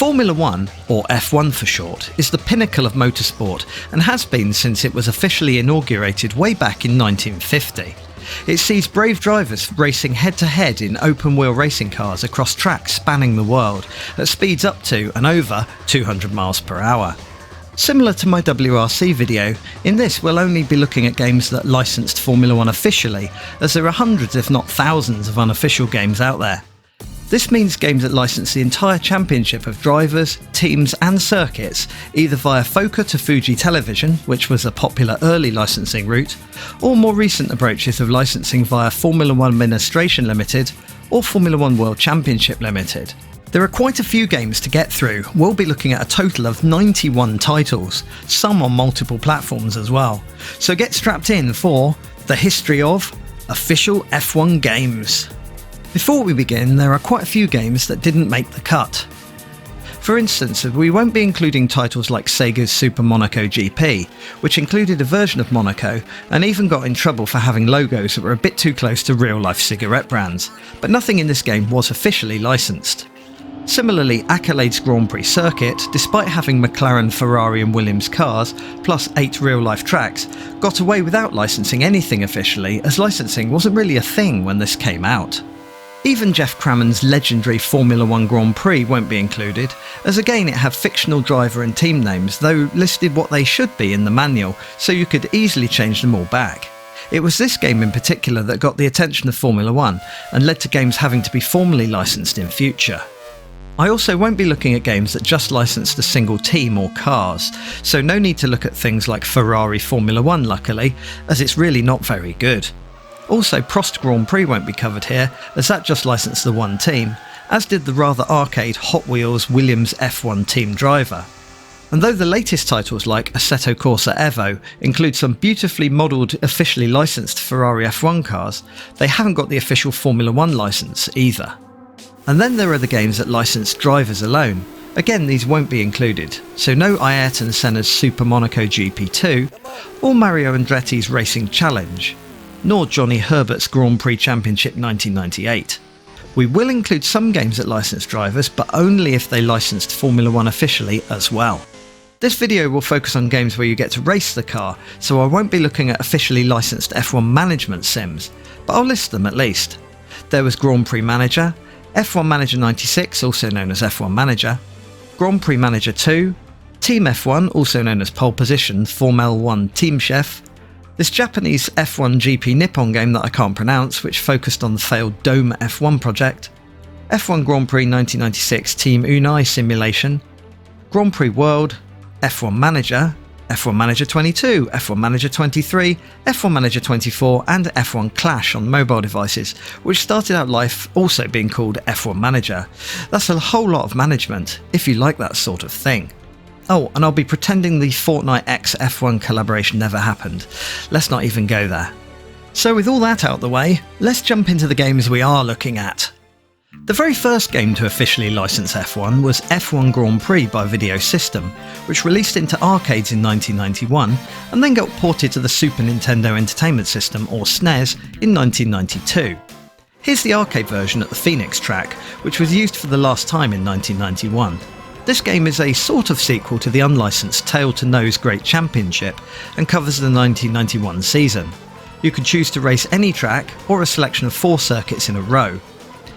Formula 1, or F1 for short, is the pinnacle of motorsport and has been since it was officially inaugurated way back in 1950. It sees brave drivers racing head-to-head in open-wheel racing cars across tracks spanning the world at speeds up to and over 200 miles per hour. Similar to my WRC video, in this we'll only be looking at games that licensed Formula 1 officially, as there are hundreds if not thousands of unofficial games out there. This means games that license the entire championship of drivers, teams and circuits, either via Foka to Fuji Television, which was a popular early licensing route, or more recent approaches of licensing via Formula 1 Administration Limited or Formula 1 World Championship Limited. There are quite a few games to get through. We'll be looking at a total of 91 titles, some on multiple platforms as well. So get strapped in for the history of official F1 games. Before we begin, there are quite a few games that didn't make the cut. For instance, we won't be including titles like Sega's Super Monaco GP, which included a version of Monaco and even got in trouble for having logos that were a bit too close to real-life cigarette brands, but nothing in this game was officially licensed. Similarly, Accolade's Grand Prix circuit, despite having McLaren, Ferrari and Williams cars, plus 8 real-life tracks, got away without licensing anything officially, as licensing wasn't really a thing when this came out. Even Jeff Crammond's legendary Formula 1 Grand Prix won't be included, as again it had fictional driver and team names, though listed what they should be in the manual, so you could easily change them all back. It was this game in particular that got the attention of Formula 1, and led to games having to be formally licensed in future. I also won't be looking at games that just licensed a single team or cars, so no need to look at things like Ferrari Formula 1 luckily, as it's really not very good. Also, Prost Grand Prix won't be covered here, as that just licensed the one team, as did the rather arcade Hot Wheels Williams F1 Team Driver. And though the latest titles like Assetto Corsa Evo include some beautifully modelled, officially licensed Ferrari F1 cars, they haven't got the official Formula 1 licence either. And then there are the games that license drivers alone. Again, these won't be included, so no Ayrton Senna's Super Monaco GP2, or Mario Andretti's Racing Challenge, nor Johnny Herbert's Grand Prix Championship 1998. We will include some games that license drivers, but only if they licensed Formula 1 officially as well. This video will focus on games where you get to race the car, so I won't be looking at officially licensed F1 management sims, but I'll list them at least. There was Grand Prix Manager, F1 Manager 96, also known as F1 Manager, Grand Prix Manager 2, Team F1, also known as Pole Position, Formel 1 Team Chef, this Japanese F1 GP Nippon game that I can't pronounce, which focused on the failed Dome F1 project, F1 Grand Prix 1996 Team Unai Simulation, Grand Prix World, F1 Manager, F1 Manager 22, F1 Manager 23, F1 Manager 24 and F1 Clash on mobile devices, which started out life also being called F1 Manager. That's a whole lot of management, if you like that sort of thing. Oh, and I'll be pretending the Fortnite X F1 collaboration never happened. Let's not even go there. So with all that out the way, let's jump into the games we are looking at. The very first game to officially license F1 was F1 Grand Prix by Video System, which released into arcades in 1991 and then got ported to the Super Nintendo Entertainment System, or SNES, in 1992. Here's the arcade version at the Phoenix track, which was used for the last time in 1991. This game is a sort of sequel to the unlicensed Tail to Nose Great Championship and covers the 1991 season. You can choose to race any track or a selection of 4 circuits in a row.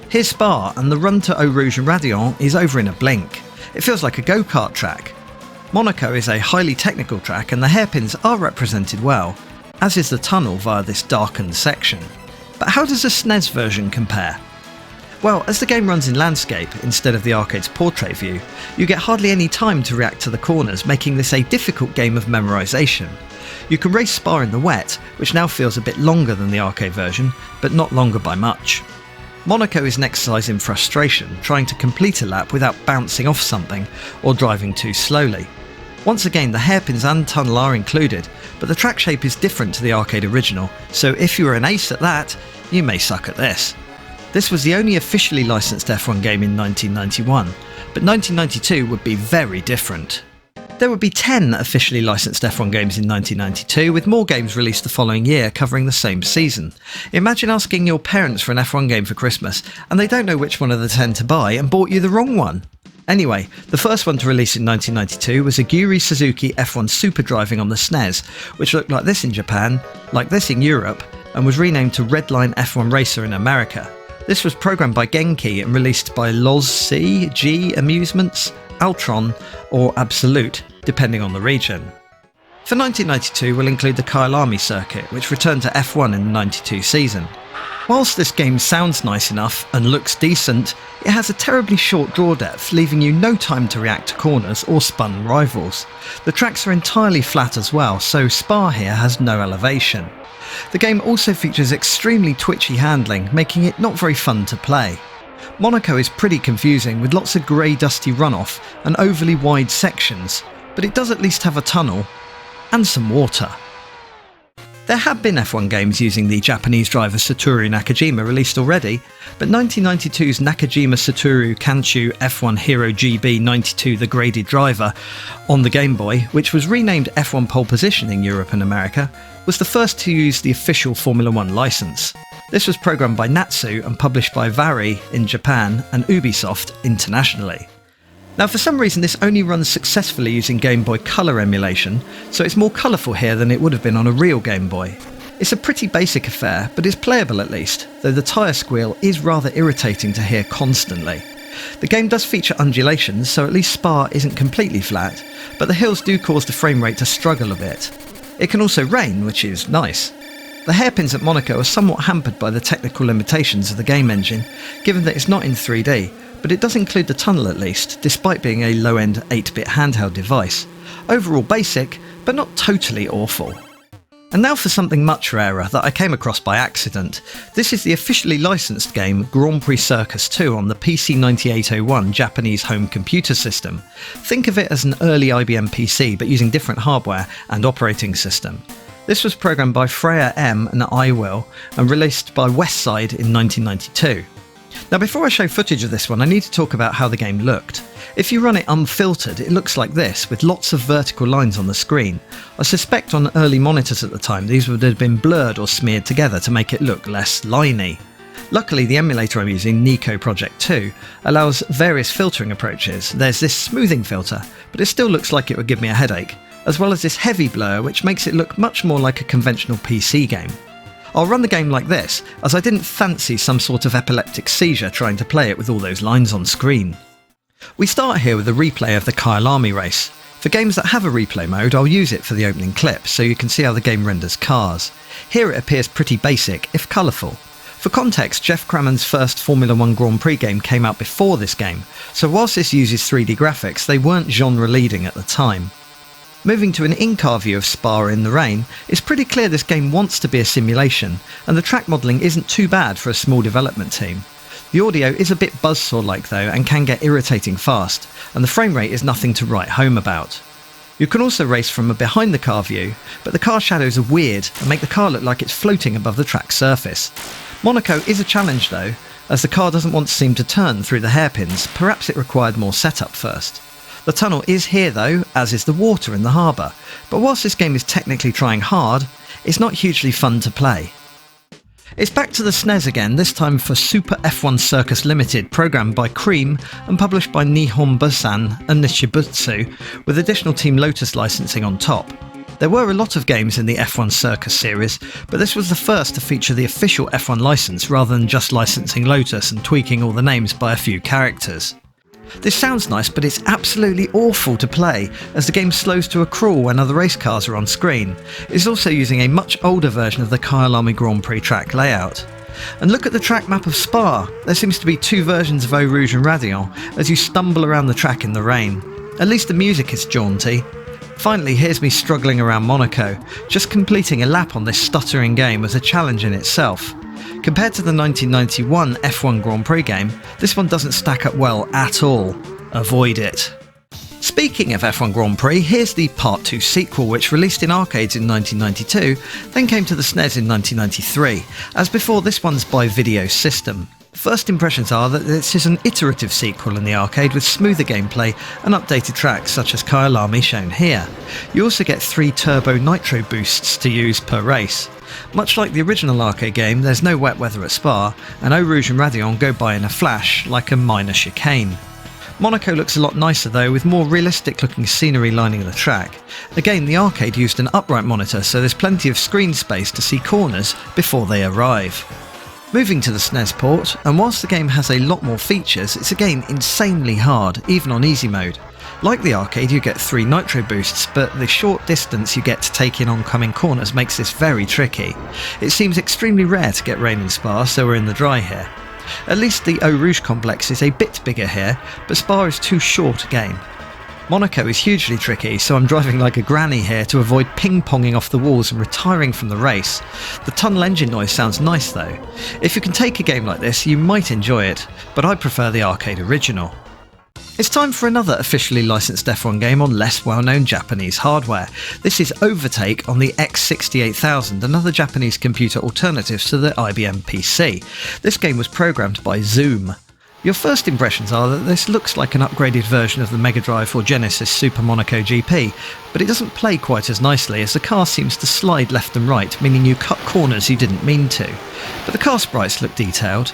Here's Spa, and the run to Eau Rouge and Radion is over in a blink. It feels like a go-kart track. Monaco is a highly technical track and the hairpins are represented well, as is the tunnel via this darkened section. But how does the SNES version compare? Well, as the game runs in landscape instead of the arcade's portrait view, you get hardly any time to react to the corners, making this a difficult game of memorisation. You can race Spa in the wet, which now feels a bit longer than the arcade version, but not longer by much. Monaco is an exercise in frustration, trying to complete a lap without bouncing off something or driving too slowly. Once again, the hairpins and tunnel are included, but the track shape is different to the arcade original, so if you were an ace at that, you may suck at this. This was the only officially licensed F1 game in 1991, but 1992 would be very different. There would be 10 officially licensed F1 games in 1992, with more games released the following year covering the same season. Imagine asking your parents for an F1 game for Christmas, and they don't know which one of the 10 to buy and bought you the wrong one. Anyway, the first one to release in 1992 was Aguri Suzuki F1 Super Driving on the SNES, which looked like this in Japan, like this in Europe, and was renamed to Redline F1 Racer in America. This was programmed by Genki and released by Loz-C, G Amusements, Altron, or Absolute, depending on the region. For 1992 we'll include the Kyalami circuit, which returned to F1 in the 92 season. Whilst this game sounds nice enough and looks decent, it has a terribly short draw depth, leaving you no time to react to corners or spun rivals. The tracks are entirely flat as well, so Spa here has no elevation. The game also features extremely twitchy handling, making it not very fun to play. Monaco is pretty confusing, with lots of grey dusty runoff and overly wide sections, but it does at least have a tunnel and some water. There have been F1 games using the Japanese driver Satoru Nakajima released already, but 1992's Nakajima Satoru Kanshū F1 Hero GB 92 The Graded Driver on the Game Boy, which was renamed F1 Pole Position in Europe and America, was the first to use the official Formula 1 license. This was programmed by Natsu and published by Vari in Japan and Ubisoft internationally. Now, for some reason this only runs successfully using Game Boy Color emulation, so it's more colourful here than it would have been on a real Game Boy. It's a pretty basic affair, but it's playable at least, though the tyre squeal is rather irritating to hear constantly. The game does feature undulations, so at least Spa isn't completely flat, but the hills do cause the frame rate to struggle a bit. It can also rain, which is nice. The hairpins at Monaco are somewhat hampered by the technical limitations of the game engine, given that it's not in 3D, but it does include the tunnel at least, despite being a low-end 8-bit handheld device. Overall basic, but not totally awful. And now for something much rarer that I came across by accident. This is the officially licensed game Grand Prix Circus 2 on the PC9801 Japanese home computer system. Think of it as an early IBM PC, but using different hardware and operating system. This was programmed by Freya M and I Will, and released by Westside in 1992. Now, before I show footage of this one, I need to talk about how the game looked. If you run it unfiltered, it looks like this, with lots of vertical lines on the screen. I suspect on early monitors at the time these would have been blurred or smeared together to make it look less liney. Luckily, the emulator I'm using, Nico Project 2, allows various filtering approaches. There's this smoothing filter, but it still looks like it would give me a headache, as well as this heavy blur, which makes it look much more like a conventional PC game. I'll run the game like this, as I didn't fancy some sort of epileptic seizure trying to play it with all those lines on screen. We start here with a replay of the Kyalami race. For games that have a replay mode, I'll use it for the opening clip, so you can see how the game renders cars. Here it appears pretty basic, if colourful. For context, Jeff Crammond's first Formula 1 Grand Prix game came out before this game, so whilst this uses 3D graphics, they weren't genre-leading at the time. Moving to an in-car view of Spa in the rain, it's pretty clear this game wants to be a simulation, and the track modelling isn't too bad for a small development team. The audio is a bit buzzsaw-like though, and can get irritating fast, and the frame rate is nothing to write home about. You can also race from a behind-the-car view, but the car shadows are weird and make the car look like it's floating above the track surface. Monaco is a challenge though, as the car doesn't want to seem to turn through the hairpins. Perhaps it required more setup first. The tunnel is here though, as is the water in the harbour, but whilst this game is technically trying hard, it's not hugely fun to play. It's back to the SNES again, this time for Super F1 Circus Limited, programmed by Cream and published by Nihon Busan and Nishibutsu, with additional Team Lotus licensing on top. There were a lot of games in the F1 Circus series, but this was the first to feature the official F1 license rather than just licensing Lotus and tweaking all the names by a few characters. This sounds nice, but it's absolutely awful to play, as the game slows to a crawl when other race cars are on screen. It's also using a much older version of the Kyalami Grand Prix track layout. And look at the track map of Spa. There seems to be two versions of Eau Rouge and Radion as you stumble around the track in the rain. At least the music is jaunty. Finally, here's me struggling around Monaco. Just completing a lap on this stuttering game was a challenge in itself. Compared to the 1991 F1 Grand Prix game, this one doesn't stack up well at all. Avoid it. Speaking of F1 Grand Prix, here's the Part 2 sequel, which released in arcades in 1992, then came to the SNES in 1993. As before, this one's by Video System. First impressions are that this is an iterative sequel in the arcade with smoother gameplay and updated tracks such as Kyalami shown here. You also get 3 turbo nitro boosts to use per race. Much like the original arcade game, there's no wet weather at Spa, and Eau Rouge and Radion go by in a flash, like a minor chicane. Monaco looks a lot nicer though, with more realistic looking scenery lining the track. Again, the arcade used an upright monitor, so there's plenty of screen space to see corners before they arrive. Moving to the SNES port, and whilst the game has a lot more features, it's again insanely hard, even on easy mode. Like the arcade, you get 3 nitro boosts, but the short distance you get to take in oncoming corners makes this very tricky. It seems extremely rare to get rain in Spa, so we're in the dry here. At least the Eau Rouge complex is a bit bigger here, but Spa is too short again. Monaco is hugely tricky, so I'm driving like a granny here to avoid ping-ponging off the walls and retiring from the race. The tunnel engine noise sounds nice though. If you can take a game like this, you might enjoy it, but I prefer the arcade original. It's time for another officially licensed F1 game on less well-known Japanese hardware. This is Overtake on the X68000, another Japanese computer alternative to the IBM PC. This game was programmed by Zoom. Your first impressions are that this looks like an upgraded version of the Mega Drive or Genesis Super Monaco GP, but it doesn't play quite as nicely as the car seems to slide left and right, meaning you cut corners you didn't mean to. But the car sprites look detailed.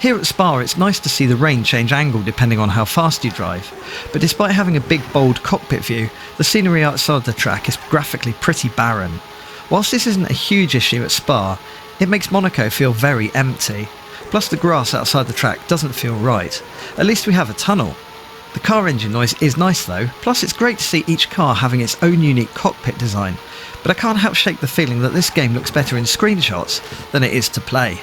Here at Spa, it's nice to see the rain change angle depending on how fast you drive, but despite having a big bold cockpit view, the scenery outside the track is graphically pretty barren. Whilst this isn't a huge issue at Spa, it makes Monaco feel very empty. Plus the grass outside the track doesn't feel right. At least we have a tunnel. The car engine noise is nice though, plus it's great to see each car having its own unique cockpit design, but I can't help shake the feeling that this game looks better in screenshots than it is to play.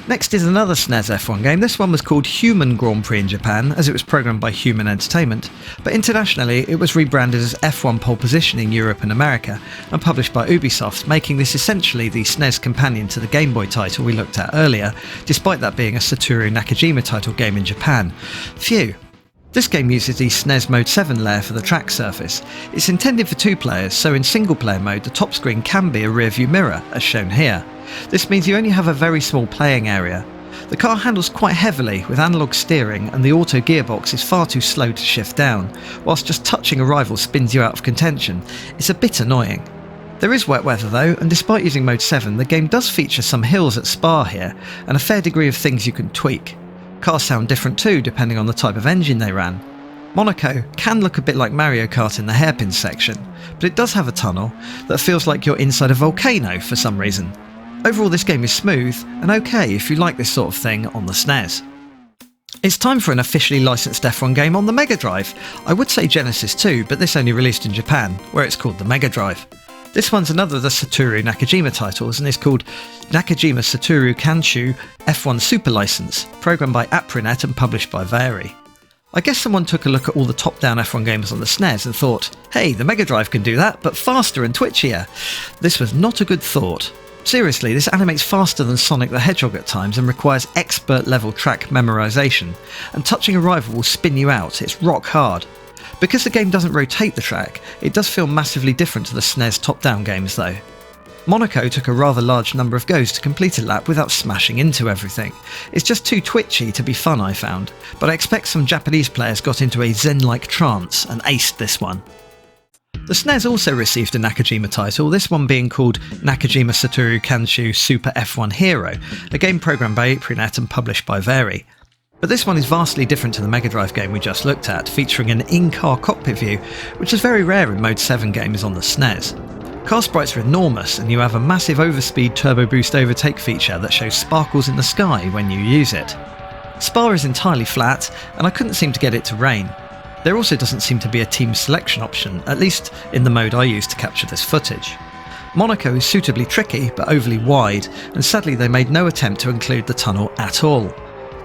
Next is another SNES F1 game. This one was called Human Grand Prix in Japan, as it was programmed by Human Entertainment, but internationally it was rebranded as F1 Pole Position in Europe and America, and published by Ubisoft, making this essentially the SNES companion to the Game Boy title we looked at earlier, despite that being a Satoru Nakajima title game in Japan. Phew. This game uses the SNES Mode 7 layer for the track surface. It's intended for 2 players, so in single player mode the top screen can be a rear view mirror, as shown here. This means you only have a very small playing area. The car handles quite heavily with analog steering, and the auto gearbox is far too slow to shift down, whilst just touching a rival spins you out of contention. It's a bit annoying. There is wet weather though, and despite using Mode 7, the game does feature some hills at Spa here, and a fair degree of things you can tweak. Cars sound different too, depending on the type of engine they ran. Monaco can look a bit like Mario Kart in the hairpin section, but it does have a tunnel that feels like you're inside a volcano for some reason. Overall, this game is smooth and okay if you like this sort of thing on the SNES. It's time for an officially licensed F1 game on the Mega Drive. I would say Genesis too, but this only released in Japan, where it's called the Mega Drive. This one's another of the Satoru Nakajima titles and is called Nakajima Satoru Kanshū F1 Super License, programmed by Aprinet and published by Vari. I guess someone took a look at all the top-down F1 games on the SNES and thought, hey, the Mega Drive can do that, but faster and twitchier. This was not a good thought. Seriously, this animates faster than Sonic the Hedgehog at times and requires expert-level track memorisation, and touching a rival will spin you out. It's rock hard. Because the game doesn't rotate the track, it does feel massively different to the SNES top-down games though. Monaco took a rather large number of goes to complete a lap without smashing into everything. It's just too twitchy to be fun, I found, but I expect some Japanese players got into a zen-like trance and aced this one. The SNES also received a Nakajima title, this one being called Nakajima Satoru Kanshū Super F1 Hero, a game programmed by Aprinet and published by Vari. But this one is vastly different to the Mega Drive game we just looked at, featuring an in-car cockpit view, which is very rare in Mode 7 games on the SNES. Car sprites are enormous, and you have a massive overspeed turbo boost overtake feature that shows sparkles in the sky when you use it. Spa is entirely flat, and I couldn't seem to get it to rain. There also doesn't seem to be a team selection option, at least in the mode I used to capture this footage. Monaco is suitably tricky, but overly wide, and sadly they made no attempt to include the tunnel at all.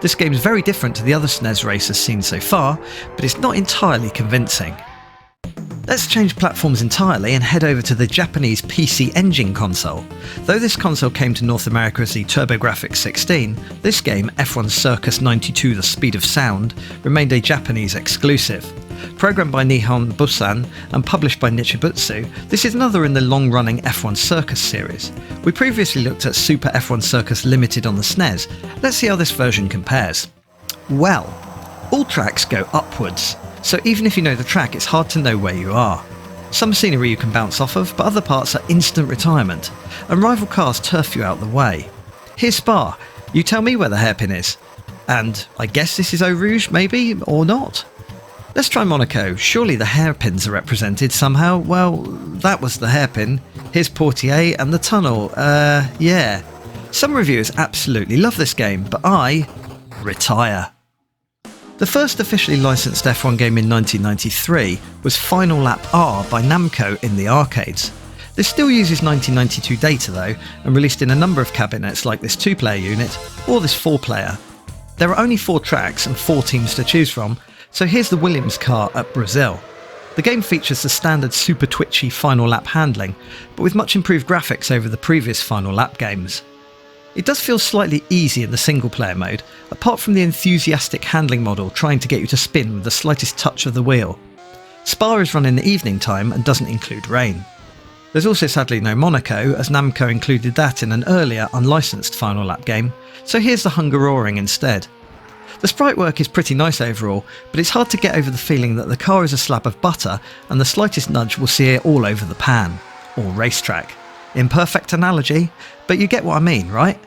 This game is very different to the other SNES races seen so far, but it's not entirely convincing. Let's change platforms entirely and head over to the Japanese PC Engine console. Though this console came to North America as the TurboGrafx 16, this game, F1 Circus 92 The Speed of Sound, remained a Japanese exclusive. Programmed by Nihon Busan and published by Nichibutsu, this is another in the long-running F1 Circus series. We previously looked at Super F1 Circus Limited on the SNES. Let's see how this version compares. Well, all tracks go upwards, so even if you know the track, it's hard to know where you are. Some scenery you can bounce off of, but other parts are instant retirement, and rival cars turf you out the way. Here's Spa. You tell me where the hairpin is. And I guess this is Eau Rouge, maybe, or not? Let's try Monaco. Surely the hairpins are represented somehow. Well, that was the hairpin. Here's Portier and the tunnel. Yeah. Some reviewers absolutely love this game, but I retire. The first officially licensed F1 game in 1993 was Final Lap R by Namco in the arcades. This still uses 1992 data though, and released in a number of cabinets like this 2-player unit or this 4-player. There are only 4 tracks and 4 teams to choose from, so here's the Williams car at Brazil. The game features the standard super twitchy Final Lap handling, but with much improved graphics over the previous Final Lap games. It does feel slightly easy in the single player mode, apart from the enthusiastic handling model trying to get you to spin with the slightest touch of the wheel. Spa is run in the evening time and doesn't include rain. There's also sadly no Monaco, as Namco included that in an earlier unlicensed Final Lap game, so here's the Hungaroring instead. The sprite work is pretty nice overall, but it's hard to get over the feeling that the car is a slab of butter and the slightest nudge will see it all over the pan. Or racetrack. Imperfect analogy, but you get what I mean, right?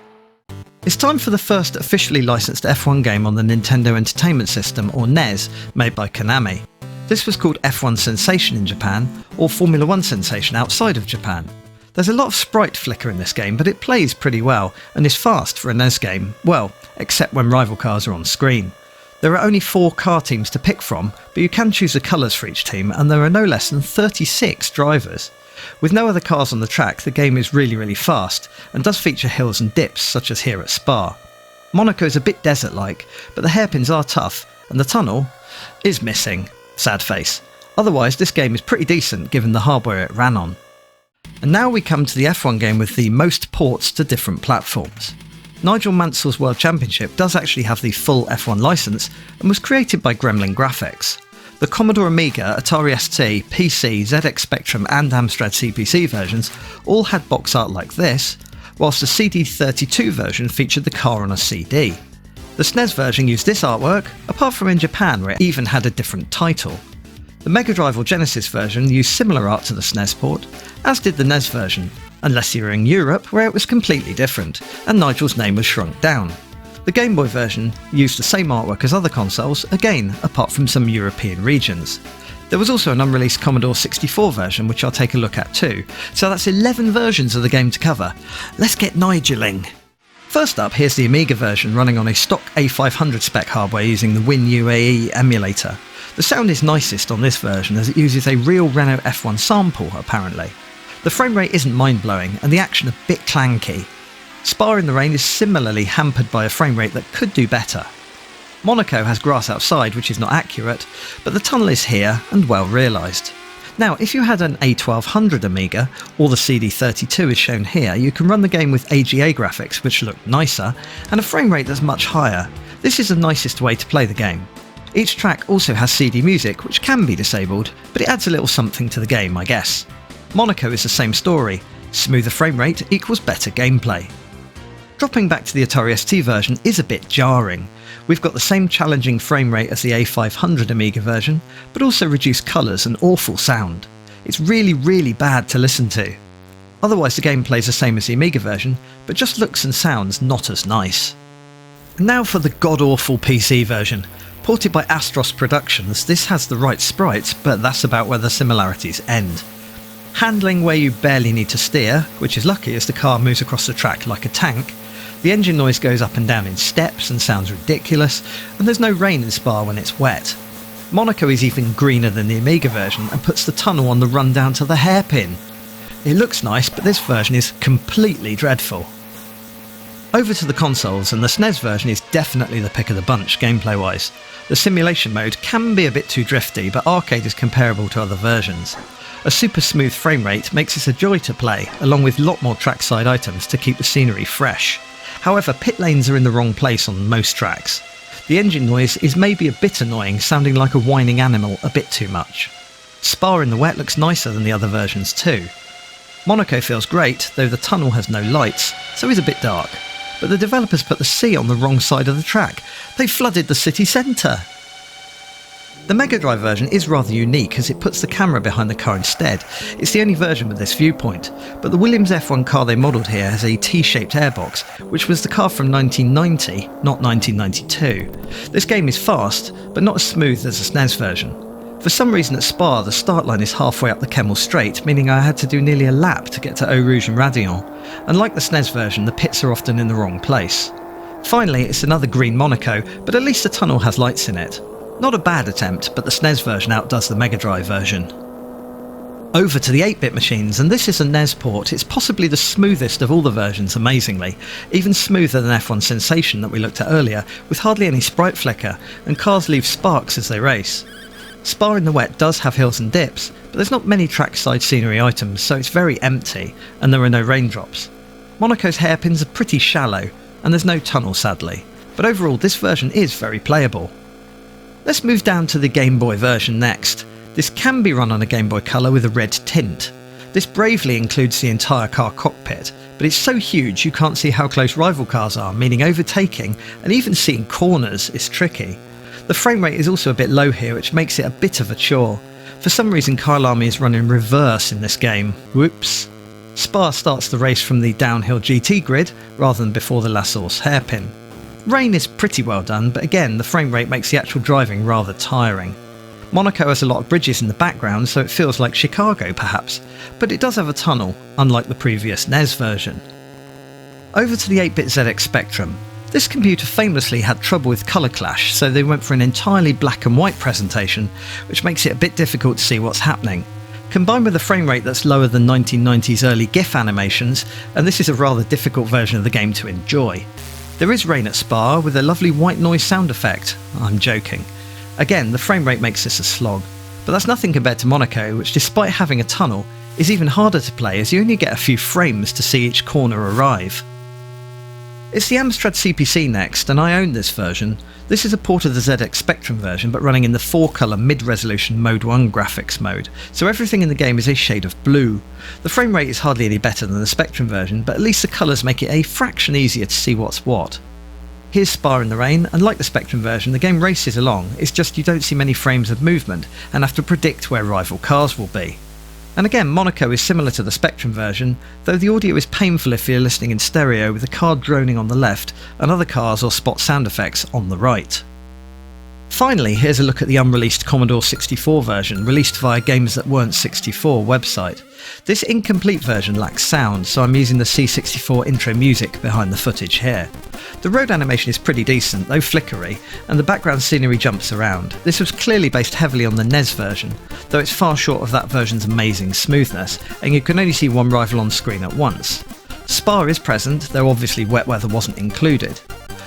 It's time for the first officially licensed F1 game on the Nintendo Entertainment System, or NES, made by Konami. This was called F1 Sensation in Japan, or Formula 1 Sensation outside of Japan. There's a lot of sprite flicker in this game, but it plays pretty well, and is fast for a NES game, well, except when rival cars are on screen. There are only 4 car teams to pick from, but you can choose the colours for each team, and there are no less than 36 drivers. With no other cars on the track, the game is really fast, and does feature hills and dips, such as here at Spa. Monaco is a bit desert-like, but the hairpins are tough, and the tunnel is missing. Sad face. Otherwise, this game is pretty decent given the hardware it ran on. And now we come to the F1 game with the most ports to different platforms. Nigel Mansell's World Championship does actually have the full F1 license and was created by Gremlin Graphics. The Commodore Amiga, Atari ST, PC, ZX Spectrum and Amstrad CPC versions all had box art like this, whilst the CD32 version featured the car on a CD. The SNES version used this artwork, apart from in Japan where it even had a different title. The Mega Drive or Genesis version used similar art to the SNES port, as did the NES version, unless you were in Europe where it was completely different, and Nigel's name was shrunk down. The Game Boy version used the same artwork as other consoles, again apart from some European regions. There was also an unreleased Commodore 64 version which I'll take a look at too, so that's 11 versions of the game to cover. Let's get Nigeling! First up, here's the Amiga version running on a stock A500 spec hardware using the Win UAE emulator. The sound is nicest on this version as it uses a real Renault F1 sample apparently. The frame rate isn't mind-blowing and the action a bit clanky. Spa in the Rain is similarly hampered by a frame rate that could do better. Monaco has grass outside which is not accurate, but the tunnel is here and well realised. Now, if you had an A1200 Amiga, or the CD32 is shown here, you can run the game with AGA graphics which look nicer, and a frame rate that's much higher. This is the nicest way to play the game. Each track also has CD music, which can be disabled, but it adds a little something to the game, I guess. Monaco is the same story. Smoother frame rate equals better gameplay. Dropping back to the Atari ST version is a bit jarring. We've got the same challenging frame rate as the A500 Amiga version, but also reduced colours and awful sound. It's really bad to listen to. Otherwise the game plays the same as the Amiga version, but just looks and sounds not as nice. And now for the god-awful PC version. Ported by Astros Productions, this has the right sprites, but that's about where the similarities end. Handling where you barely need to steer, which is lucky as the car moves across the track like a tank. The engine noise goes up and down in steps and sounds ridiculous, and there's no rain in Spa when it's wet. Monaco is even greener than the Amiga version and puts the tunnel on the run down to the hairpin. It looks nice, but this version is completely dreadful. Over to the consoles, and the SNES version is definitely the pick of the bunch gameplay wise. The simulation mode can be a bit too drifty, but arcade is comparable to other versions. A super smooth frame rate makes this a joy to play, along with a lot more trackside items to keep the scenery fresh. However, pit lanes are in the wrong place on most tracks. The engine noise is maybe a bit annoying, sounding like a whining animal a bit too much. Spa in the wet looks nicer than the other versions too. Monaco feels great, though the tunnel has no lights, so is a bit dark. But the developers put the sea on the wrong side of the track. They flooded the city centre. The Mega Drive version is rather unique as it puts the camera behind the car instead. It's the only version with this viewpoint, but the Williams F1 car they modelled here has a T-shaped airbox, which was the car from 1990, not 1992. This game is fast, but not as smooth as the SNES version. For some reason at Spa, the start line is halfway up the Kemmel Straight, meaning I had to do nearly a lap to get to Eau Rouge and Radillon. Unlike the SNES version, the pits are often in the wrong place. Finally, it's another green Monaco, but at least the tunnel has lights in it. Not a bad attempt, but the SNES version outdoes the Mega Drive version. Over to the 8-bit machines, and this is a NES port. It's possibly the smoothest of all the versions, amazingly. Even smoother than F1 Sensation that we looked at earlier, with hardly any sprite flicker, and cars leave sparks as they race. Spa in the Wet does have hills and dips, but there's not many trackside scenery items, so it's very empty, and there are no raindrops. Monaco's hairpins are pretty shallow, and there's no tunnel sadly, but overall this version is very playable. Let's move down to the Game Boy version next. This can be run on a Game Boy Color with a red tint. This bravely includes the entire car cockpit, but it's so huge you can't see how close rival cars are, meaning overtaking and even seeing corners is tricky. The frame rate is also a bit low here, which makes it a bit of a chore. For some reason Kyalami is run in reverse in this game. Whoops. Spa starts the race from the downhill GT grid, rather than before the La Source hairpin. Rain is pretty well done, but again the frame rate makes the actual driving rather tiring. Monaco has a lot of bridges in the background, so it feels like Chicago perhaps, but it does have a tunnel, unlike the previous NES version. Over to the 8-bit ZX Spectrum. This computer famously had trouble with colour clash, so they went for an entirely black and white presentation, which makes it a bit difficult to see what's happening. Combined with a frame rate that's lower than 1990s early GIF animations, and this is a rather difficult version of the game to enjoy. There is rain at Spa with a lovely white noise sound effect. I'm joking. Again, the frame rate makes this a slog, but that's nothing compared to Monaco, which despite having a tunnel, is even harder to play as you only get a few frames to see each corner arrive. It's the Amstrad CPC next, and I own this version. This is a port of the ZX Spectrum version, but running in the 4-colour mid-resolution Mode 1 graphics mode, so everything in the game is a shade of blue. The frame rate is hardly any better than the Spectrum version, but at least the colours make it a fraction easier to see what's what. Here's Spa in the rain, and like the Spectrum version, the game races along, it's just you don't see many frames of movement, and have to predict where rival cars will be. And again, Monaco is similar to the Spectrum version, though the audio is painful if you're listening in stereo with a car droning on the left and other cars or spot sound effects on the right. Finally, here's a look at the unreleased Commodore 64 version, released via Games That Weren't 64 website. This incomplete version lacks sound, so I'm using the C64 intro music behind the footage here. The road animation is pretty decent, though flickery, and the background scenery jumps around. This was clearly based heavily on the NES version, though it's far short of that version's amazing smoothness, and you can only see one rival on screen at once. Spa is present, though obviously wet weather wasn't included.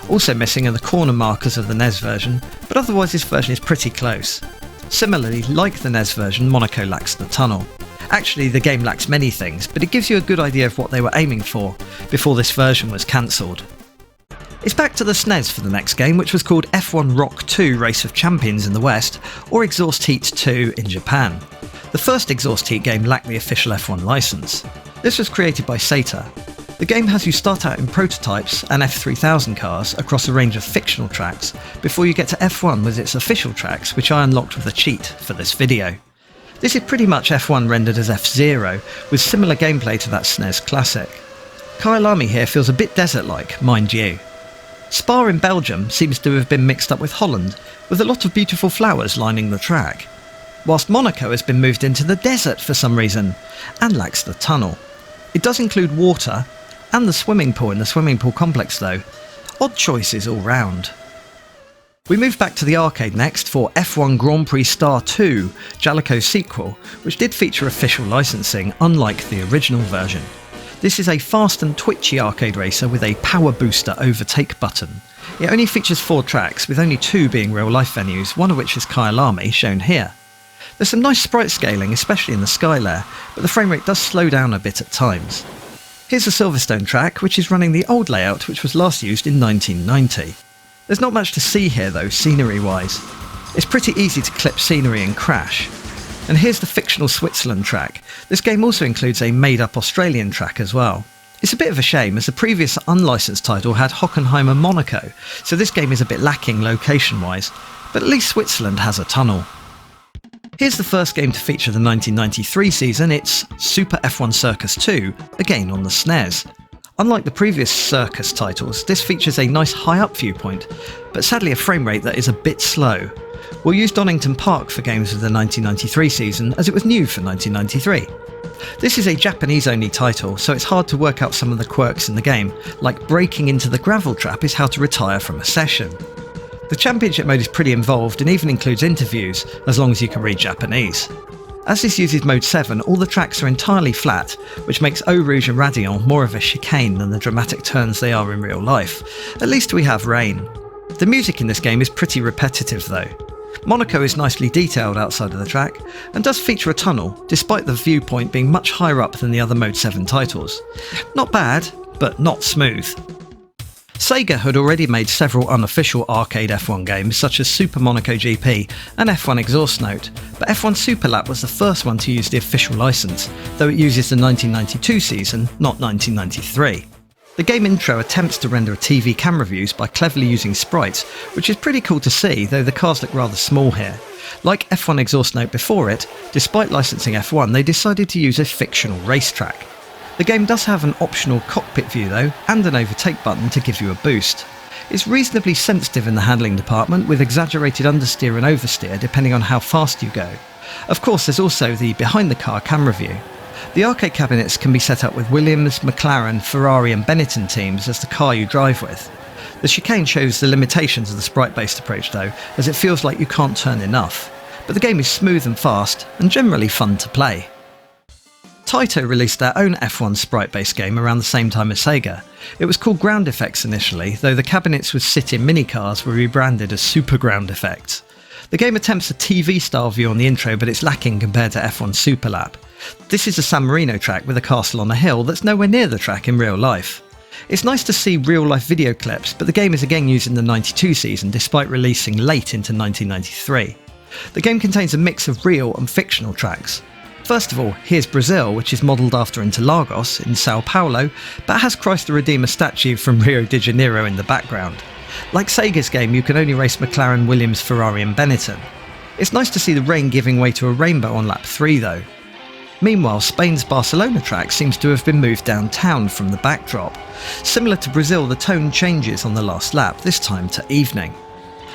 Also missing are the corner markers of the NES version, but otherwise this version is pretty close. Similarly, like the NES version, Monaco lacks the tunnel. Actually, the game lacks many things, but it gives you a good idea of what they were aiming for before this version was cancelled. It's back to the SNES for the next game, which was called F1 Rock 2 Race of Champions in the West, or Exhaust Heat 2 in Japan. The first Exhaust Heat game lacked the official F1 license. This was created by Sega. The game has you start out in prototypes and F3000 cars across a range of fictional tracks before you get to F1 with its official tracks, which I unlocked with a cheat for this video. This is pretty much F1 rendered as F0, with similar gameplay to that SNES classic. Kyalami here feels a bit desert-like, mind you. Spa in Belgium seems to have been mixed up with Holland, with a lot of beautiful flowers lining the track, whilst Monaco has been moved into the desert for some reason, and lacks the tunnel. It does include water, and the swimming pool in the swimming pool complex though. Odd choices all round. We move back to the arcade next for F1 Grand Prix Star 2, Jaleco's sequel, which did feature official licensing, unlike the original version. This is a fast and twitchy arcade racer with a power booster overtake button. It only features 4 tracks, with only 2 being real-life venues, one of which is Kyalami, shown here. There's some nice sprite scaling, especially in the sky layer, but the frame rate does slow down a bit at times. Here's a Silverstone track, which is running the old layout which was last used in 1990. There's not much to see here though, scenery-wise. It's pretty easy to clip scenery and crash. And here's the fictional Switzerland track. This game also includes a made-up Australian track as well. It's a bit of a shame, as the previous unlicensed title had Hockenheimer Monaco, so this game is a bit lacking location-wise. but at least Switzerland has a tunnel. Here's the first game to feature the 1993 season. It's Super F1 Circus 2, again on the SNES. Unlike the previous Circus titles, this features a nice high-up viewpoint, but sadly a frame rate that is a bit slow. We'll use Donington Park for games of the 1993 season, as it was new for 1993. This is a Japanese-only title, so it's hard to work out some of the quirks in the game, like breaking into the gravel trap is how to retire from a session. The championship mode is pretty involved and even includes interviews, as long as you can read Japanese. As this uses mode 7, all the tracks are entirely flat, which makes Eau Rouge and Radillon more of a chicane than the dramatic turns they are in real life. At least we have rain. The music in this game is pretty repetitive though. Monaco is nicely detailed outside of the track, and does feature a tunnel, despite the viewpoint being much higher up than the other Mode 7 titles. Not bad, but not smooth. Sega had already made several unofficial arcade F1 games such as Super Monaco GP and F1 Exhaust Note, but F1 Super Lap was the first one to use the official license, though it uses the 1992 season, not 1993. The game intro attempts to render TV camera views by cleverly using sprites, which is pretty cool to see, though the cars look rather small here. Like F1 Exhaust Note before it, despite licensing F1, they decided to use a fictional racetrack. The game does have an optional cockpit view though, and an overtake button to give you a boost. It's reasonably sensitive in the handling department, with exaggerated understeer and oversteer depending on how fast you go. Of course, there's also the behind the car camera view. The arcade cabinets can be set up with Williams, McLaren, Ferrari and Benetton teams as the car you drive with. The chicane shows the limitations of the sprite-based approach though, as it feels like you can't turn enough. But the game is smooth and fast, and generally fun to play. Taito released their own F1 sprite-based game around the same time as Sega. It was called Ground Effects initially, though the cabinets with sit-in minicars were rebranded as Super Ground Effects. The game attempts a TV-style view on the intro, but it's lacking compared to F1 Super Lap. This is a San Marino track with a castle on a hill that's nowhere near the track in real life. It's nice to see real-life video clips, but the game is again used in the 92 season despite releasing late into 1993. The game contains a mix of real and fictional tracks. First of all, here's Brazil, which is modelled after Interlagos in Sao Paulo, but has Christ the Redeemer statue from Rio de Janeiro in the background. Like Sega's game, you can only race McLaren, Williams, Ferrari and Benetton. It's nice to see the rain giving way to a rainbow on lap 3 though. Meanwhile, Spain's Barcelona track seems to have been moved downtown from the backdrop. Similar to Brazil, the tone changes on the last lap, this time to evening.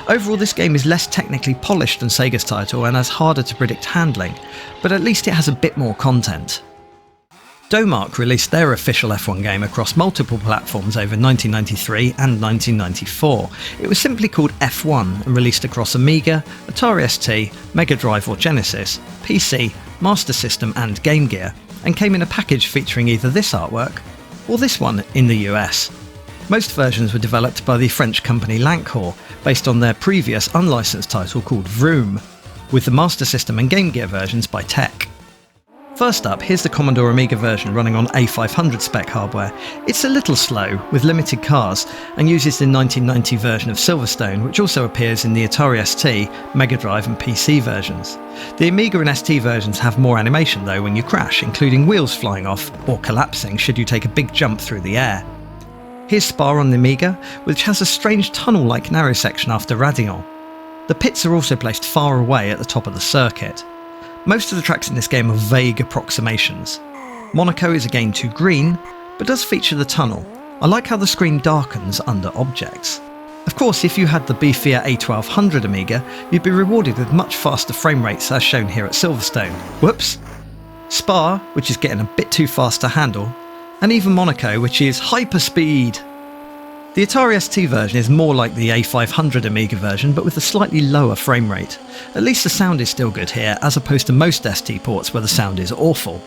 Overall, this game is less technically polished than Sega's title and has harder to predict handling, but at least it has a bit more content. Domark released their official F1 game across multiple platforms over 1993 and 1994. It was simply called F1 and released across Amiga, Atari ST, Mega Drive or Genesis, PC, Master System and Game Gear, and came in a package featuring either this artwork or this one in the US. Most versions were developed by the French company Lankhor, based on their previous unlicensed title called Vroom, with the Master System and Game Gear versions by Tech. First up, here's the Commodore Amiga version running on A500 spec hardware. It's a little slow, with limited cars, and uses the 1990 version of Silverstone, which also appears in the Atari ST, Mega Drive and PC versions. The Amiga and ST versions have more animation though when you crash, including wheels flying off or collapsing should you take a big jump through the air. Here's Spa on the Amiga, which has a strange tunnel-like narrow section after Radillon. The pits are also placed far away at the top of the circuit. Most of the tracks in this game are vague approximations. Monaco is again too green, but does feature the tunnel. I like how the screen darkens under objects. Of course, if you had the beefier A1200 Amiga, you'd be rewarded with much faster frame rates as shown here at Silverstone. Whoops! Spa, which is getting a bit too fast to handle, and even Monaco, which is hyperspeed. The Atari ST version is more like the A500 Amiga version, but with a slightly lower frame rate. At least the sound is still good here, as opposed to most ST ports where the sound is awful.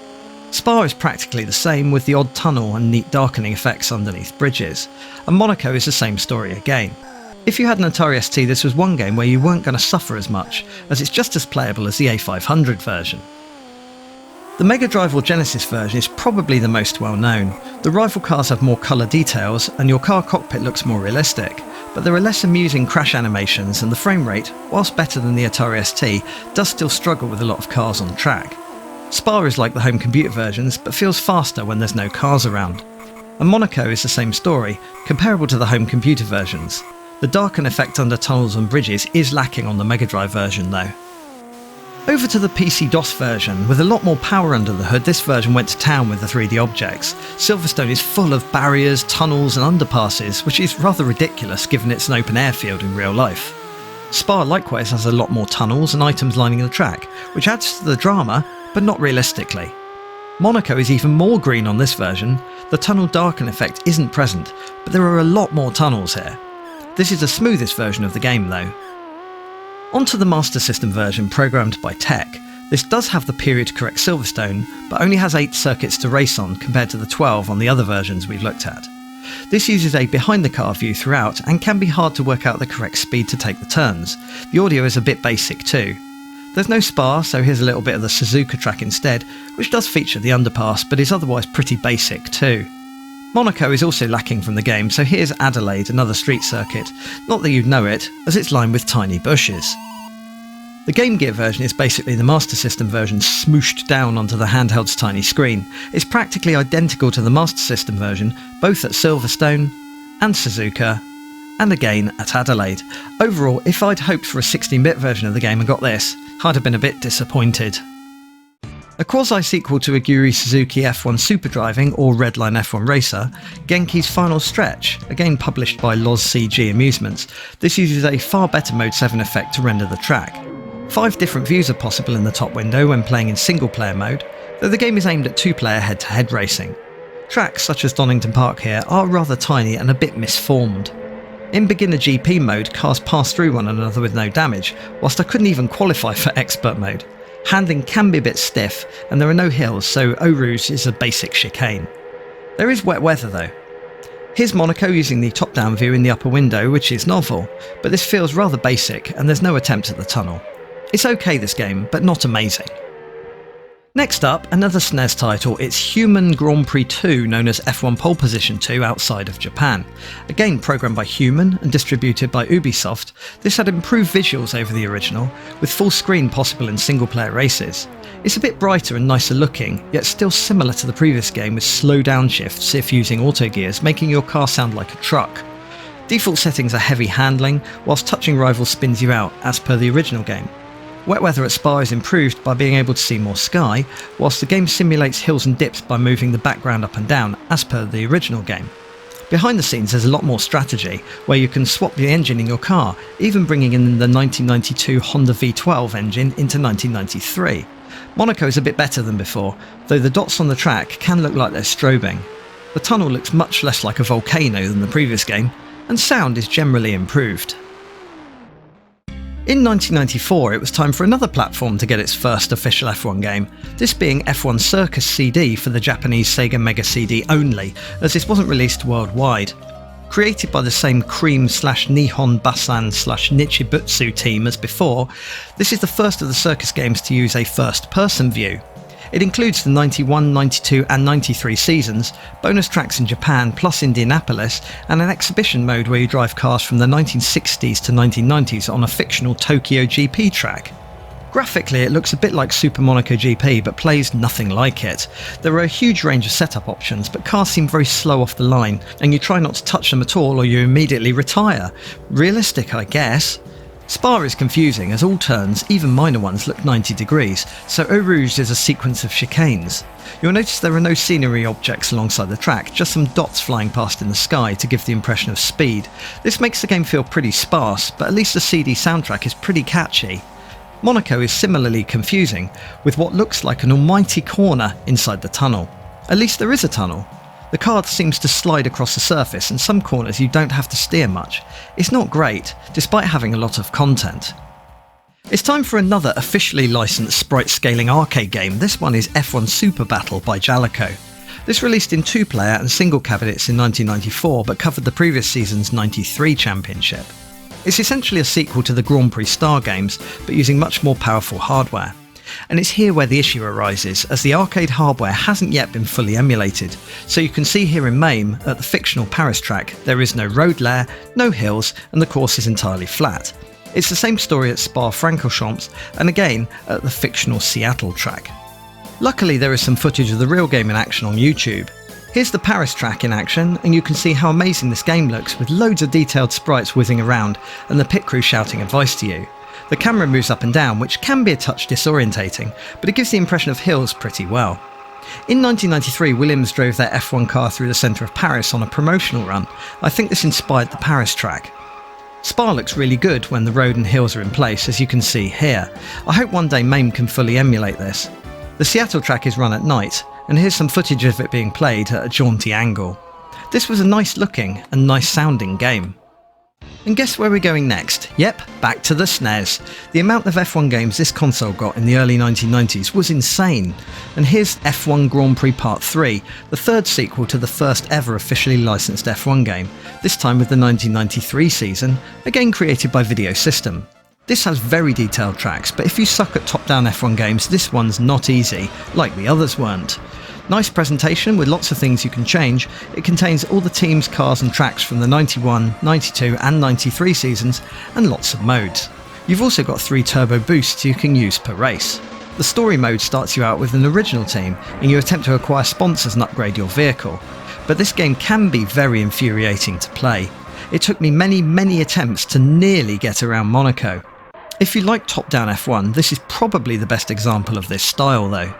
Spa is practically the same, with the odd tunnel and neat darkening effects underneath bridges, and Monaco is the same story again. If you had an Atari ST, this was one game where you weren't going to suffer as much, as it's just as playable as the A500 version. The Mega Drive or Genesis version is probably the most well known. The rival cars have more colour details and your car cockpit looks more realistic, but there are less amusing crash animations and the frame rate, whilst better than the Atari ST, does still struggle with a lot of cars on track. Spa is like the home computer versions, but feels faster when there's no cars around. And Monaco is the same story, comparable to the home computer versions. The darken effect under tunnels and bridges is lacking on the Mega Drive version though. Over to the PC-DOS version. With a lot more power under the hood, this version went to town with the 3D objects. Silverstone is full of barriers, tunnels and underpasses, which is rather ridiculous given it's an open airfield in real life. Spa likewise has a lot more tunnels and items lining the track, which adds to the drama, but not realistically. Monaco is even more green on this version. The tunnel darken effect isn't present, but there are a lot more tunnels here. This is the smoothest version of the game though. Onto the Master System version programmed by Tech. This does have the period correct Silverstone, but only has 8 circuits to race on compared to the 12 on the other versions we've looked at. This uses a behind the car view throughout and can be hard to work out the correct speed to take the turns. The audio is a bit basic too. There's no Spa, so here's a little bit of the Suzuki track instead, which does feature the underpass but is otherwise pretty basic too. Monaco is also lacking from the game, so here's Adelaide, another street circuit. Not that you'd know it, as it's lined with tiny bushes. The Game Gear version is basically the Master System version smooshed down onto the handheld's tiny screen. It's practically identical to the Master System version, both at Silverstone and Suzuka, and again at Adelaide. Overall, if I'd hoped for a 16-bit version of the game and got this, I'd have been a bit disappointed. A quasi-sequel to Aguri Suzuki F1 Super Driving or Redline F1 Racer, Genki's Final Stretch, again published by Loz CG Amusements. This uses a far better Mode 7 effect to render the track. 5 different views are possible in the top window when playing in single-player mode, though the game is aimed at 2-player head-to-head racing. Tracks such as Donington Park here are rather tiny and a bit misformed. In beginner GP mode, cars pass through one another with no damage, whilst I couldn't even qualify for expert mode. Handling can be a bit stiff, and there are no hills, so Eau Rouge is a basic chicane. There is wet weather though. Here's Monaco using the top-down view in the upper window, which is novel, but this feels rather basic and there's no attempt at the tunnel. It's okay this game, but not amazing. Next up, another SNES title, it's Human Grand Prix 2, known as F1 Pole Position 2 outside of Japan. Again programmed by Human and distributed by Ubisoft, this had improved visuals over the original, with full screen possible in single player races. It's a bit brighter and nicer looking, yet still similar to the previous game with slow down shifts if using auto gears, making your car sound like a truck. Default settings are heavy handling, whilst touching rivals spins you out, as per the original game. Wet weather at Spa is improved by being able to see more sky, whilst the game simulates hills and dips by moving the background up and down, as per the original game. Behind the scenes there's a lot more strategy, where you can swap the engine in your car, even bringing in the 1992 Honda V12 engine into 1993. Monaco is a bit better than before, though the dots on the track can look like they're strobing. The tunnel looks much less like a volcano than the previous game, and sound is generally improved. In 1994, it was time for another platform to get its first official F1 game, this being F1 Circus CD for the Japanese Sega Mega CD only, as this wasn't released worldwide. Created by the same Cream/Nihon Basan/Nichibutsu team as before, this is the first of the Circus games to use a first-person view. It includes the 91, 92 and 93 seasons, bonus tracks in Japan plus Indianapolis, and an exhibition mode where you drive cars from the 1960s to 1990s on a fictional Tokyo GP track. Graphically it looks a bit like Super Monaco GP but plays nothing like it. There are a huge range of setup options, but cars seem very slow off the line, and you try not to touch them at all or you immediately retire. Realistic, I guess. Spa is confusing as all turns, even minor ones, look 90 degrees, so Eau Rouge is a sequence of chicanes. You'll notice there are no scenery objects alongside the track, just some dots flying past in the sky to give the impression of speed. This makes the game feel pretty sparse, but at least the CD soundtrack is pretty catchy. Monaco is similarly confusing, with what looks like an almighty corner inside the tunnel. At least there is a tunnel. The car seems to slide across the surface, and some corners you don't have to steer much. It's not great, despite having a lot of content. It's time for another officially licensed sprite-scaling arcade game. This one is F1 Super Battle by Jaleco. This released in 2-player and single cabinets in 1994, but covered the previous season's 93 championship. It's essentially a sequel to the Grand Prix Star games, but using much more powerful hardware. And it's here where the issue arises, as the arcade hardware hasn't yet been fully emulated. So you can see here in MAME, at the fictional Paris track, there is no road layer, no hills, and the course is entirely flat. It's the same story at Spa-Francorchamps, and again at the fictional Seattle track. Luckily there is some footage of the real game in action on YouTube. Here's the Paris track in action, and you can see how amazing this game looks with loads of detailed sprites whizzing around and the pit crew shouting advice to you. The camera moves up and down, which can be a touch disorientating, but it gives the impression of hills pretty well. In 1993, Williams drove their F1 car through the centre of Paris on a promotional run. I think this inspired the Paris track. Spa looks really good when the road and hills are in place, as you can see here. I hope one day MAME can fully emulate this. The Seattle track is run at night, and here's some footage of it being played at a jaunty angle. This was a nice looking and nice sounding game. And guess where we're going next? Yep, back to the SNES. The amount of F1 games this console got in the early 1990s was insane. And here's F1 Grand Prix Part 3, the third sequel to the first ever officially licensed F1 game, this time with the 1993 season, again created by Video System. This has very detailed tracks, but if you suck at top-down F1 games, this one's not easy, like the others weren't. Nice presentation with lots of things you can change. It contains all the teams, cars and tracks from the 91, 92 and 93 seasons, and lots of modes. You've also got 3 turbo boosts you can use per race. The story mode starts you out with an original team, and you attempt to acquire sponsors and upgrade your vehicle. But this game can be very infuriating to play. It took me many attempts to nearly get around Monaco. If you like top-down F1, this is probably the best example of this style though.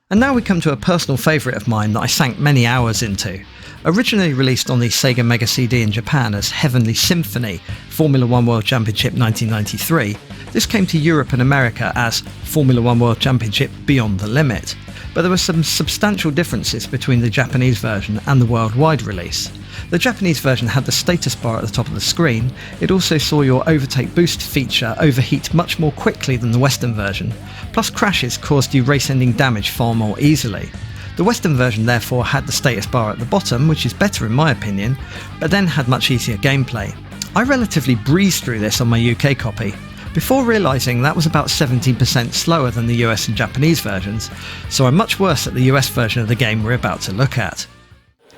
And now we come to a personal favourite of mine that I sank many hours into. Originally released on the Sega Mega CD in Japan as Heavenly Symphony, Formula 1 World Championship 1993, this came to Europe and America as Formula 1 World Championship Beyond the Limit. But there were some substantial differences between the Japanese version and the worldwide release. The Japanese version had the status bar at the top of the screen. It also saw your Overtake boost feature overheat much more quickly than the Western version, plus crashes caused you race-ending damage far more easily. The Western version therefore had the status bar at the bottom, which is better in my opinion, but then had much easier gameplay. I relatively breezed through this on my UK copy, before realising that was about 17% slower than the US and Japanese versions, so I'm much worse at the US version of the game we're about to look at.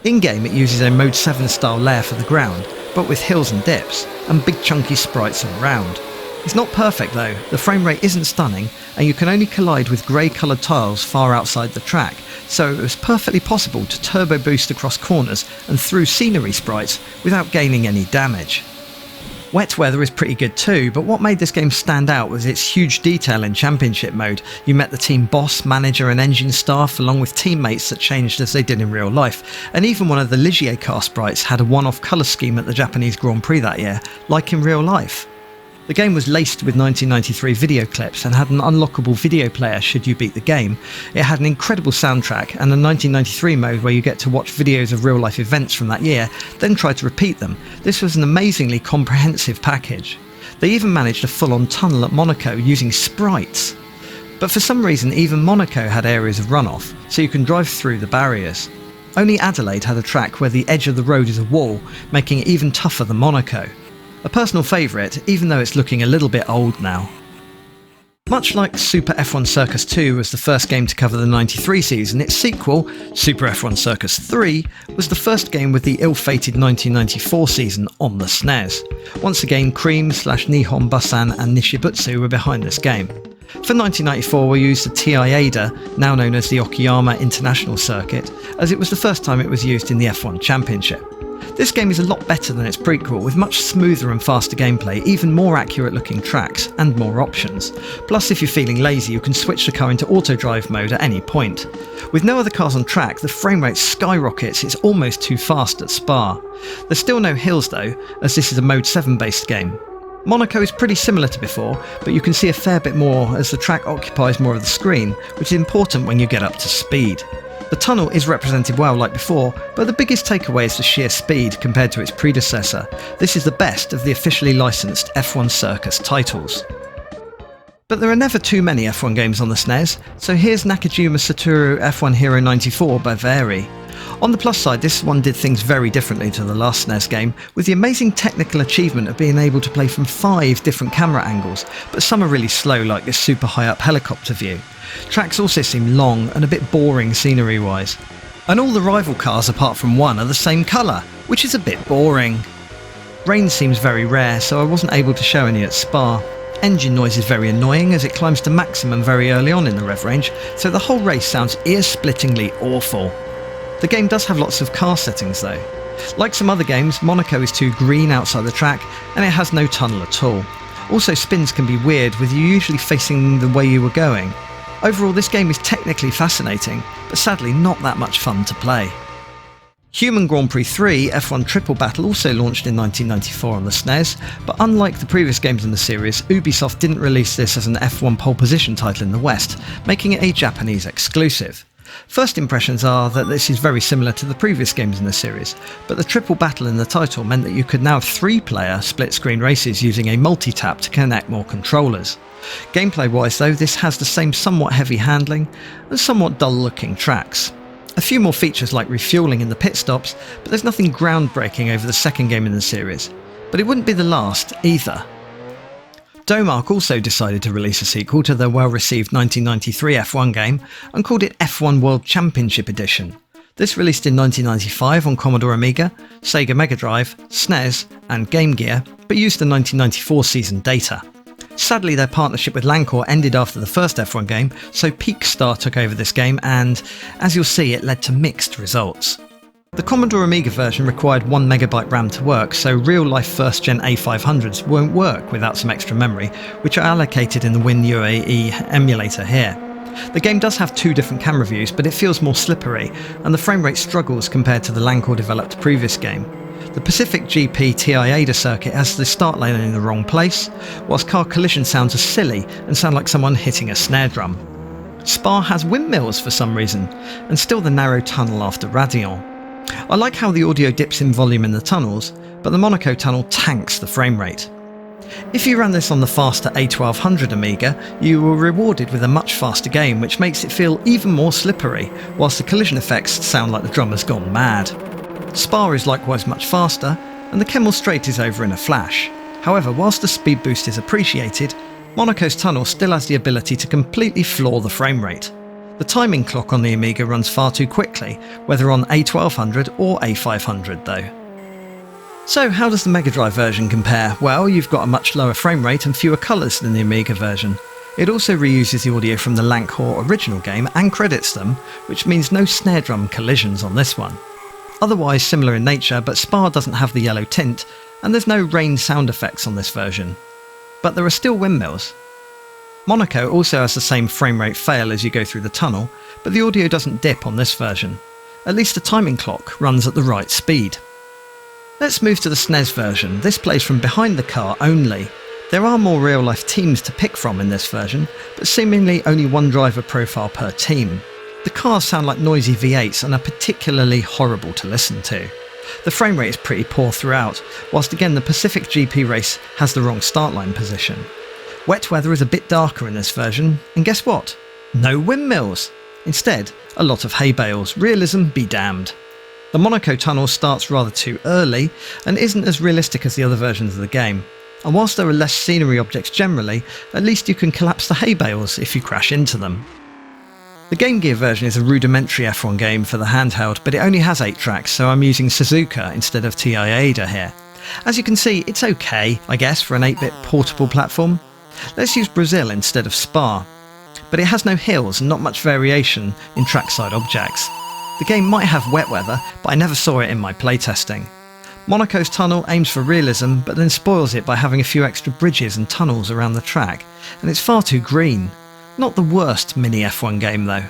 In-game it uses a Mode 7 style layer for the ground, but with hills and dips, and big chunky sprites around. It's not perfect though, the frame rate isn't stunning, and you can only collide with grey coloured tiles far outside the track, so it was perfectly possible to turbo boost across corners and through scenery sprites without gaining any damage. Wet weather is pretty good too, but what made this game stand out was its huge detail in Championship mode. You met the team boss, manager and engine staff, along with teammates that changed as they did in real life, and even one of the Ligier car sprites had a one-off colour scheme at the Japanese Grand Prix that year, like in real life. The game was laced with 1993 video clips and had an unlockable video player should you beat the game. It had an incredible soundtrack and a 1993 mode where you get to watch videos of real life events from that year, then try to repeat them. This was an amazingly comprehensive package. They even managed a full-on tunnel at Monaco using sprites. But for some reason even Monaco had areas of runoff, so you can drive through the barriers. Only Adelaide had a track where the edge of the road is a wall, making it even tougher than Monaco. A personal favourite, even though it's looking a little bit old now. Much like Super F1 Circus 2 was the first game to cover the 93 season, its sequel, Super F1 Circus 3, was the first game with the ill-fated 1994 season on the SNES. Once again, Cream / Nihon Busan and Nishibutsu were behind this game. For 1994 we used the TI Ada, now known as the Okayama International Circuit, as it was the first time it was used in the F1 Championship. This game is a lot better than its prequel, with much smoother and faster gameplay, even more accurate looking tracks, and more options. Plus, if you're feeling lazy, you can switch the car into auto drive mode at any point. With no other cars on track, the frame rate skyrockets, it's almost too fast at Spa. There's still no hills though, as this is a Mode 7 based game. Monaco is pretty similar to before, but you can see a fair bit more as the track occupies more of the screen, which is important when you get up to speed. The tunnel is represented well like before, but the biggest takeaway is the sheer speed compared to its predecessor. This is the best of the officially licensed F1 Circus titles. But there are never too many F1 games on the SNES, so here's Nakajima Satoru F1 Hero 94 by Vari. On the plus side, this one did things very differently to the last SNES game, with the amazing technical achievement of being able to play from 5 different camera angles, but some are really slow like this super high up helicopter view. Tracks also seem long and a bit boring scenery wise. And all the rival cars apart from one are the same colour, which is a bit boring. Rain seems very rare, so I wasn't able to show any at Spa. Engine noise is very annoying as it climbs to maximum very early on in the rev range, so the whole race sounds ear-splittingly awful. The game does have lots of car settings though. Like some other games, Monaco is too green outside the track, and it has no tunnel at all. Also, spins can be weird, with you usually facing the way you were going. Overall, this game is technically fascinating, but sadly not that much fun to play. Human Grand Prix 3 F1 Triple Battle also launched in 1994 on the SNES, but unlike the previous games in the series, Ubisoft didn't release this as an F1 pole position title in the West, making it a Japanese exclusive. First impressions are that this is very similar to the previous games in the series, but the triple battle in the title meant that you could now have 3-player split-screen races using a multi-tap to connect more controllers. Gameplay-wise though, this has the same somewhat heavy handling and somewhat dull-looking tracks. A few more features like refuelling in the pit stops, but there's nothing groundbreaking over the second game in the series. But it wouldn't be the last either. Domark also decided to release a sequel to their well-received 1993 F1 game and called it F1 World Championship Edition. This released in 1995 on Commodore Amiga, Sega Mega Drive, SNES and Game Gear, but used the 1994 season data. Sadly, their partnership with Lancor ended after the first F1 game, so Peakstar took over this game and, as you'll see, it led to mixed results. The Commodore Amiga version required 1MB RAM to work, so real-life first-gen A500s won't work without some extra memory, which are allocated in the WinUAE emulator here. The game does have 2 different camera views, but it feels more slippery, and the frame rate struggles compared to the Lancor-developed previous game. The Pacific GP TI-ADA circuit has the start lane in the wrong place, whilst car collision sounds are silly and sound like someone hitting a snare drum. Spa has windmills for some reason, and still the narrow tunnel after Radion. I like how the audio dips in volume in the tunnels, but the Monaco tunnel tanks the frame rate. If you ran this on the faster A1200 Amiga, you were rewarded with a much faster game, which makes it feel even more slippery, whilst the collision effects sound like the drummer's gone mad. Spa is likewise much faster, and the Kemmel Straight is over in a flash. However, whilst the speed boost is appreciated, Monaco's tunnel still has the ability to completely floor the frame rate. The timing clock on the Amiga runs far too quickly, whether on A1200 or A500 though. So how does the Mega Drive version compare? Well, you've got a much lower frame rate and fewer colours than the Amiga version. It also reuses the audio from the Lancor original game and credits them, which means no snare drum collisions on this one. Otherwise similar in nature, but Spa doesn't have the yellow tint, and there's no rain sound effects on this version. But there are still windmills. Monaco also has the same frame rate fail as you go through the tunnel, but the audio doesn't dip on this version. At least the timing clock runs at the right speed. Let's move to the SNES version. This plays from behind the car only. There are more real-life teams to pick from in this version, but seemingly only one driver profile per team. The cars sound like noisy V8s and are particularly horrible to listen to. The frame rate is pretty poor throughout, whilst again the Pacific GP race has the wrong start line position. Wet weather is a bit darker in this version, and guess what? No windmills! Instead, a lot of hay bales. Realism be damned. The Monaco tunnel starts rather too early and isn't as realistic as the other versions of the game. And whilst there are less scenery objects generally, at least you can collapse the hay bales if you crash into them. The Game Gear version is a rudimentary F1 game for the handheld, but it only has 8 tracks, so I'm using Suzuki instead of TI-ADA here. As you can see, it's okay, I guess, for an 8-bit portable platform. Let's use Brazil instead of Spa. But it has no hills and not much variation in trackside objects. The game might have wet weather, but I never saw it in my playtesting. Monaco's tunnel aims for realism, but then spoils it by having a few extra bridges and tunnels around the track, and it's far too green. Not the worst mini F1 game though.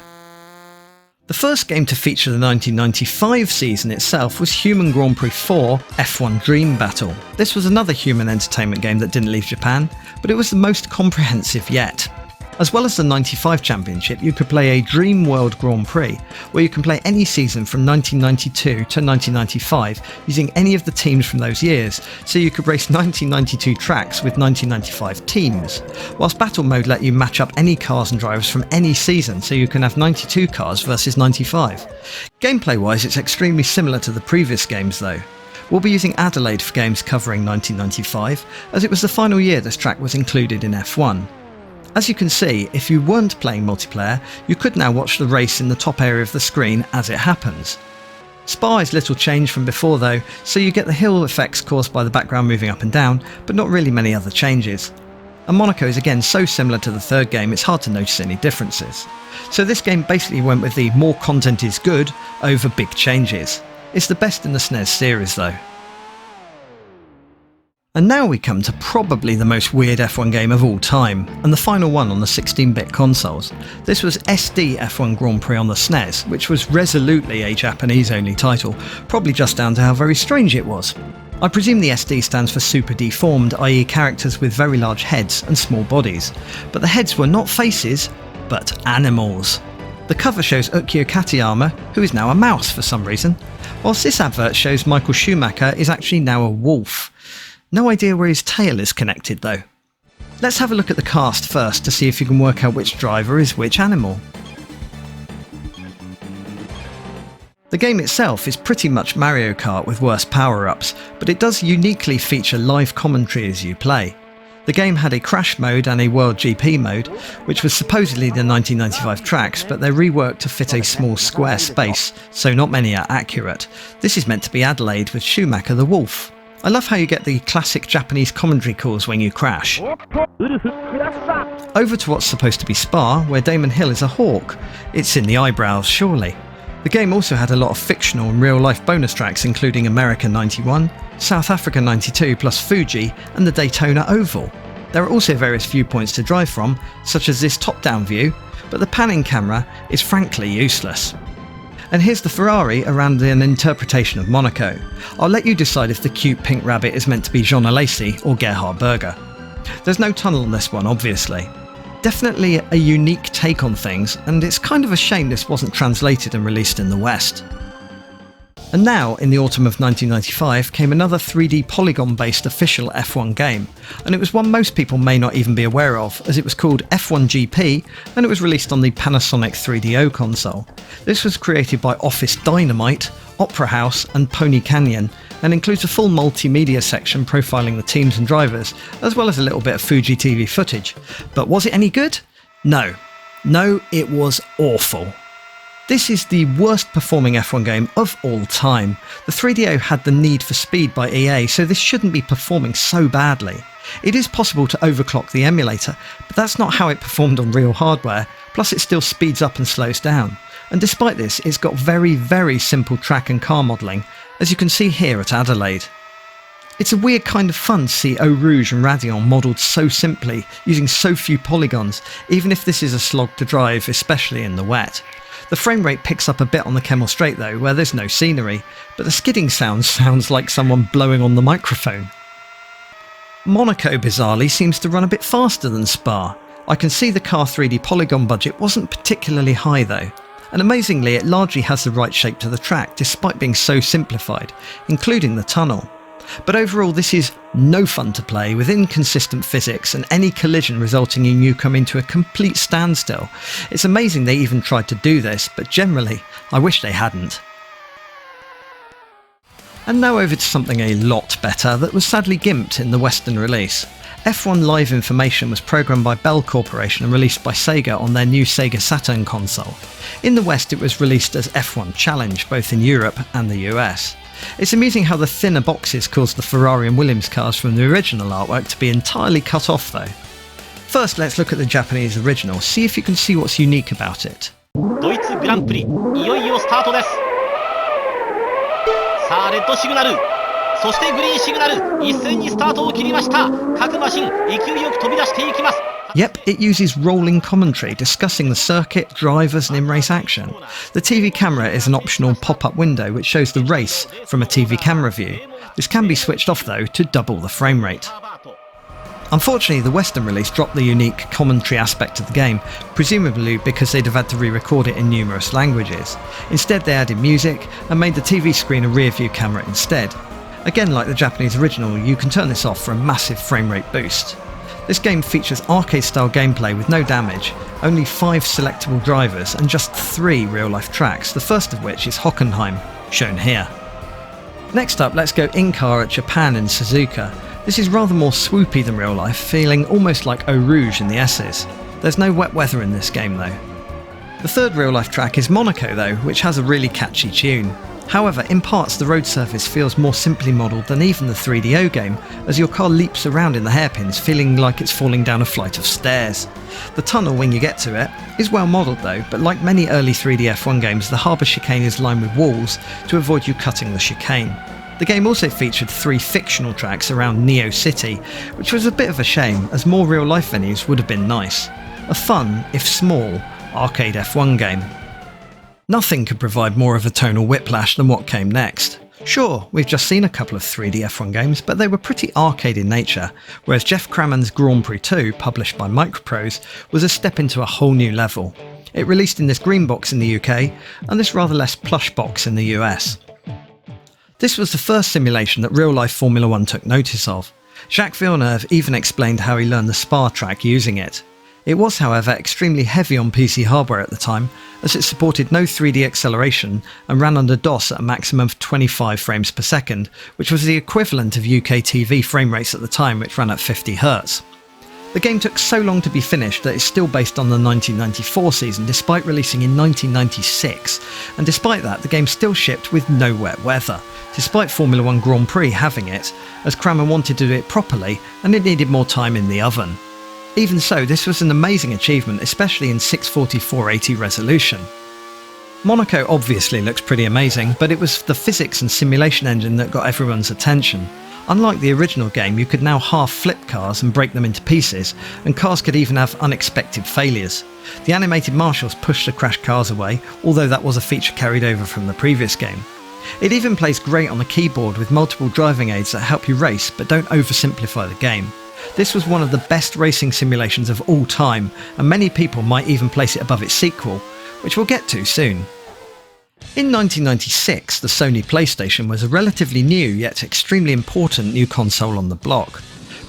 The first game to feature the 1995 season itself was Human Grand Prix 4 F1 Dream Battle. This was another human entertainment game that didn't leave Japan, but it was the most comprehensive yet. As well as the 95 championship, you could play a Dream World Grand Prix, where you can play any season from 1992 to 1995 using any of the teams from those years, so you could race 1992 tracks with 1995 teams, whilst Battle Mode let you match up any cars and drivers from any season, so you can have 92 cars versus 95. Gameplay-wise, it's extremely similar to the previous games though. We'll be using Adelaide for games covering 1995, as it was the final year this track was included in F1. As you can see, if you weren't playing multiplayer, you could now watch the race in the top area of the screen as it happens. Spa is little change from before though, so you get the hill effects caused by the background moving up and down, but not really many other changes. and Monaco is again so similar to the third game it's hard to notice any differences. So this game basically went with the more content is good over big changes. It's the best in the SNES series though. And now we come to probably the most weird F1 game of all time, and the final one on the 16-bit consoles. This was SD F1 Grand Prix on the SNES, which was resolutely a Japanese-only title, probably just down to how very strange it was. I presume the SD stands for super deformed, i.e. characters with very large heads and small bodies. But the heads were not faces, but animals. The cover shows Ukyo Katayama, who is now a mouse for some reason, whilst this advert shows Michael Schumacher is actually now a wolf. No idea where his tail is connected though. Let's have a look at the cast first to see if you can work out which driver is which animal. The game itself is pretty much Mario Kart with worse power-ups, but it does uniquely feature live commentary as you play. The game had a crash mode and a World GP mode, which was supposedly the 1995 tracks, but they're reworked to fit a small square space, so not many are accurate. This is meant to be Adelaide with Schumacher the wolf. I love how you get the classic Japanese commentary calls when you crash. Over to what's supposed to be Spa, where Damon Hill is a hawk. It's in the eyebrows, surely. The game also had a lot of fictional and real-life bonus tracks, including America 91, South Africa 92 plus Fuji, and the Daytona Oval. There are also various viewpoints to drive from, such as this top-down view, but the panning camera is frankly useless. And here's the Ferrari around an interpretation of Monaco. I'll let you decide if the cute pink rabbit is meant to be Jean Alesi or Gerhard Berger. There's no tunnel on this one, obviously. Definitely a unique take on things, and it's kind of a shame this wasn't translated and released in the West. And now, in the autumn of 1995, came another 3D polygon-based official F1 game, and it was one most people may not even be aware of, as it was called F1 GP, and it was released on the Panasonic 3DO console. This was created by Office Dynamite, Opera House, and Pony Canyon, and includes a full multimedia section profiling the teams and drivers, as well as a little bit of Fuji TV footage. But was it any good? No. No, it was awful. This is the worst performing F1 game of all time. The 3DO had the Need for Speed by EA, so this shouldn't be performing so badly. It is possible to overclock the emulator, but that's not how it performed on real hardware, plus it still speeds up and slows down. And despite this, it's got very, very simple track and car modelling, as you can see here at Adelaide. It's a weird kind of fun to see Eau Rouge and Radion modelled so simply, using so few polygons, even if this is a slog to drive, especially in the wet. The frame rate picks up a bit on the Kemmel Straight though, where there's no scenery, but the skidding sounds like someone blowing on the microphone. Monaco, bizarrely, seems to run a bit faster than Spa. I can see the car 3D polygon budget wasn't particularly high though, and amazingly it largely has the right shape to the track despite being so simplified, including the tunnel. But overall this is no fun to play, with inconsistent physics and any collision resulting in you coming to a complete standstill. It's amazing they even tried to do this, but generally I wish they hadn't. And now over to something a lot better that was sadly gimped in the Western release. F1 Live Information was programmed by Bell Corporation and released by Sega on their new Sega Saturn console. In the West it was released as F1 Challenge, both in Europe and the US. It's amusing how the thinner boxes caused the Ferrari and Williams cars from the original artwork to be entirely cut off though. First, let's look at the Japanese original, see if you can see what's unique about it. ドイツグランプリ、いよいよスタートです。さあ、レッドシグナル、そしてグリーンシグナル、一斉にスタートを切りました。各マシン、勢いよく飛び出していきます。 Yep, it uses rolling commentary discussing the circuit, drivers and in-race action. The TV camera is an optional pop-up window which shows the race from a TV camera view. This can be switched off though to double the frame rate. Unfortunately, the Western release dropped the unique commentary aspect of the game, presumably because they'd have had to re-record it in numerous languages. Instead they added music and made the TV screen a rear-view camera instead. Again, like the Japanese original, you can turn this off for a massive frame rate boost. This game features arcade-style gameplay with no damage, only 5 selectable drivers and just 3 real-life tracks, the first of which is Hockenheim, shown here. Next up, let's go in-car at Japan in Suzuka. This is rather more swoopy than real life, feeling almost like Eau Rouge in the S's. There's no wet weather in this game though. The third real-life track is Monaco though, which has a really catchy tune. However, in parts the road surface feels more simply modelled than even the 3DO game, as your car leaps around in the hairpins feeling like it's falling down a flight of stairs. The tunnel, when you get to it, is well modelled though, but like many early 3D F1 games, the harbour chicane is lined with walls to avoid you cutting the chicane. The game also featured 3 fictional tracks around Neo City, which was a bit of a shame, as more real-life venues would have been nice. A fun, if small, arcade F1 game. Nothing could provide more of a tonal whiplash than what came next. Sure, we've just seen a couple of 3D F1 games, but they were pretty arcade in nature, whereas Jeff Crammond's Grand Prix 2, published by Microprose, was a step into a whole new level. It released in this green box in the UK, and this rather less plush box in the US. This was the first simulation that real-life Formula 1 took notice of. Jacques Villeneuve even explained how he learned the Spa track using it. It was, however, extremely heavy on PC hardware at the time, as it supported no 3D acceleration and ran under DOS at a maximum of 25 frames per second, which was the equivalent of UK TV frame rates at the time, which ran at 50 Hz. The game took so long to be finished that it's still based on the 1994 season, despite releasing in 1996, and despite that, the game still shipped with no wet weather, despite Formula 1 Grand Prix having it, as Crammond wanted to do it properly and it needed more time in the oven. Even so, this was an amazing achievement, especially in 640x480 resolution. Monaco obviously looks pretty amazing, but it was the physics and simulation engine that got everyone's attention. Unlike the original game, you could now half-flip cars and break them into pieces, and cars could even have unexpected failures. The animated marshals pushed the crashed cars away, although that was a feature carried over from the previous game. It even plays great on the keyboard with multiple driving aids that help you race but don't oversimplify the game. This was one of the best racing simulations of all time, and many people might even place it above its sequel, which we'll get to soon. In 1996, the Sony PlayStation was a relatively new yet extremely important new console on the block.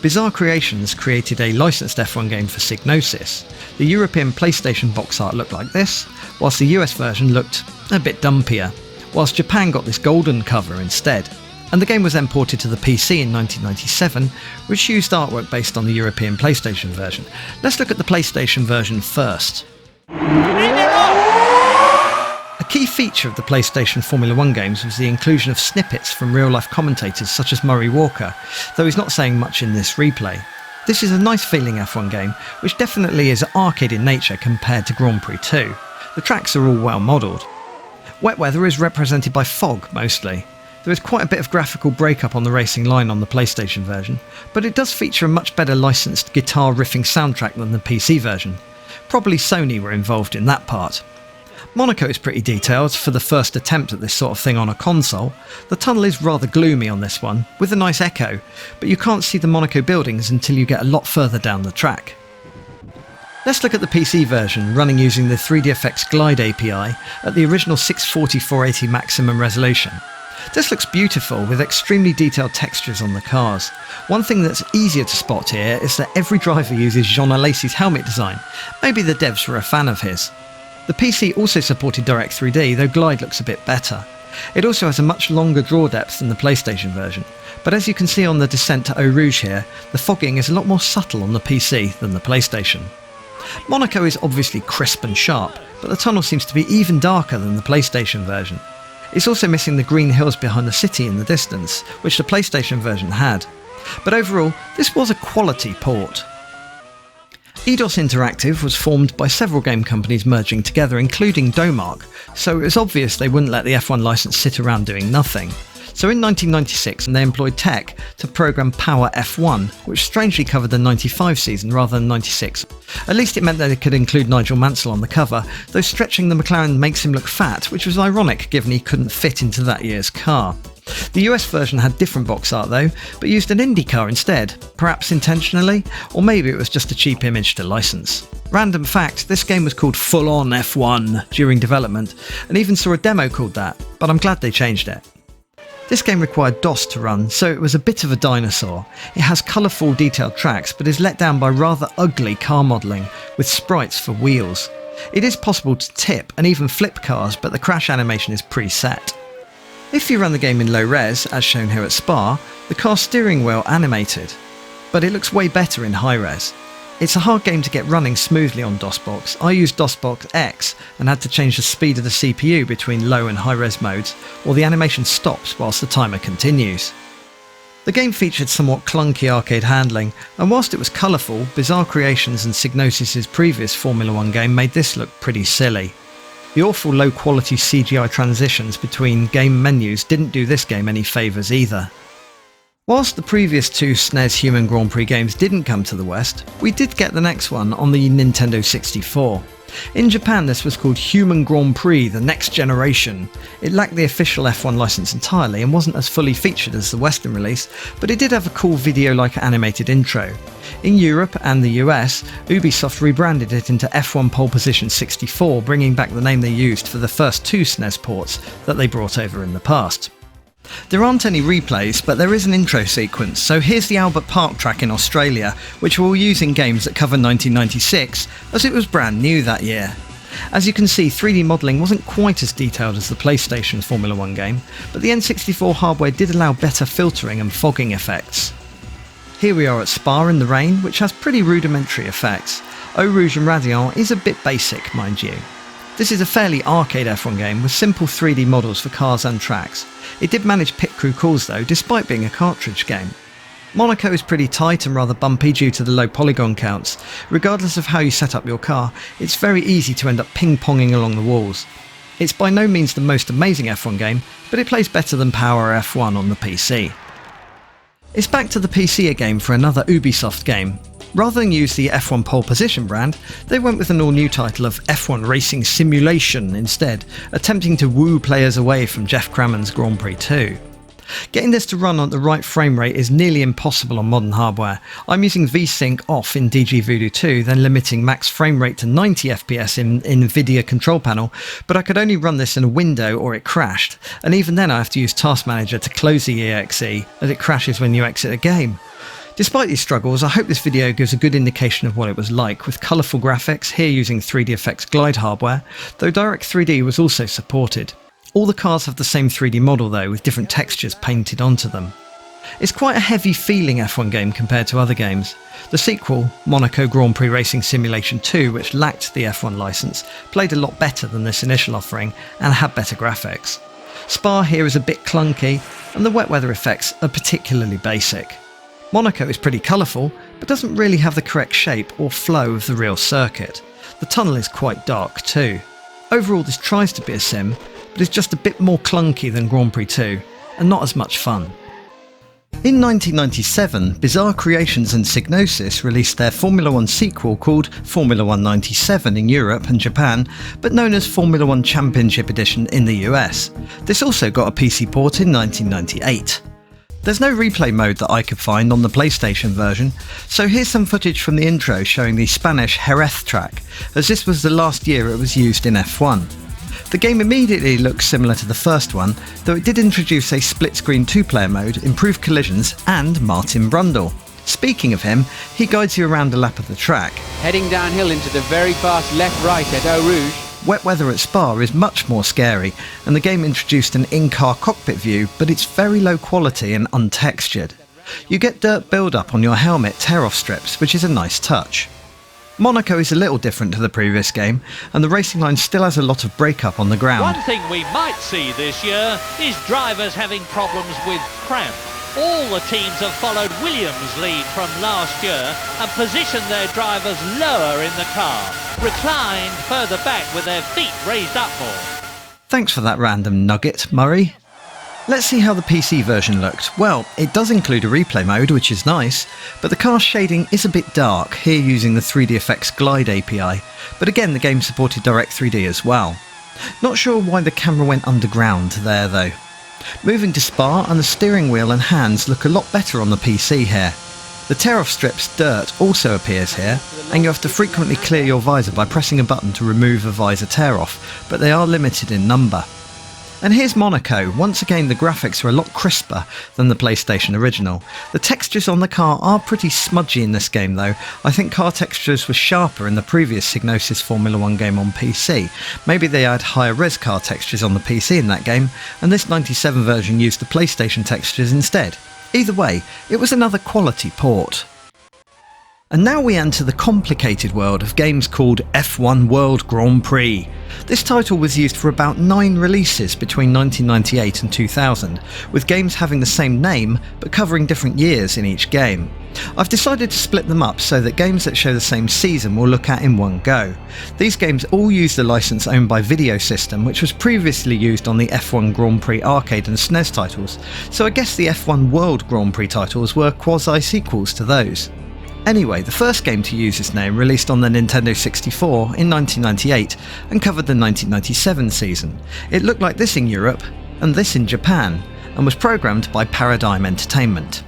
Bizarre Creations created a licensed F1 game for Psygnosis. The European PlayStation box art looked like this, whilst the US version looked a bit dumpier, whilst Japan got this golden cover instead. And the game was then ported to the PC in 1997, which used artwork based on the European PlayStation version. Let's look at the PlayStation version first. A key feature of the PlayStation Formula 1 games was the inclusion of snippets from real-life commentators such as Murray Walker, though he's not saying much in this replay. This is a nice feeling F1 game, which definitely is arcade in nature compared to Grand Prix 2. The tracks are all well modelled. Wet weather is represented by fog mostly. There is quite a bit of graphical breakup on the racing line on the PlayStation version, but it does feature a much better licensed guitar riffing soundtrack than the PC version. Probably Sony were involved in that part. Monaco is pretty detailed for the first attempt at this sort of thing on a console. The tunnel is rather gloomy on this one, with a nice echo, but you can't see the Monaco buildings until you get a lot further down the track. Let's look at the PC version, running using the 3DFX Glide API at the original 640x480 maximum resolution. This looks beautiful with extremely detailed textures on the cars. One thing that's easier to spot here is that every driver uses Jean Alesi's helmet design. Maybe the devs were a fan of his. The PC also supported Direct3D, though Glide looks a bit better. It also has a much longer draw depth than the PlayStation version, but as you can see on the descent to Eau Rouge here, the fogging is a lot more subtle on the PC than the PlayStation. Monaco is obviously crisp and sharp, but the tunnel seems to be even darker than the PlayStation version. It's also missing the green hills behind the city in the distance, which the PlayStation version had. But overall, this was a quality port. Eidos Interactive was formed by several game companies merging together, including Domark, so it was obvious they wouldn't let the F1 license sit around doing nothing. So in 1996, they employed tech to program Power F1, which strangely covered the 95 season rather than 96. At least it meant that they could include Nigel Mansell on the cover, though stretching the McLaren makes him look fat, which was ironic given he couldn't fit into that year's car. The US version had different box art though, but used an IndyCar instead, perhaps intentionally, or maybe it was just a cheap image to license. Random fact, this game was called Full On F1 during development, and even saw a demo called that, but I'm glad they changed it. This game required DOS to run, so it was a bit of a dinosaur. It has colourful detailed tracks, but is let down by rather ugly car modelling, with sprites for wheels. It is possible to tip and even flip cars, but the crash animation is preset. If you run the game in low res, as shown here at Spa, the car's steering wheel animated, but it looks way better in high res. It's a hard game to get running smoothly on DOSBox. I used DOSBox X and had to change the speed of the CPU between low and high-res modes, or the animation stops whilst the timer continues. The game featured somewhat clunky arcade handling, and whilst it was colourful, Bizarre Creations and Psygnosis' previous Formula 1 game made this look pretty silly. The awful low-quality CGI transitions between game menus didn't do this game any favours either. Whilst the previous two SNES Human Grand Prix games didn't come to the West, we did get the next one on the Nintendo 64. In Japan this was called Human Grand Prix The Next Generation. It lacked the official F1 license entirely and wasn't as fully featured as the Western release, but it did have a cool video-like animated intro. In Europe and the US, Ubisoft rebranded it into F1 Pole Position 64, bringing back the name they used for the first two SNES ports that they brought over in the past. There aren't any replays, but there is an intro sequence, so here's the Albert Park track in Australia, which we'll use in games that cover 1996, as it was brand new that year. As you can see, 3D modelling wasn't quite as detailed as the PlayStation's Formula 1 game, but the N64 hardware did allow better filtering and fogging effects. Here we are at Spa in the rain, which has pretty rudimentary effects. Eau Rouge and Radiant is a bit basic, mind you. This is a fairly arcade F1 game with simple 3D models for cars and tracks. It did manage pit crew calls though, despite being a cartridge game. Monaco is pretty tight and rather bumpy due to the low polygon counts. Regardless of how you set up your car, it's very easy to end up ping-ponging along the walls. It's by no means the most amazing F1 game, but it plays better than Power F1 on the PC. It's back to the PC again for another Ubisoft game. Rather than use the F1 Pole Position brand, they went with an all-new title of F1 Racing Simulation instead, attempting to woo players away from Jeff Crammond's Grand Prix 2. Getting this to run at the right frame rate is nearly impossible on modern hardware. I'm using VSync off in DG Voodoo 2, then limiting max frame rate to 90 FPS in Nvidia control panel, but I could only run this in a window or it crashed, and even then I have to use Task Manager to close the exe, as it crashes when you exit a game. Despite these struggles, I hope this video gives a good indication of what it was like, with colourful graphics, here using 3D Effects Glide hardware, though Direct 3D was also supported. All the cars have the same 3D model though, with different textures painted onto them. It's quite a heavy feeling F1 game compared to other games. The sequel, Monaco Grand Prix Racing Simulation 2, which lacked the F1 license, played a lot better than this initial offering and had better graphics. Spa here is a bit clunky, and the wet weather effects are particularly basic. Monaco is pretty colourful, but doesn't really have the correct shape or flow of the real circuit. The tunnel is quite dark too. Overall this tries to be a sim, but is just a bit more clunky than Grand Prix 2, and not as much fun. In 1997, Bizarre Creations and Psygnosis released their Formula 1 sequel called Formula 1 97 in Europe and Japan, but known as Formula 1 Championship Edition in the US. This also got a PC port in 1998. There's no replay mode that I could find on the PlayStation version, so here's some footage from the intro showing the Spanish Jerez track, as this was the last year it was used in F1. The game immediately looks similar to the first one, though it did introduce a split-screen two-player mode, improved collisions, and Martin Brundle. Speaking of him, he guides you around a lap of the track. Heading downhill into the very fast left-right at Eau Rouge. Wet weather at Spa is much more scary, and the game introduced an in-car cockpit view, but it's very low quality and untextured. You get dirt build-up on your helmet tear-off strips, which is a nice touch. Monaco is a little different to the previous game, and the racing line still has a lot of break-up on the ground. One thing we might see this year is drivers having problems with cramp. All the teams have followed Williams' lead from last year and positioned their drivers lower in the car, reclined further back with their feet raised up more. Thanks for that random nugget, Murray. Let's see how the PC version looked. Well, it does include a replay mode, which is nice, but the car shading is a bit dark, here using the 3D Effects Glide API, but again the game supported Direct 3D as well. Not sure why the camera went underground there though. Moving to Spa, and the steering wheel and hands look a lot better on the PC here. The tear-off strip's dirt also appears here, and you have to frequently clear your visor by pressing a button to remove a visor tear-off, but they are limited in number. And here's Monaco. Once again the graphics are a lot crisper than the PlayStation original. The textures on the car are pretty smudgy in this game though. I think car textures were sharper in the previous Psygnosis Formula 1 game on PC. Maybe they had higher res car textures on the PC in that game, and this 97 version used the PlayStation textures instead. Either way, it was another quality port. And now we enter the complicated world of games called F1 World Grand Prix. This title was used for about 9 releases between 1998 and 2000, with games having the same name but covering different years in each game. I've decided to split them up so that games that show the same season we'll look at in one go. These games all use the license owned by Video System, which was previously used on the F1 Grand Prix arcade and SNES titles, so I guess the F1 World Grand Prix titles were quasi-sequels to those. Anyway, the first game to use this name released on the Nintendo 64 in 1998 and covered the 1997 season. It looked like this in Europe and this in Japan, and was programmed by Paradigm Entertainment.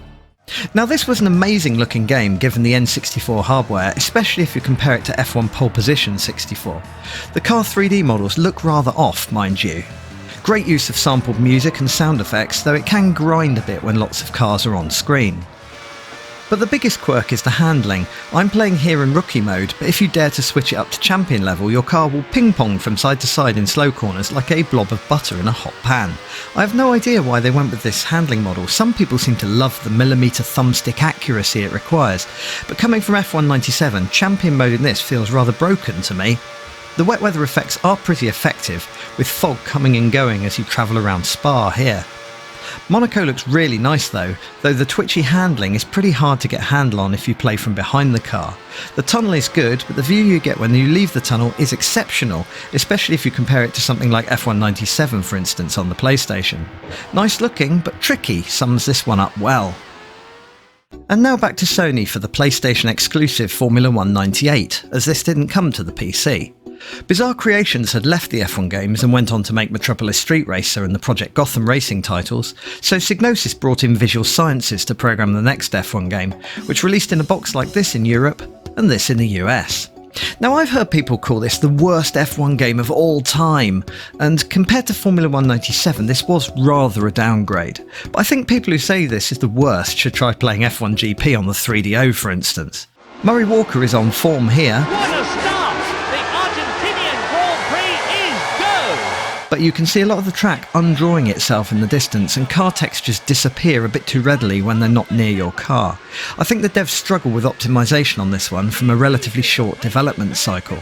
Now this was an amazing looking game given the N64 hardware, especially if you compare it to F1 Pole Position 64. The car 3D models look rather off, mind you. Great use of sampled music and sound effects, though it can grind a bit when lots of cars are on screen. But the biggest quirk is the handling. I'm playing here in rookie mode, but if you dare to switch it up to champion level, your car will ping-pong from side to side in slow corners like a blob of butter in a hot pan. I have no idea why they went with this handling model. Some people seem to love the millimetre thumbstick accuracy it requires, but coming from F1 97, champion mode in this feels rather broken to me. The wet weather effects are pretty effective, with fog coming and going as you travel around Spa here. Monaco looks really nice though the twitchy handling is pretty hard to get a handle on if you play from behind the car. The tunnel is good, but the view you get when you leave the tunnel is exceptional, especially if you compare it to something like F1 97 for instance on the PlayStation. Nice looking, but tricky sums this one up well. And now back to Sony for the PlayStation exclusive Formula 1 98, as this didn't come to the PC. Bizarre Creations had left the F1 games and went on to make Metropolis Street Racer and the Project Gotham racing titles, so Psygnosis brought in Visual Sciences to program the next F1 game, which released in a box like this in Europe and this in the US. Now I've heard people call this the worst F1 game of all time, and compared to Formula 1 97 this was rather a downgrade, but I think people who say this is the worst should try playing F1 GP on the 3DO for instance. Murray Walker is on form here. But you can see a lot of the track undrawing itself in the distance and car textures disappear a bit too readily when they're not near your car. I think the devs struggle with optimisation on this one from a relatively short development cycle.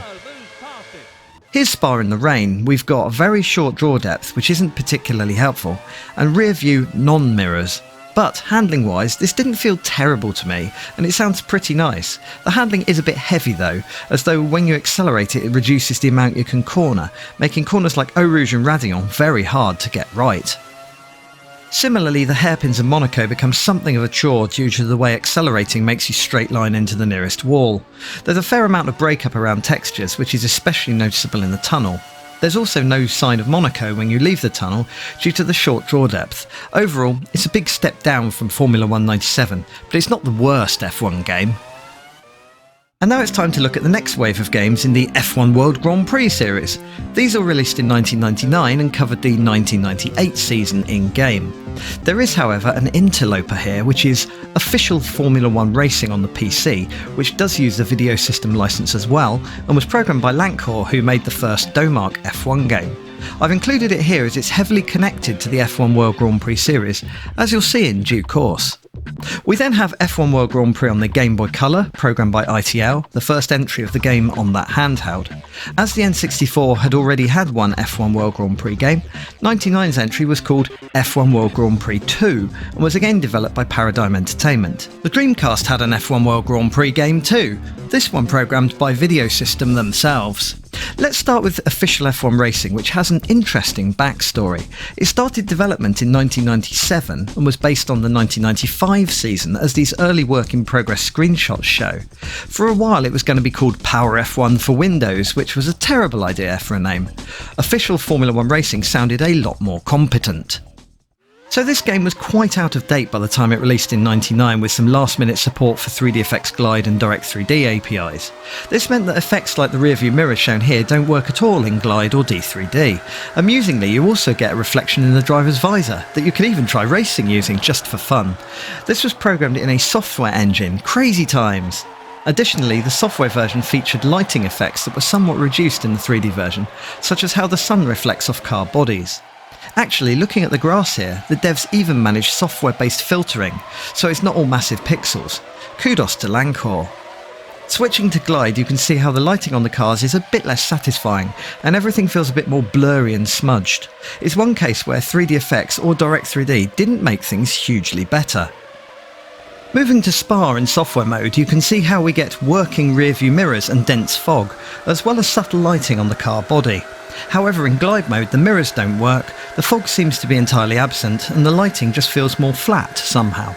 Here's Spa in the rain. We've got a very short draw depth, which isn't particularly helpful, and rear view non-mirrors. But handling wise, this didn't feel terrible to me, and it sounds pretty nice. The handling is a bit heavy though, as though when you accelerate it, it reduces the amount you can corner, making corners like Eau Rouge and Radillon very hard to get right. Similarly, the hairpins in Monaco become something of a chore due to the way accelerating makes you straight line into the nearest wall. There's a fair amount of breakup around textures, which is especially noticeable in the tunnel. There's also no sign of Monaco when you leave the tunnel due to the short draw depth. Overall, it's a big step down from Formula 1 97, but it's not the worst F1 game. And now it's time to look at the next wave of games in the F1 World Grand Prix series. These were released in 1999 and covered the 1998 season in-game. There is, however, an interloper here, which is official Formula 1 racing on the PC, which does use the Video System license as well, and was programmed by Lancor, who made the first Domark F1 game. I've included it here as it's heavily connected to the F1 World Grand Prix series, as you'll see in due course. We then have F1 World Grand Prix on the Game Boy Color, programmed by ITL, the first entry of the game on that handheld. As the N64 had already had one F1 World Grand Prix game, 99's entry was called F1 World Grand Prix 2 and was again developed by Paradigm Entertainment. The Dreamcast had an F1 World Grand Prix game too, this one programmed by Video System themselves. Let's start with official F1 Racing, which has an interesting backstory. It started development in 1997 and was based on the 1995 season, as these early work-in-progress screenshots show. For a while it was going to be called Power F1 for Windows, which was a terrible idea for a name. Official Formula 1 Racing sounded a lot more competent. So this game was quite out of date by the time it released in '99, with some last-minute support for 3DFX Glide and Direct3D APIs. This meant that effects like the rearview mirror shown here don't work at all in Glide or D3D. Amusingly, you also get a reflection in the driver's visor that you can even try racing using just for fun. This was programmed in a software engine. Crazy times! Additionally, the software version featured lighting effects that were somewhat reduced in the 3D version, such as how the sun reflects off car bodies. Actually, looking at the grass here, the devs even managed software-based filtering, so it's not all massive pixels. Kudos to Lancor. Switching to Glide, you can see how the lighting on the cars is a bit less satisfying, and everything feels a bit more blurry and smudged. It's one case where 3D effects or Direct 3D didn't make things hugely better. Moving to Spa in software mode, you can see how we get working rearview mirrors and dense fog, as well as subtle lighting on the car body. However, in Glide mode, the mirrors don't work, the fog seems to be entirely absent, and the lighting just feels more flat somehow.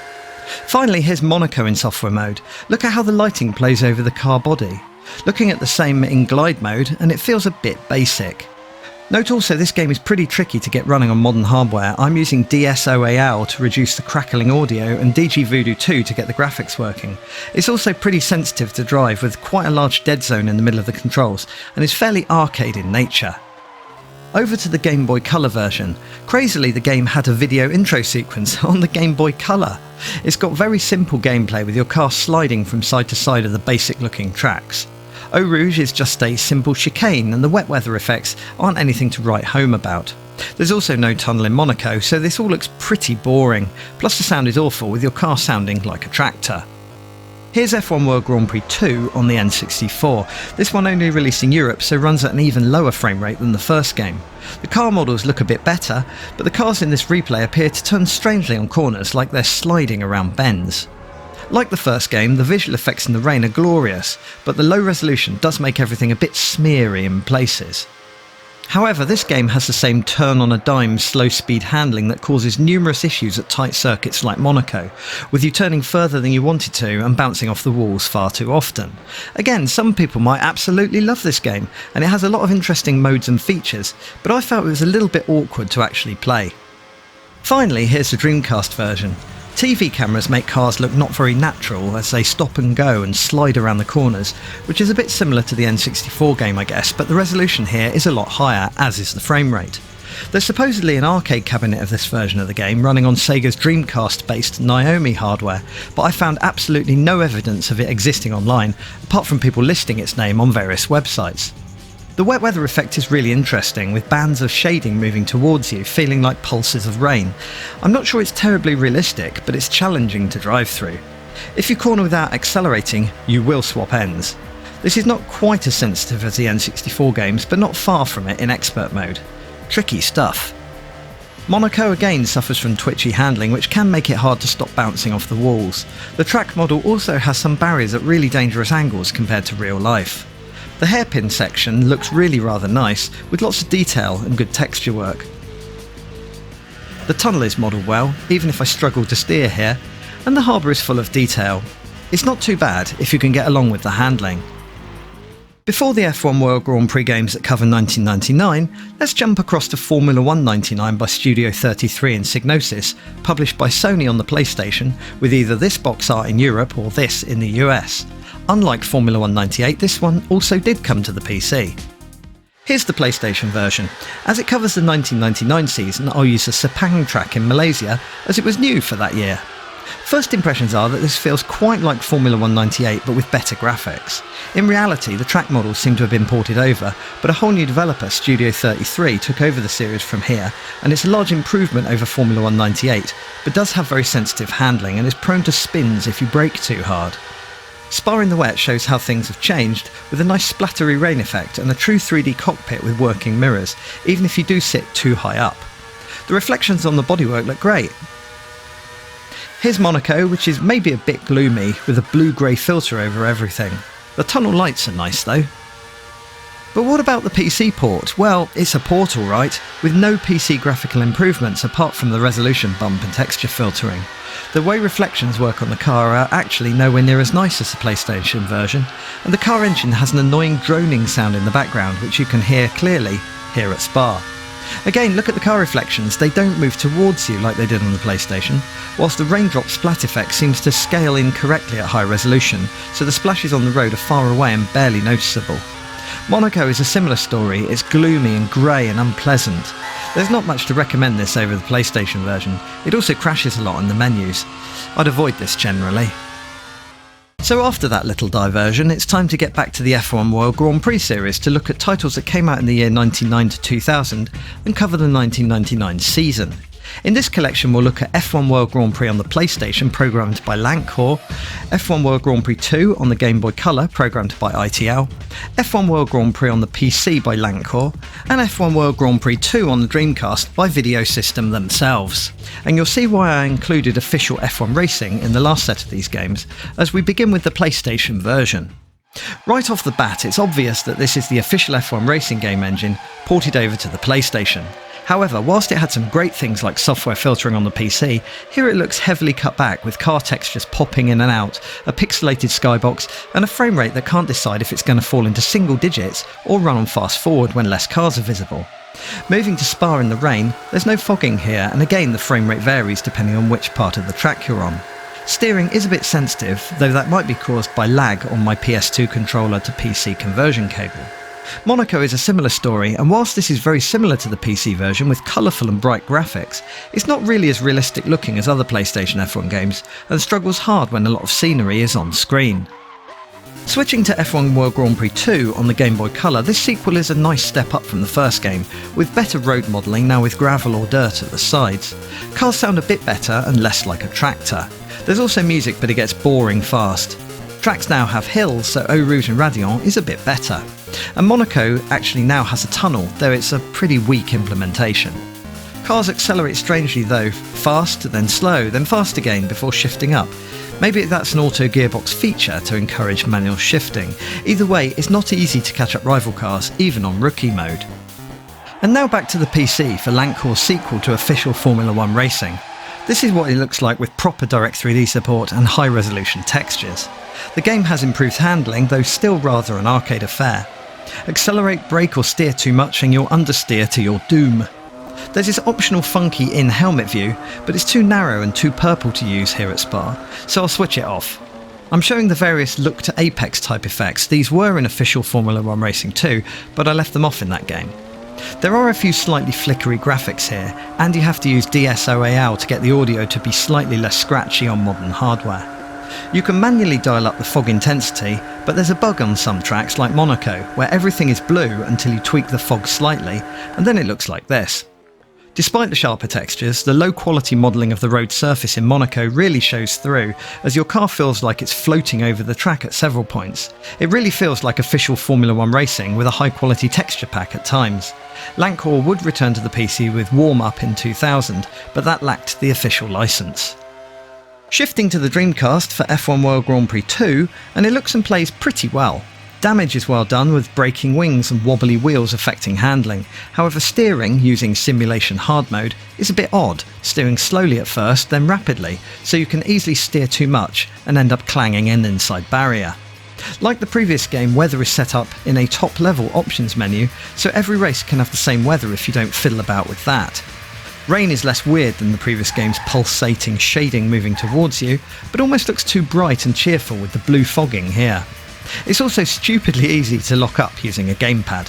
Finally, here's Monaco in software mode. Look at how the lighting plays over the car body. Looking at the same in Glide mode, and it feels a bit basic. Note also this game is pretty tricky to get running on modern hardware. I'm using DSOAL to reduce the crackling audio and DG Voodoo 2 to get the graphics working. It's also pretty sensitive to drive with quite a large dead zone in the middle of the controls, and is fairly arcade in nature. Over to the Game Boy Color version. Crazily, the game had a video intro sequence on the Game Boy Color. It's got very simple gameplay with your car sliding from side to side of the basic looking tracks. Eau Rouge is just a simple chicane, and the wet weather effects aren't anything to write home about. There's also no tunnel in Monaco, so this all looks pretty boring, plus the sound is awful with your car sounding like a tractor. Here's F1 World Grand Prix 2 on the N64. This one only released in Europe, so runs at an even lower frame rate than the first game. The car models look a bit better, but the cars in this replay appear to turn strangely on corners, like they're sliding around bends. Like the first game, the visual effects in the rain are glorious, but the low resolution does make everything a bit smeary in places. However, this game has the same turn-on-a-dime slow-speed handling that causes numerous issues at tight circuits like Monaco, with you turning further than you wanted to and bouncing off the walls far too often. Again, some people might absolutely love this game, and it has a lot of interesting modes and features, but I felt it was a little bit awkward to actually play. Finally, here's the Dreamcast version. TV cameras make cars look not very natural as they stop and go and slide around the corners, which is a bit similar to the N64 game I guess, but the resolution here is a lot higher, as is the frame rate. There's supposedly an arcade cabinet of this version of the game running on Sega's Dreamcast-based Naomi hardware, but I found absolutely no evidence of it existing online, apart from people listing its name on various websites. The wet weather effect is really interesting, with bands of shading moving towards you, feeling like pulses of rain. I'm not sure it's terribly realistic, but it's challenging to drive through. If you corner without accelerating, you will swap ends. This is not quite as sensitive as the N64 games, but not far from it in expert mode. Tricky stuff. Monaco again suffers from twitchy handling, which can make it hard to stop bouncing off the walls. The track model also has some barriers at really dangerous angles compared to real life. The hairpin section looks really rather nice, with lots of detail and good texture work. The tunnel is modelled well, even if I struggle to steer here, and the harbour is full of detail. It's not too bad if you can get along with the handling. Before the F1 World Grand Prix games that cover 1999, let's jump across to Formula 1 99 by Studio 33 in Psygnosis, published by Sony on the PlayStation, with either this box art in Europe or this in the US. Unlike Formula 1 98, this one also did come to the PC. Here's the PlayStation version. As it covers the 1999 season, I'll use the Sepang track in Malaysia, as it was new for that year. First impressions are that this feels quite like Formula 1 98 but with better graphics. In reality, the track models seem to have been ported over, but a whole new developer, Studio 33, took over the series from here, and it's a large improvement over Formula 1 98, but does have very sensitive handling and is prone to spins if you brake too hard. Spa in the Wet shows how things have changed, with a nice splattery rain effect and a true 3D cockpit with working mirrors, even if you do sit too high up. The reflections on the bodywork look great. Here's Monaco, which is maybe a bit gloomy, with a blue-grey filter over everything. The tunnel lights are nice though. But what about the PC port? Well, it's a port alright, with no PC graphical improvements apart from the resolution bump and texture filtering. The way reflections work on the car are actually nowhere near as nice as the PlayStation version, and the car engine has an annoying droning sound in the background which you can hear clearly here at Spa. Again, look at the car reflections, they don't move towards you like they did on the PlayStation, whilst the raindrop splat effect seems to scale incorrectly at high resolution, so the splashes on the road are far away and barely noticeable. Monaco is a similar story, it's gloomy and grey and unpleasant. There's not much to recommend this over the PlayStation version, it also crashes a lot in the menus. I'd avoid this generally. So after that little diversion, it's time to get back to the F1 World Grand Prix series to look at titles that came out in the year 1999 to 2000 and cover the 1999 season. In this collection we'll look at F1 World Grand Prix on the PlayStation, programmed by Lancor, F1 World Grand Prix 2 on the Game Boy Color, programmed by ITL, F1 World Grand Prix on the PC by Lancor, and F1 World Grand Prix 2 on the Dreamcast by Video System themselves. And you'll see why I included official F1 racing in the last set of these games, as we begin with the PlayStation version. Right off the bat, it's obvious that this is the official F1 racing game engine ported over to the PlayStation. However, whilst it had some great things like software filtering on the PC, here it looks heavily cut back with car textures popping in and out, a pixelated skybox, and a frame rate that can't decide if it's going to fall into single digits or run on fast forward when less cars are visible. Moving to Spa in the rain, there's no fogging here, and again the frame rate varies depending on which part of the track you're on. Steering is a bit sensitive, though that might be caused by lag on my PS2 controller to PC conversion cable. Monaco is a similar story, and whilst this is very similar to the PC version with colourful and bright graphics, it's not really as realistic looking as other PlayStation F1 games, and struggles hard when a lot of scenery is on screen. Switching to F1 World Grand Prix 2 on the Game Boy Color, this sequel is a nice step up from the first game, with better road modelling now with gravel or dirt at the sides. Cars sound a bit better and less like a tractor. There's also music, but it gets boring fast. Tracks now have hills, so Eau Rouge and Raidillon is a bit better. And Monaco actually now has a tunnel, though it's a pretty weak implementation. Cars accelerate strangely though, fast, then slow, then fast again before shifting up. Maybe that's an auto gearbox feature to encourage manual shifting. Either way, it's not easy to catch up rival cars, even on rookie mode. And now back to the PC for Lancor's sequel to official Formula 1 racing. This is what it looks like with proper Direct3D support and high-resolution textures. The game has improved handling, though still rather an arcade affair. Accelerate, brake or steer too much and you'll understeer to your doom. There's this optional funky in-helmet view, but it's too narrow and too purple to use here at Spa, so I'll switch it off. I'm showing the various look to Apex type effects. These were in official Formula 1 Racing 2, but I left them off in that game. There are a few slightly flickery graphics here, and you have to use DSOAL to get the audio to be slightly less scratchy on modern hardware. You can manually dial up the fog intensity, but there's a bug on some tracks like Monaco, where everything is blue until you tweak the fog slightly, and then it looks like this. Despite the sharper textures, the low quality modelling of the road surface in Monaco really shows through, as your car feels like it's floating over the track at several points. It really feels like official Formula 1 racing with a high quality texture pack at times. Lancor would return to the PC with Warm Up in 2000, but that lacked the official licence. Shifting to the Dreamcast for F1 World Grand Prix 2, and it looks and plays pretty well. Damage is well done with breaking wings and wobbly wheels affecting handling. However, steering, using Simulation Hard Mode, is a bit odd, steering slowly at first, then rapidly, so you can easily steer too much and end up clanging an inside barrier. Like the previous game, weather is set up in a top-level options menu, so every race can have the same weather if you don't fiddle about with that. Rain is less weird than the previous game's pulsating shading moving towards you, but almost looks too bright and cheerful with the blue fogging here. It's also stupidly easy to lock up using a gamepad.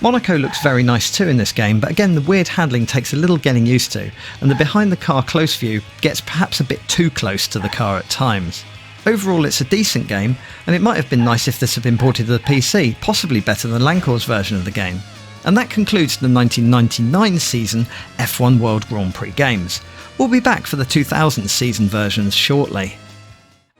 Monaco looks very nice too in this game, but again the weird handling takes a little getting used to, and the behind the car close view gets perhaps a bit too close to the car at times. Overall it's a decent game, and it might have been nice if this had been ported to the PC, possibly better than Lancor's version of the game. And that concludes the 1999 season F1 World Grand Prix games. We'll be back for the 2000 season versions shortly.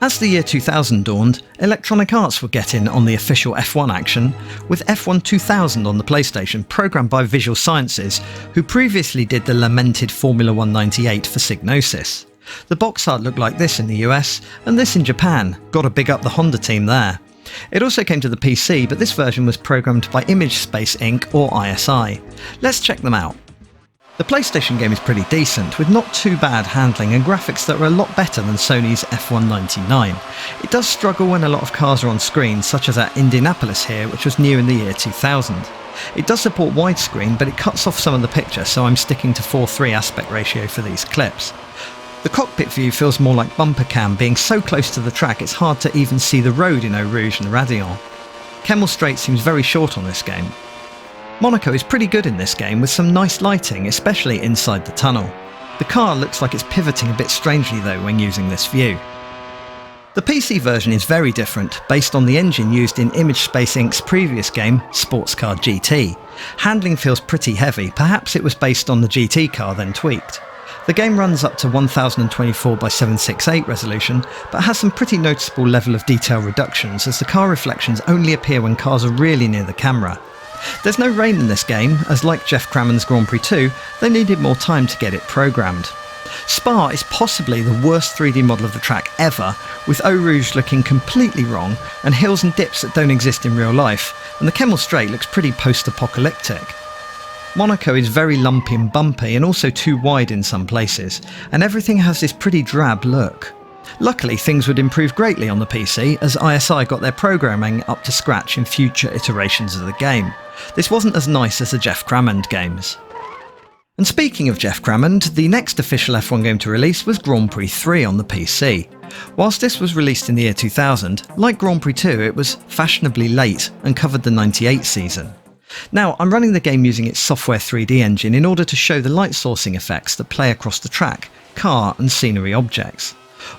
As the year 2000 dawned, Electronic Arts were getting on the official F1 action, with F1 2000 on the PlayStation, programmed by Visual Sciences, who previously did the lamented Formula 198 for Psygnosis. The box art looked like this in the US, and this in Japan. Got to big up the Honda team there. It also came to the PC, but this version was programmed by Image Space Inc. or ISI. Let's check them out. The PlayStation game is pretty decent, with not too bad handling and graphics that are a lot better than Sony's F1 99. It does struggle when a lot of cars are on screen, such as at Indianapolis here, which was new in the year 2000. It does support widescreen, but it cuts off some of the picture, so I'm sticking to 4:3 aspect ratio for these clips. The cockpit view feels more like bumper cam, being so close to the track it's hard to even see the road in Eau Rouge and Raidillon. Kemmel Straight seems very short on this game. Monaco is pretty good in this game with some nice lighting, especially inside the tunnel. The car looks like it's pivoting a bit strangely though when using this view. The PC version is very different, based on the engine used in ImageSpace Inc.'s previous game, Sports Car GT. Handling feels pretty heavy, perhaps it was based on the GT car then tweaked. The game runs up to 1024 by 768 resolution, but has some pretty noticeable level of detail reductions as the car reflections only appear when cars are really near the camera. There's no rain in this game, as like Jeff Cramond's Grand Prix 2, they needed more time to get it programmed. Spa is possibly the worst 3D model of the track ever, with Eau Rouge looking completely wrong, and hills and dips that don't exist in real life, and the Kemmel Straight looks pretty post-apocalyptic. Monaco is very lumpy and bumpy, and also too wide in some places, and everything has this pretty drab look. Luckily, things would improve greatly on the PC, as ISI got their programming up to scratch in future iterations of the game. This wasn't as nice as the Jeff Cramond games. And speaking of Jeff Cramond, the next official F1 game to release was Grand Prix 3 on the PC. Whilst this was released in the year 2000, like Grand Prix 2, it was fashionably late and covered the 98 season. Now, I'm running the game using its software 3D engine in order to show the light sourcing effects that play across the track, car and scenery objects.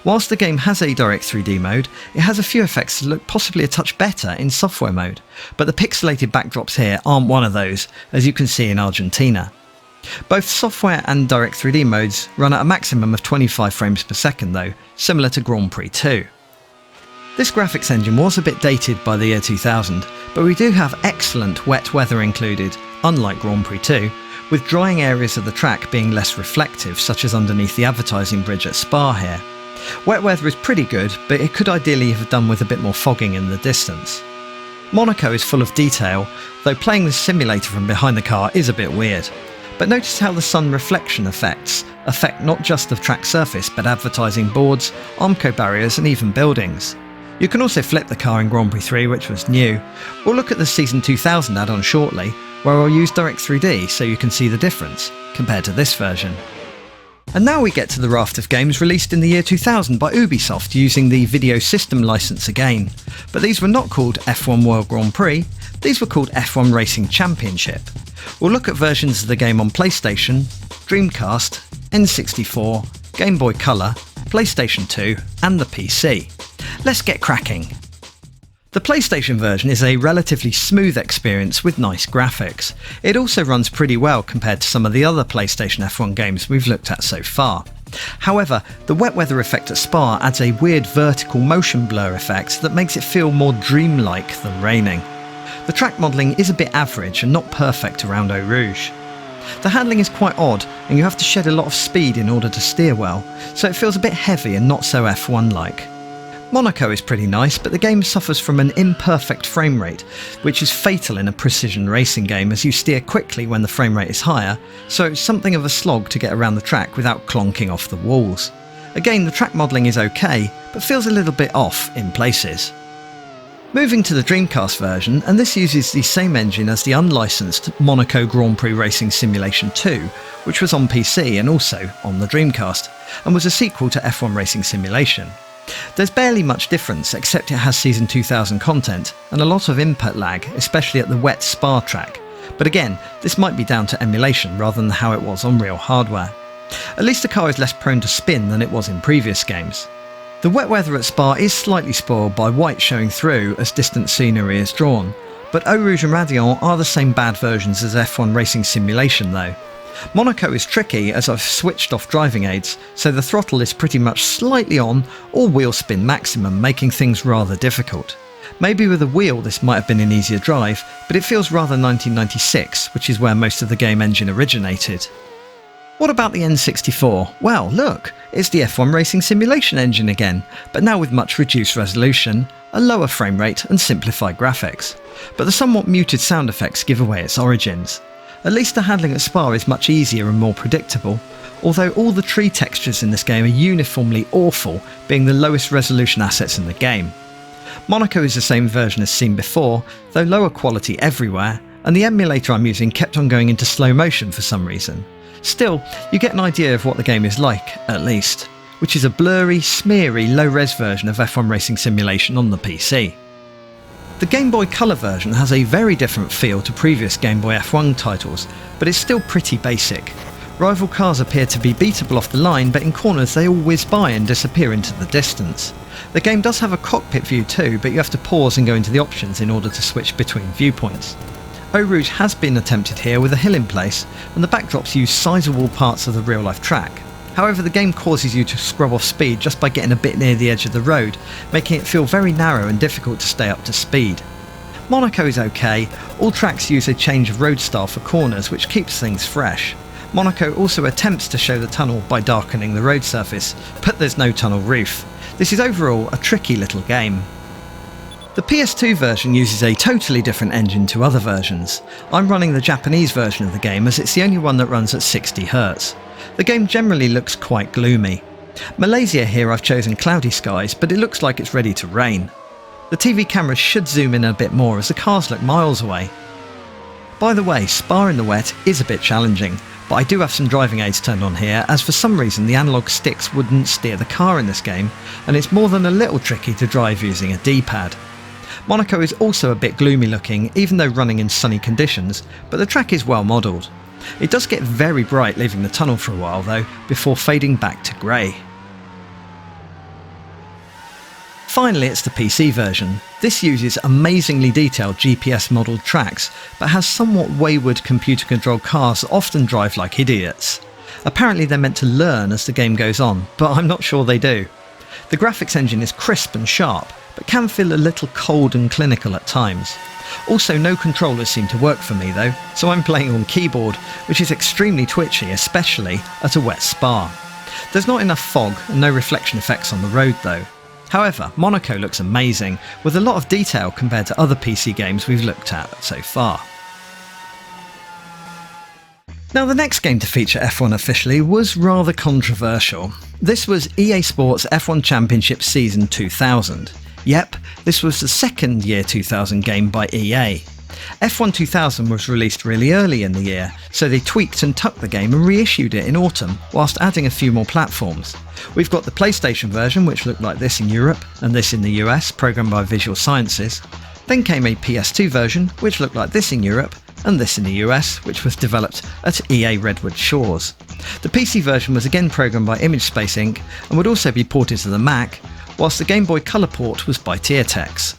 Whilst the game has a direct 3D mode, it has a few effects that look possibly a touch better in software mode, but the pixelated backdrops here aren't one of those, as you can see in Argentina. Both software and direct 3D modes run at a maximum of 25 frames per second though, similar to Grand Prix 2. This graphics engine was a bit dated by the year 2000, but we do have excellent wet weather included, unlike Grand Prix 2, with drying areas of the track being less reflective, such as underneath the advertising bridge at Spa here. Wet weather is pretty good, but it could ideally have done with a bit more fogging in the distance. Monaco is full of detail, though playing the simulator from behind the car is a bit weird. But notice how the sun reflection effects affect not just the track surface, but advertising boards, Armco barriers and even buildings. You can also flip the car in Grand Prix 3, which was new. We'll look at the Season 2000 add-on shortly, where I'll use Direct 3D so you can see the difference, compared to this version. And now we get to the raft of games released in the year 2000 by Ubisoft using the video system license again. But these were not called F1 World Grand Prix, these were called F1 Racing Championship. We'll look at versions of the game on PlayStation, Dreamcast, N64, Game Boy Color, PlayStation 2 and the PC. Let's get cracking. The PlayStation version is a relatively smooth experience with nice graphics. It also runs pretty well compared to some of the other PlayStation F1 games we've looked at so far. However, the wet weather effect at Spa adds a weird vertical motion blur effect that makes it feel more dreamlike than raining. The track modelling is a bit average and not perfect around Eau Rouge. The handling is quite odd and you have to shed a lot of speed in order to steer well, so it feels a bit heavy and not so F1-like. Monaco is pretty nice, but the game suffers from an imperfect frame rate, which is fatal in a precision racing game as you steer quickly when the frame rate is higher, so it's something of a slog to get around the track without clonking off the walls. Again, the track modelling is okay, but feels a little bit off in places. Moving to the Dreamcast version, and this uses the same engine as the unlicensed Monaco Grand Prix Racing Simulation 2, which was on PC and also on the Dreamcast, and was a sequel to F1 Racing Simulation. There's barely much difference except it has Season 2000 content and a lot of input lag, especially at the wet Spa track, but again, this might be down to emulation rather than how it was on real hardware. At least the car is less prone to spin than it was in previous games. The wet weather at Spa is slightly spoiled by white showing through as distant scenery is drawn, but Eau Rouge and Radion are the same bad versions as F1 Racing Simulation though. Monaco is tricky as I've switched off driving aids, so the throttle is pretty much slightly on or wheel spin maximum, making things rather difficult. Maybe with a wheel this might have been an easier drive, but it feels rather 1996, which is where most of the game engine originated. What about the N64? Well, look, it's the F1 Racing Simulation engine again, but now with much reduced resolution, a lower frame rate and simplified graphics. But the somewhat muted sound effects give away its origins. At least the handling at Spa is much easier and more predictable, although all the tree textures in this game are uniformly awful, being the lowest resolution assets in the game. Monaco is the same version as seen before, though lower quality everywhere, and the emulator I'm using kept on going into slow motion for some reason. Still, you get an idea of what the game is like, at least, which is a blurry, smeary, low-res version of F1 Racing Simulation on the PC. The Game Boy Color version has a very different feel to previous Game Boy F1 titles, but it's still pretty basic. Rival cars appear to be beatable off the line, but in corners they all whiz by and disappear into the distance. The game does have a cockpit view too, but you have to pause and go into the options in order to switch between viewpoints. Eau Rouge has been attempted here with a hill in place, and the backdrops use sizable parts of the real-life track. However, the game causes you to scrub off speed just by getting a bit near the edge of the road, making it feel very narrow and difficult to stay up to speed. Monaco is okay. All tracks use a change of road style for corners, which keeps things fresh. Monaco also attempts to show the tunnel by darkening the road surface, but there's no tunnel roof. This is overall a tricky little game. The PS2 version uses a totally different engine to other versions. I'm running the Japanese version of the game as it's the only one that runs at 60Hz. The game generally looks quite gloomy. Malaysia here I've chosen cloudy skies, but it looks like it's ready to rain. The TV cameras should zoom in a bit more as the cars look miles away. By the way, Spa in the wet is a bit challenging, but I do have some driving aids turned on here as for some reason the analog sticks wouldn't steer the car in this game, and it's more than a little tricky to drive using a D-pad. Monaco is also a bit gloomy looking, even though running in sunny conditions, but the track is well modelled. It does get very bright leaving the tunnel for a while though, before fading back to grey. Finally, it's the PC version. This uses amazingly detailed GPS modelled tracks, but has somewhat wayward computer controlled cars that often drive like idiots. Apparently they're meant to learn as the game goes on, but I'm not sure they do. The graphics engine is crisp and sharp, but can feel a little cold and clinical at times. Also, no controllers seem to work for me though, so I'm playing on keyboard, which is extremely twitchy, especially at a wet Spa. There's not enough fog and no reflection effects on the road though. However, Monaco looks amazing, with a lot of detail compared to other PC games we've looked at so far. Now, the next game to feature F1 officially was rather controversial. This was EA Sports F1 Championship Season 2000. Yep, this was the second year 2000 game by EA. F1 2000 was released really early in the year, so they tweaked and tucked the game and reissued it in autumn, whilst adding a few more platforms. We've got the PlayStation version, which looked like this in Europe, and this in the US, programmed by Visual Sciences. Then came a PS2 version, which looked like this in Europe, and this in the US, which was developed at EA Redwood Shores. The PC version was again programmed by ImageSpace Inc. and would also be ported to the Mac, whilst the Game Boy Color port was by Teartex.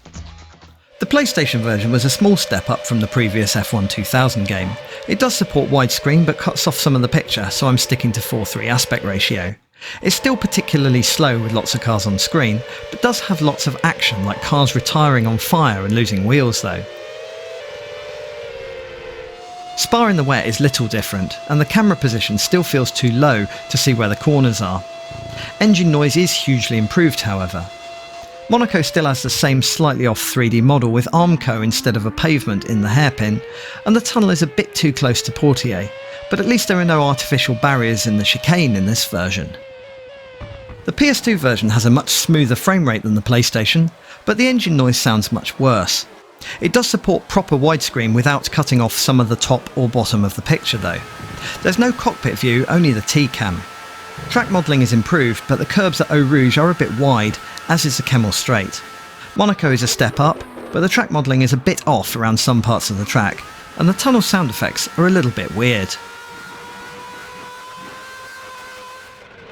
The PlayStation version was a small step up from the previous F1 2000 game. It does support widescreen but cuts off some of the picture, so I'm sticking to 4:3 aspect ratio. It's still particularly slow with lots of cars on screen, but does have lots of action like cars retiring on fire and losing wheels though. Spa in the wet is little different, and the camera position still feels too low to see where the corners are. Engine noise is hugely improved however. Monaco still has the same slightly off 3D model with Armco instead of a pavement in the hairpin, and the tunnel is a bit too close to Portier, but at least there are no artificial barriers in the chicane in this version. The PS2 version has a much smoother frame rate than the PlayStation, but the engine noise sounds much worse. It does support proper widescreen without cutting off some of the top or bottom of the picture though. There's no cockpit view, only the T-cam. Track modelling is improved, but the curbs at Eau Rouge are a bit wide, as is the Kemmel Straight. Monaco is a step up, but the track modelling is a bit off around some parts of the track, and the tunnel sound effects are a little bit weird.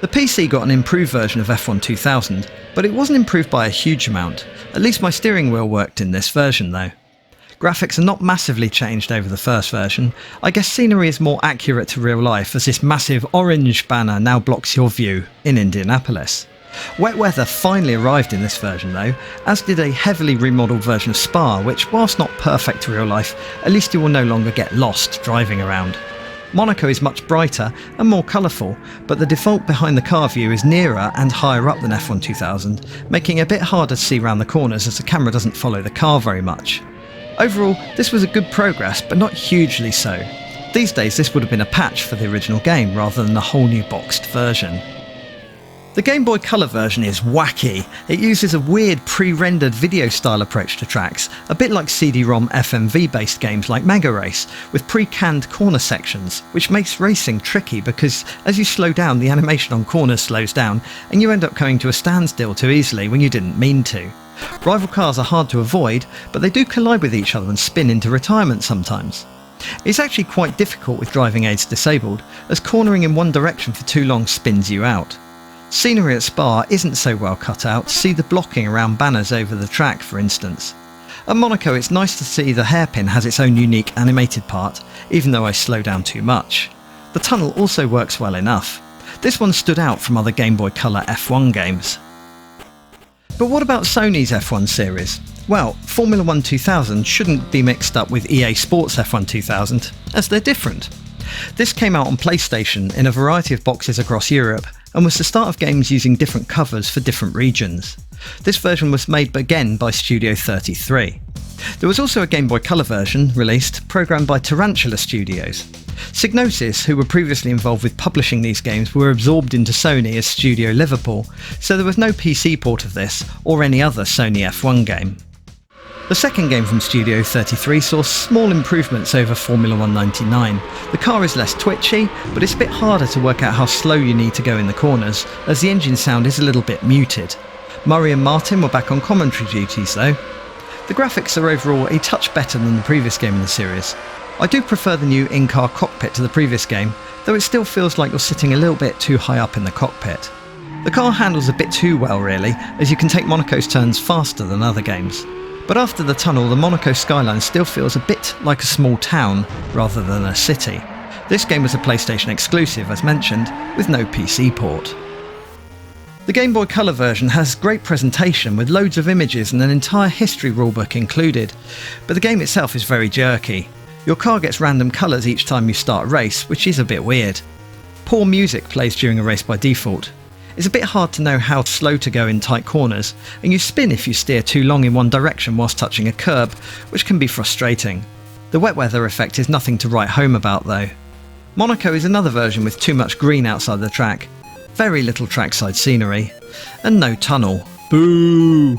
The PC got an improved version of F1 2000, but it wasn't improved by a huge amount. At least my steering wheel worked in this version though. Graphics are not massively changed over the first version. I guess scenery is more accurate to real life as this massive orange banner now blocks your view in Indianapolis. Wet weather finally arrived in this version though, as did a heavily remodelled version of Spa, which whilst not perfect to real life, at least you will no longer get lost driving around. Monaco is much brighter and more colourful, but the default behind the car view is nearer and higher up than F1 2000, making it a bit harder to see around the corners as the camera doesn't follow the car very much. Overall, this was a good progress, but not hugely so. These days this would have been a patch for the original game rather than a whole new boxed version. The Game Boy Color version is wacky. It uses a weird pre-rendered video style approach to tracks, a bit like CD-ROM FMV based games like Mega Race, with pre-canned corner sections, which makes racing tricky because as you slow down the animation on corners slows down and you end up coming to a standstill too easily when you didn't mean to. Rival cars are hard to avoid, but they do collide with each other and spin into retirement sometimes. It's actually quite difficult with driving aids disabled, as cornering in one direction for too long spins you out. Scenery at Spa isn't so well cut out, see the blocking around banners over the track for instance. At Monaco it's nice to see the hairpin has its own unique animated part, even though I slow down too much. The tunnel also works well enough. This one stood out from other Game Boy Color F1 games. But what about Sony's F1 series? Well, Formula 1 2000 shouldn't be mixed up with EA Sports F1 2000, as they're different. This came out on PlayStation in a variety of boxes across Europe, and was the start of games using different covers for different regions. This version was made again by Studio 33. There was also a Game Boy Color version released, programmed by Tarantula Studios. Psygnosis, who were previously involved with publishing these games, were absorbed into Sony as Studio Liverpool, so there was no PC port of this, or any other Sony F1 game. The second game from Studio 33 saw small improvements over Formula 1 99. The car is less twitchy, but it's a bit harder to work out how slow you need to go in the corners, as the engine sound is a little bit muted. Murray and Martin were back on commentary duties though. The graphics are overall a touch better than the previous game in the series. I do prefer the new in-car cockpit to the previous game, though it still feels like you're sitting a little bit too high up in the cockpit. The car handles a bit too well really, as you can take Monaco's turns faster than other games. But after the tunnel, the Monaco skyline still feels a bit like a small town rather than a city. This game was a PlayStation exclusive, as mentioned, with no PC port. The Game Boy Color version has great presentation with loads of images and an entire history rulebook included, but the game itself is very jerky. Your car gets random colours each time you start a race, which is a bit weird. Poor music plays during a race by default. It's a bit hard to know how slow to go in tight corners, and you spin if you steer too long in one direction whilst touching a curb, which can be frustrating. The wet weather effect is nothing to write home about though. Monaco is another version with too much green outside the track, very little trackside scenery, and no tunnel. Boo!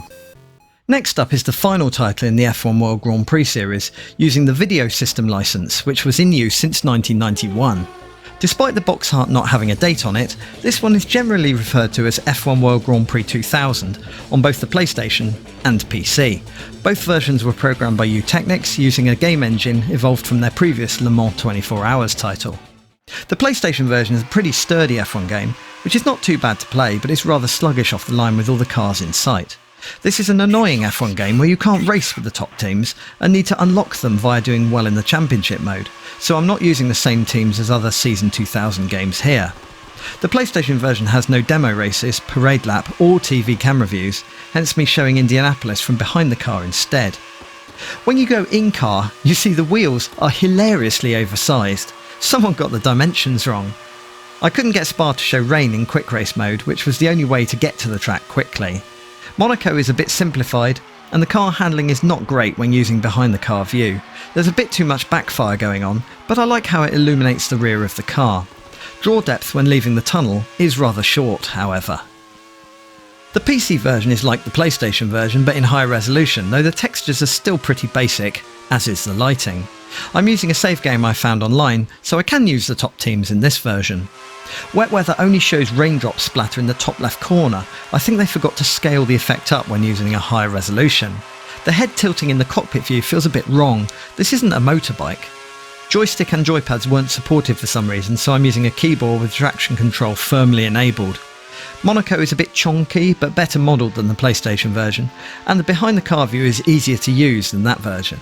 Next up is the final title in the F1 World Grand Prix series, using the video system license, which was in use since 1991. Despite the box art not having a date on it, this one is generally referred to as F1 World Grand Prix 2000 on both the PlayStation and PC. Both versions were programmed by Eutechnics using a game engine evolved from their previous Le Mans 24 Hours title. The PlayStation version is a pretty sturdy F1 game, which is not too bad to play, but is rather sluggish off the line with all the cars in sight. This is an annoying F1 game where you can't race with the top teams and need to unlock them via doing well in the championship mode, so I'm not using the same teams as other Season 2000 games here. The PlayStation version has no demo races, parade lap or TV camera views, hence me showing Indianapolis from behind the car instead. When you go in-car, you see the wheels are hilariously oversized. Someone got the dimensions wrong. I couldn't get Spa to show rain in quick race mode, which was the only way to get to the track quickly. Monaco is a bit simplified, and the car handling is not great when using behind the car view. There's a bit too much backfire going on, but I like how it illuminates the rear of the car. Draw depth when leaving the tunnel is rather short, however. The PC version is like the PlayStation version but in high resolution, though the textures are still pretty basic, as is the lighting. I'm using a save game I found online, so I can use the top teams in this version. Wet weather only shows raindrops splatter in the top left corner. I think they forgot to scale the effect up when using a higher resolution. The head tilting in the cockpit view feels a bit wrong. This isn't a motorbike. Joystick and joypads weren't supported for some reason, so I'm using a keyboard with traction control firmly enabled. Monaco is a bit chonky, but better modelled than the PlayStation version, and the behind the car view is easier to use than that version.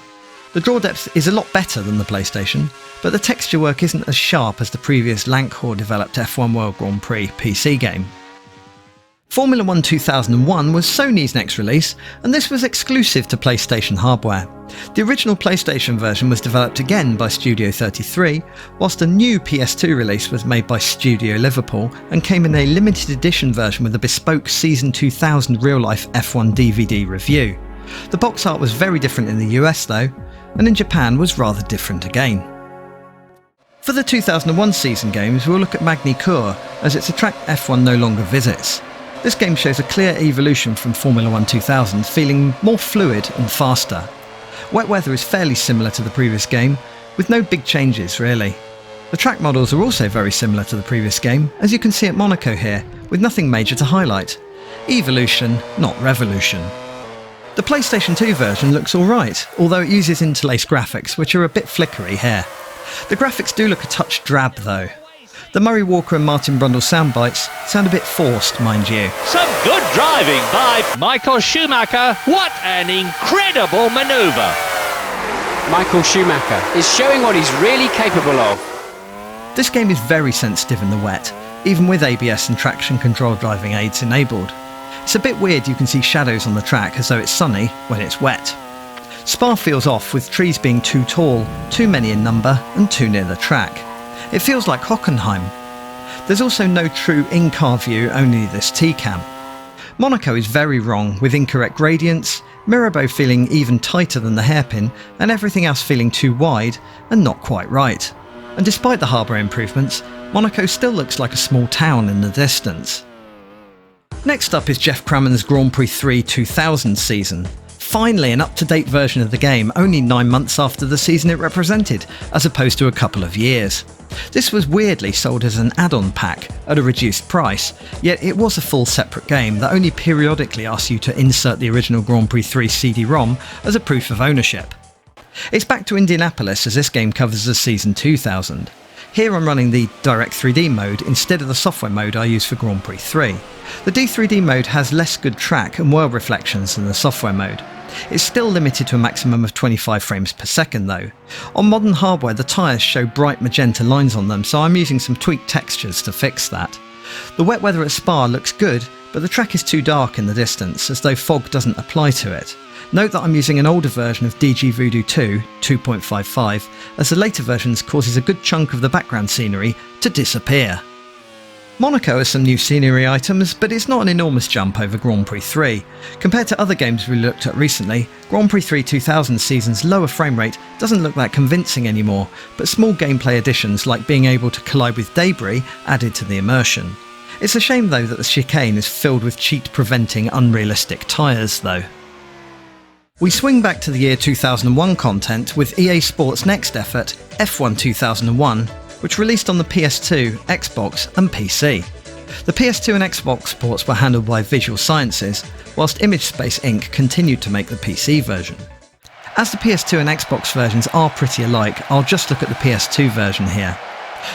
The draw depth is a lot better than the PlayStation, but the texture work isn't as sharp as the previous Lancor developed F1 World Grand Prix PC game. Formula 1 2001 was Sony's next release, and this was exclusive to PlayStation hardware. The original PlayStation version was developed again by Studio 33, whilst a new PS2 release was made by Studio Liverpool and came in a limited edition version with a bespoke Season 2000 real-life F1 DVD review. The box art was very different in the US though, and in Japan was rather different again. For the 2001 season games, we'll look at Magny Cours, as it's a track F1 no longer visits. This game shows a clear evolution from Formula 1 2000, feeling more fluid and faster. Wet weather is fairly similar to the previous game, with no big changes really. The track models are also very similar to the previous game, as you can see at Monaco here, with nothing major to highlight. Evolution, not revolution. The PlayStation 2 version looks alright, although it uses interlaced graphics, which are a bit flickery here. The graphics do look a touch drab though. The Murray Walker and Martin Brundle soundbites sound a bit forced, mind you. Some good driving by Michael Schumacher. What an incredible manoeuvre! Michael Schumacher is showing what he's really capable of. This game is very sensitive in the wet, even with ABS and traction control driving aids enabled. It's a bit weird you can see shadows on the track as though it's sunny when it's wet. Spa feels off with trees being too tall, too many in number and too near the track. It feels like Hockenheim. There's also no true in-car view, only this T-cam. Monaco is very wrong, with incorrect gradients, Mirabeau feeling even tighter than the hairpin, and everything else feeling too wide and not quite right. And despite the harbour improvements, Monaco still looks like a small town in the distance. Next up is Jeff Crammond's Grand Prix 3 2000 season. Finally an up-to-date version of the game, only 9 months after the season it represented, as opposed to a couple of years. This was weirdly sold as an add-on pack at a reduced price, yet it was a full separate game that only periodically asks you to insert the original Grand Prix 3 CD-ROM as a proof of ownership. It's back to Indianapolis as this game covers the season 2000. Here I'm running the Direct 3D mode instead of the software mode I use for Grand Prix 3. The D3D mode has less good track and world reflections than the software mode. It's still limited to a maximum of 25 frames per second though. On modern hardware the tyres show bright magenta lines on them, so I'm using some tweaked textures to fix that. The wet weather at Spa looks good, but the track is too dark in the distance, as though fog doesn't apply to it. Note that I'm using an older version of DG Voodoo 2, 2.55, as the later versions causes a good chunk of the background scenery to disappear. Monaco has some new scenery items, but it's not an enormous jump over Grand Prix 3. Compared to other games we looked at recently, Grand Prix 3 2000 season's lower frame rate doesn't look that convincing anymore, but small gameplay additions like being able to collide with debris added to the immersion. It's a shame though that the chicane is filled with cheat-preventing unrealistic tyres though. We swing back to the year 2001 content with EA Sports' next effort, F1 2001, which released on the PS2, Xbox and PC. The PS2 and Xbox ports were handled by Visual Sciences, whilst Image Space Inc. continued to make the PC version. As the PS2 and Xbox versions are pretty alike, I'll just look at the PS2 version here.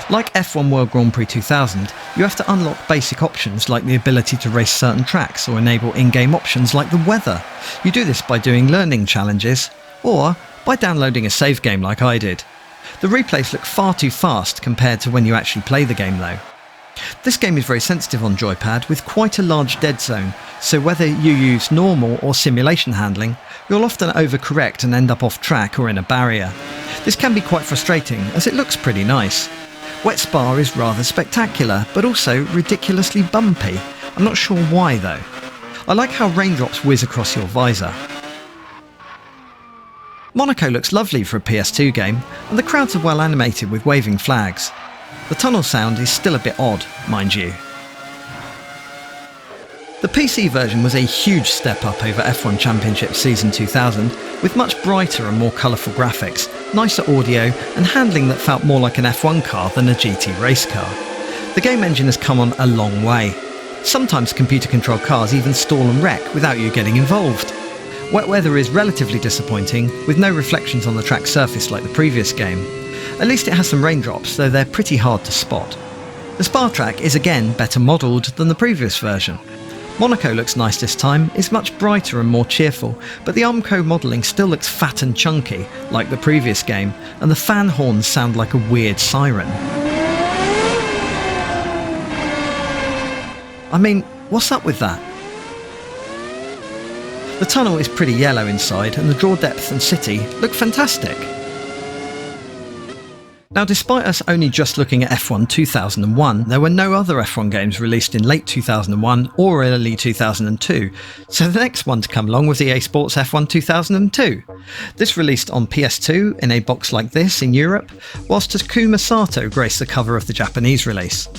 Like F1 World Grand Prix 2000, you have to unlock basic options like the ability to race certain tracks or enable in-game options like the weather. You do this by doing learning challenges, or by downloading a save game like I did. The replays look far too fast compared to when you actually play the game though. This game is very sensitive on joypad with quite a large dead zone, so whether you use normal or simulation handling, you'll often overcorrect and end up off track or in a barrier. This can be quite frustrating as it looks pretty nice. Wet Spa is rather spectacular, but also ridiculously bumpy. I'm not sure why though. I like how raindrops whiz across your visor. Monaco looks lovely for a PS2 game, and the crowds are well animated with waving flags. The tunnel sound is still a bit odd, mind you. The PC version was a huge step up over F1 Championship Season 2000, with much brighter and more colourful graphics, nicer audio, and handling that felt more like an F1 car than a GT race car. The game engine has come on a long way. Sometimes computer-controlled cars even stall and wreck without you getting involved. Wet weather is relatively disappointing, with no reflections on the track surface like the previous game. At least it has some raindrops, though they're pretty hard to spot. The Spa track is again better modelled than the previous version. Monaco looks nice this time, is much brighter and more cheerful, but the Armco modelling still looks fat and chunky, like the previous game, and the fan horns sound like a weird siren. I mean, what's up with that? The tunnel is pretty yellow inside, and the draw depth and city look fantastic. Now, despite us only just looking at F1 2001, there were no other F1 games released in late 2001 or early 2002, so the next one to come along was EA Sports F1 2002. This released on PS2 in a box like this in Europe, whilst Takuma Sato graced the cover of the Japanese release.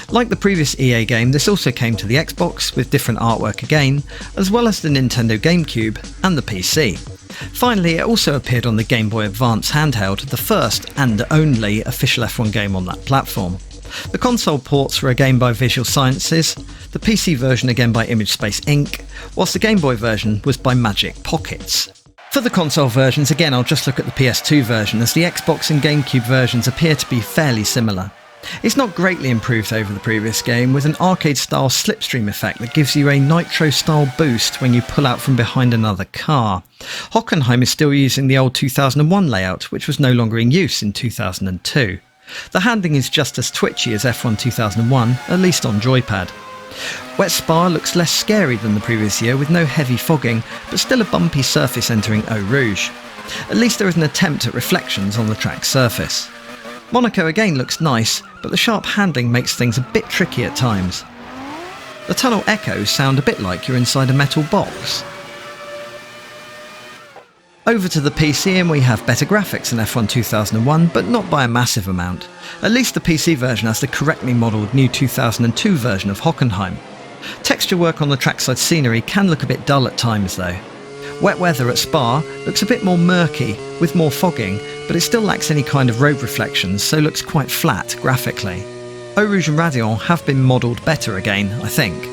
Like the previous EA game, this also came to the Xbox with different artwork again, as well as the Nintendo GameCube and the PC. Finally, it also appeared on the Game Boy Advance handheld, the first and only official F1 game on that platform. The console ports were a game by Visual Sciences, the PC version again by ImageSpace Inc., whilst the Game Boy version was by Magic Pockets. For the console versions, again I'll just look at the PS2 version, as the Xbox and GameCube versions appear to be fairly similar. It's not greatly improved over the previous game, with an arcade-style slipstream effect that gives you a nitro-style boost when you pull out from behind another car. Hockenheim is still using the old 2001 layout, which was no longer in use in 2002. The handling is just as twitchy as F1 2001, at least on joypad. Wet Spa looks less scary than the previous year, with no heavy fogging, but still a bumpy surface entering Eau Rouge. At least there is an attempt at reflections on the track's surface. Monaco again looks nice, but the sharp handling makes things a bit tricky at times. The tunnel echoes sound a bit like you're inside a metal box. Over to the PC and we have better graphics than F1 2001, but not by a massive amount. At least the PC version has the correctly modelled new 2002 version of Hockenheim. Texture work on the trackside scenery can look a bit dull at times though. Wet weather at Spa looks a bit more murky, with more fogging, but it still lacks any kind of road reflections, so looks quite flat graphically. Eau Rouge and Radeon have been modelled better again, I think.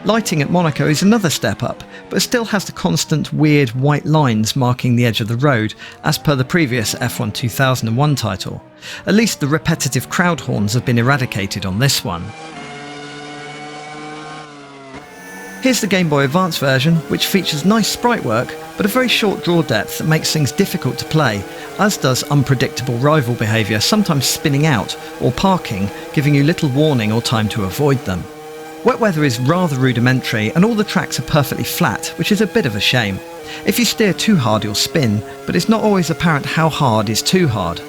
Lighting at Monaco is another step up, but still has the constant weird white lines marking the edge of the road, as per the previous F1 2001 title. At least the repetitive crowd horns have been eradicated on this one. Here's the Game Boy Advance version, which features nice sprite work, but a very short draw depth that makes things difficult to play, as does unpredictable rival behaviour, sometimes spinning out or parking, giving you little warning or time to avoid them. Wet weather is rather rudimentary, and all the tracks are perfectly flat, which is a bit of a shame. If you steer too hard you'll spin, but it's not always apparent how hard is too hard.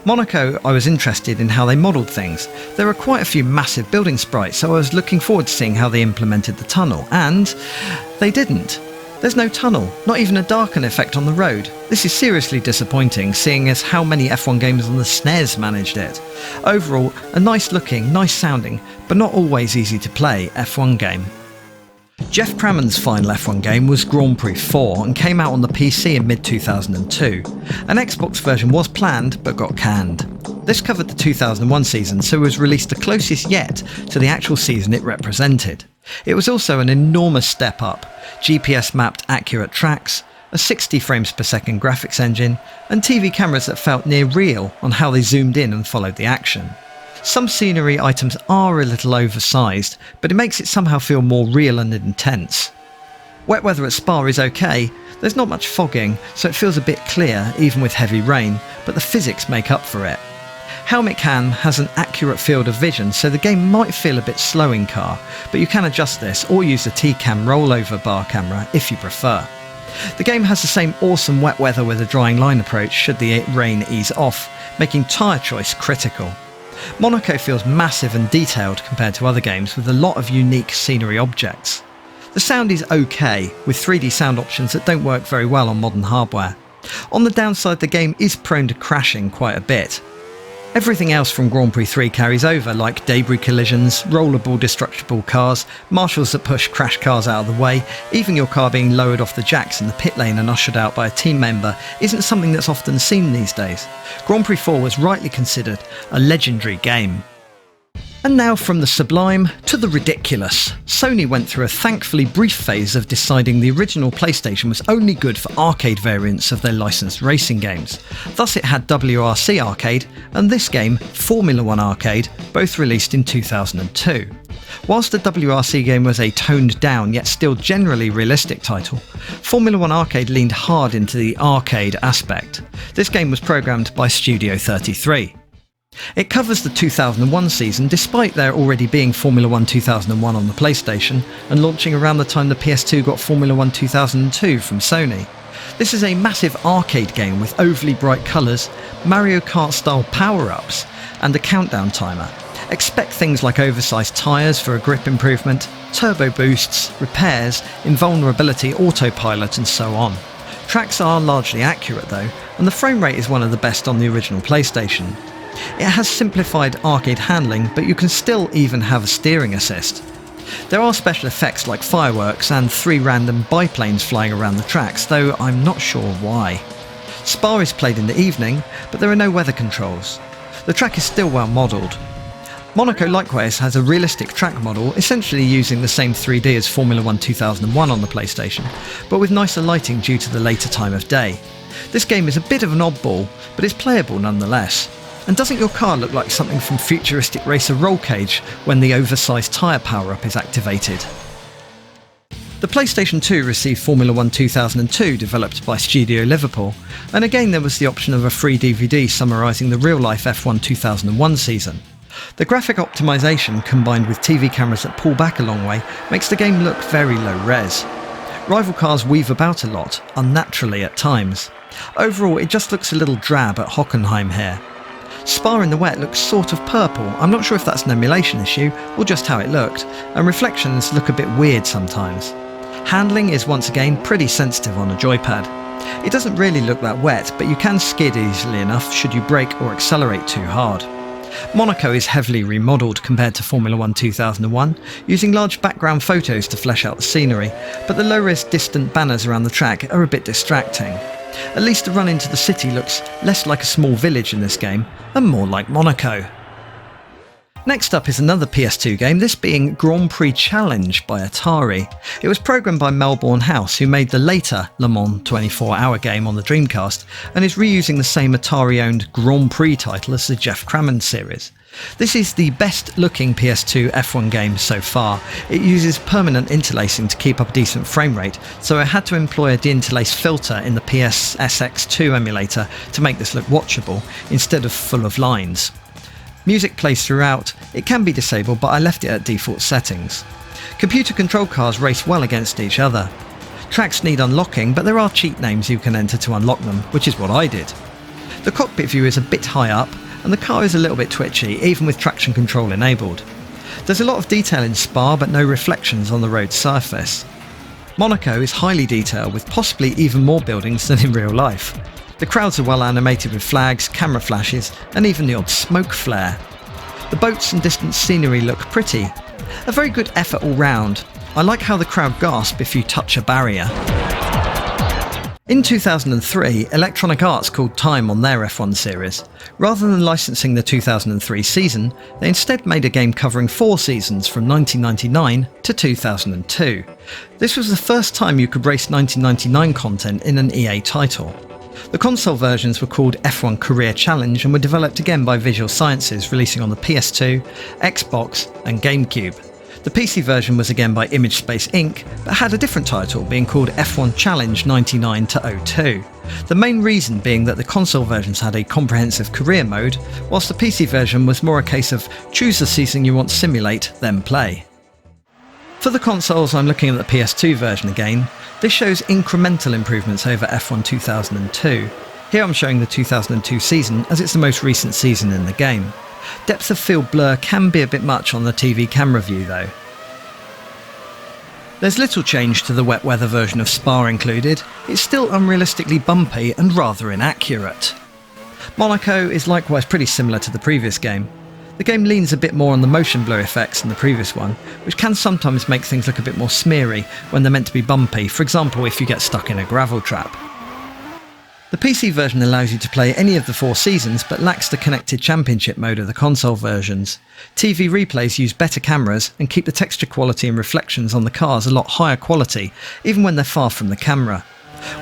Monaco, I was interested in how they modelled things. There are quite a few massive building sprites, so I was looking forward to seeing how they implemented the tunnel, and they didn't. There's no tunnel, not even a darken effect on the road. This is seriously disappointing, seeing as how many F1 games on the SNES managed it. Overall, a nice looking, nice sounding, but not always easy to play F1 game. Jeff Crammond's final F1 game was Grand Prix 4 and came out on the PC in mid-2002. An Xbox version was planned but got canned. This covered the 2001 season, so it was released the closest yet to the actual season it represented. It was also an enormous step up, GPS mapped accurate tracks, a 60 frames per second graphics engine, and TV cameras that felt near real on how they zoomed in and followed the action. Some scenery items are a little oversized, but it makes it somehow feel more real and intense. Wet weather at Spa is okay, there's not much fogging, so it feels a bit clear even with heavy rain, but the physics make up for it. Helmet cam has an accurate field of vision, so the game might feel a bit slow in car, but you can adjust this or use the T-Cam rollover bar camera if you prefer. The game has the same awesome wet weather with a drying line approach should the rain ease off, making tyre choice critical. Monaco feels massive and detailed compared to other games with a lot of unique scenery objects. The sound is okay, with 3D sound options that don't work very well on modern hardware. On the downside, the game is prone to crashing quite a bit. Everything else from Grand Prix 3 carries over, like debris collisions, rollable destructible cars, marshals that push crash cars out of the way, even your car being lowered off the jacks in the pit lane and ushered out by a team member isn't something that's often seen these days. Grand Prix 4 was rightly considered a legendary game. And now from the sublime to the ridiculous. Sony went through a thankfully brief phase of deciding the original PlayStation was only good for arcade variants of their licensed racing games. Thus it had WRC Arcade and this game, Formula 1 Arcade, both released in 2002. Whilst the WRC game was a toned down yet still generally realistic title, Formula 1 Arcade leaned hard into the arcade aspect. This game was programmed by Studio 33. It covers the 2001 season despite there already being Formula 1 2001 on the PlayStation and launching around the time the PS2 got Formula 1 2002 from Sony. This is a massive arcade game with overly bright colours, Mario Kart style power-ups and a countdown timer. Expect things like oversized tyres for a grip improvement, turbo boosts, repairs, invulnerability, autopilot and so on. Tracks are largely accurate though, and the frame rate is one of the best on the original PlayStation. It has simplified arcade handling, but you can still even have a steering assist. There are special effects like fireworks and 3 random biplanes flying around the tracks, though I'm not sure why. Spa is played in the evening, but there are no weather controls. The track is still well modelled. Monaco likewise has a realistic track model, essentially using the same 3D as Formula 1 2001 on the PlayStation, but with nicer lighting due to the later time of day. This game is a bit of an oddball, but it's playable nonetheless. And doesn't your car look like something from futuristic racer Roll Cage when the oversized tyre power-up is activated? The PlayStation 2 received Formula 1 2002, developed by Studio Liverpool, and again there was the option of a free DVD summarising the real-life F1 2001 season. The graphic optimisation, combined with TV cameras that pull back a long way, makes the game look very low-res. Rival cars weave about a lot, unnaturally at times. Overall, it just looks a little drab at Hockenheim here. Spa in the wet looks sort of purple. I'm not sure if that's an emulation issue or just how it looked, and reflections look a bit weird sometimes. Handling is once again pretty sensitive on a joypad. It doesn't really look that wet, but you can skid easily enough should you brake or accelerate too hard. Monaco is heavily remodelled compared to Formula 1 2001, using large background photos to flesh out the scenery, but the low-res distant banners around the track are a bit distracting. At least the run into the city looks less like a small village in this game, and more like Monaco. Next up is another PS2 game, this being Grand Prix Challenge by Atari. It was programmed by Melbourne House, who made the later Le Mans 24-hour game on the Dreamcast, and is reusing the same Atari-owned Grand Prix title as the Jeff Crammond series. This is the best-looking PS2 F1 game so far. It uses permanent interlacing to keep up a decent frame rate, so I had to employ a deinterlace filter in the PSSX2 emulator to make this look watchable, instead of full of lines. Music plays throughout. It can be disabled, but I left it at default settings. Computer-controlled cars race well against each other. Tracks need unlocking, but there are cheat names you can enter to unlock them, which is what I did. The cockpit view is a bit high up, and the car is a little bit twitchy, even with traction control enabled. There's a lot of detail in Spa, but no reflections on the road surface. Monaco is highly detailed, with possibly even more buildings than in real life. The crowds are well animated with flags, camera flashes, and even the odd smoke flare. The boats and distant scenery look pretty. A very good effort all round. I like how the crowd gasp if you touch a barrier. In 2003, Electronic Arts called time on their F1 series. Rather than licensing the 2003 season, they instead made a game covering 4 seasons from 1999 to 2002. This was the first time you could race 1999 content in an EA title. The console versions were called F1 Career Challenge and were developed again by Visual Sciences, releasing on the PS2, Xbox and GameCube. The PC version was again by Image Space Inc., but had a different title, being called F1 Challenge 99 to 02. The main reason being that the console versions had a comprehensive career mode, whilst the PC version was more a case of choose the season you want to simulate, then play. For the consoles, I'm looking at the PS2 version again. This shows incremental improvements over F1 2002. Here I'm showing the 2002 season, as it's the most recent season in the game. Depth of field blur can be a bit much on the TV camera view though. There's little change to the wet weather version of Spa included. It's still unrealistically bumpy and rather inaccurate. Monaco is likewise pretty similar to the previous game. The game leans a bit more on the motion blur effects than the previous one, which can sometimes make things look a bit more smeary when they're meant to be bumpy, for example if you get stuck in a gravel trap. The PC version allows you to play any of the 4 seasons, but lacks the connected championship mode of the console versions. TV replays use better cameras and keep the texture quality and reflections on the cars a lot higher quality, even when they're far from the camera.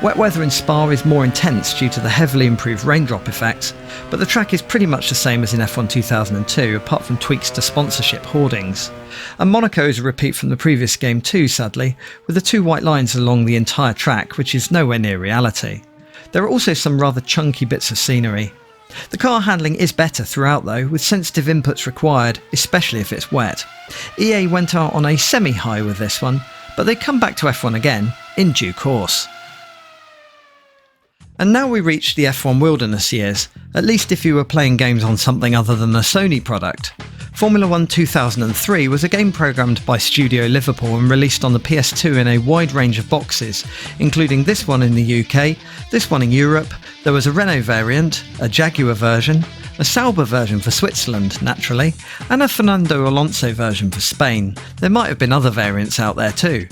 Wet weather in Spa is more intense due to the heavily improved raindrop effects, but the track is pretty much the same as in F1 2002, apart from tweaks to sponsorship hoardings. And Monaco is a repeat from the previous game too, sadly, with the 2 white lines along the entire track, which is nowhere near reality. There are also some rather chunky bits of scenery. The car handling is better throughout though, with sensitive inputs required, especially if it's wet. EA went out on a semi-high with this one, but they come back to F1 again in due course. And now we reach the F1 wilderness years, at least if you were playing games on something other than a Sony product. Formula 1 2003 was a game programmed by Studio Liverpool and released on the PS2 in a wide range of boxes, including this one in the UK, this one in Europe, there was a Renault variant, a Jaguar version, a Sauber version for Switzerland, naturally, and a Fernando Alonso version for Spain. There might have been other variants out there too.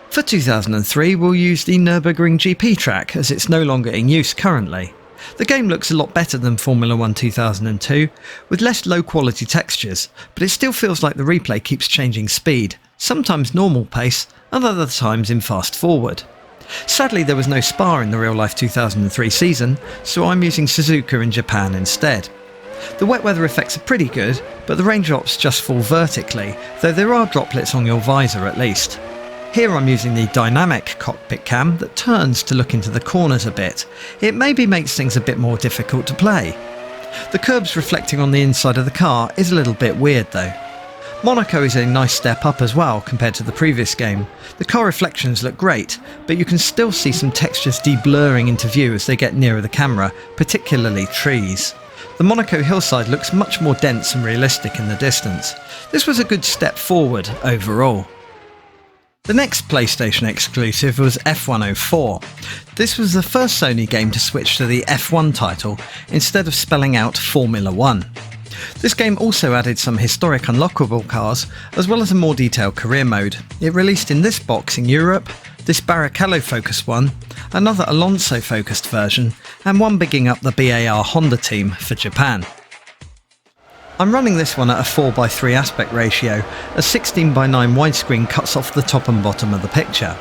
For 2003, we'll use the Nürburgring GP track, as it's no longer in use currently. The game looks a lot better than Formula 1 2002, with less low quality textures, but it still feels like the replay keeps changing speed, sometimes normal pace, and other times in fast forward. Sadly, there was no Spa in the real-life 2003 season, so I'm using Suzuki in Japan instead. The wet weather effects are pretty good, but the raindrops just fall vertically, though there are droplets on your visor at least. Here I'm using the dynamic cockpit cam that turns to look into the corners a bit. It maybe makes things a bit more difficult to play. The curbs reflecting on the inside of the car is a little bit weird though. Monaco is a nice step up as well compared to the previous game. The car reflections look great, but you can still see some textures de-blurring into view as they get nearer the camera, particularly trees. The Monaco hillside looks much more dense and realistic in the distance. This was a good step forward overall. The next PlayStation exclusive was F104. This was the first Sony game to switch to the F1 title instead of spelling out Formula 1. This game also added some historic unlockable cars, as well as a more detailed career mode. It released in this box in Europe, this Barrichello-focused one, another Alonso-focused version, and one bigging up the BAR Honda team for Japan. I'm running this one at a 4:3 aspect ratio, as 16:9 widescreen cuts off the top and bottom of the picture.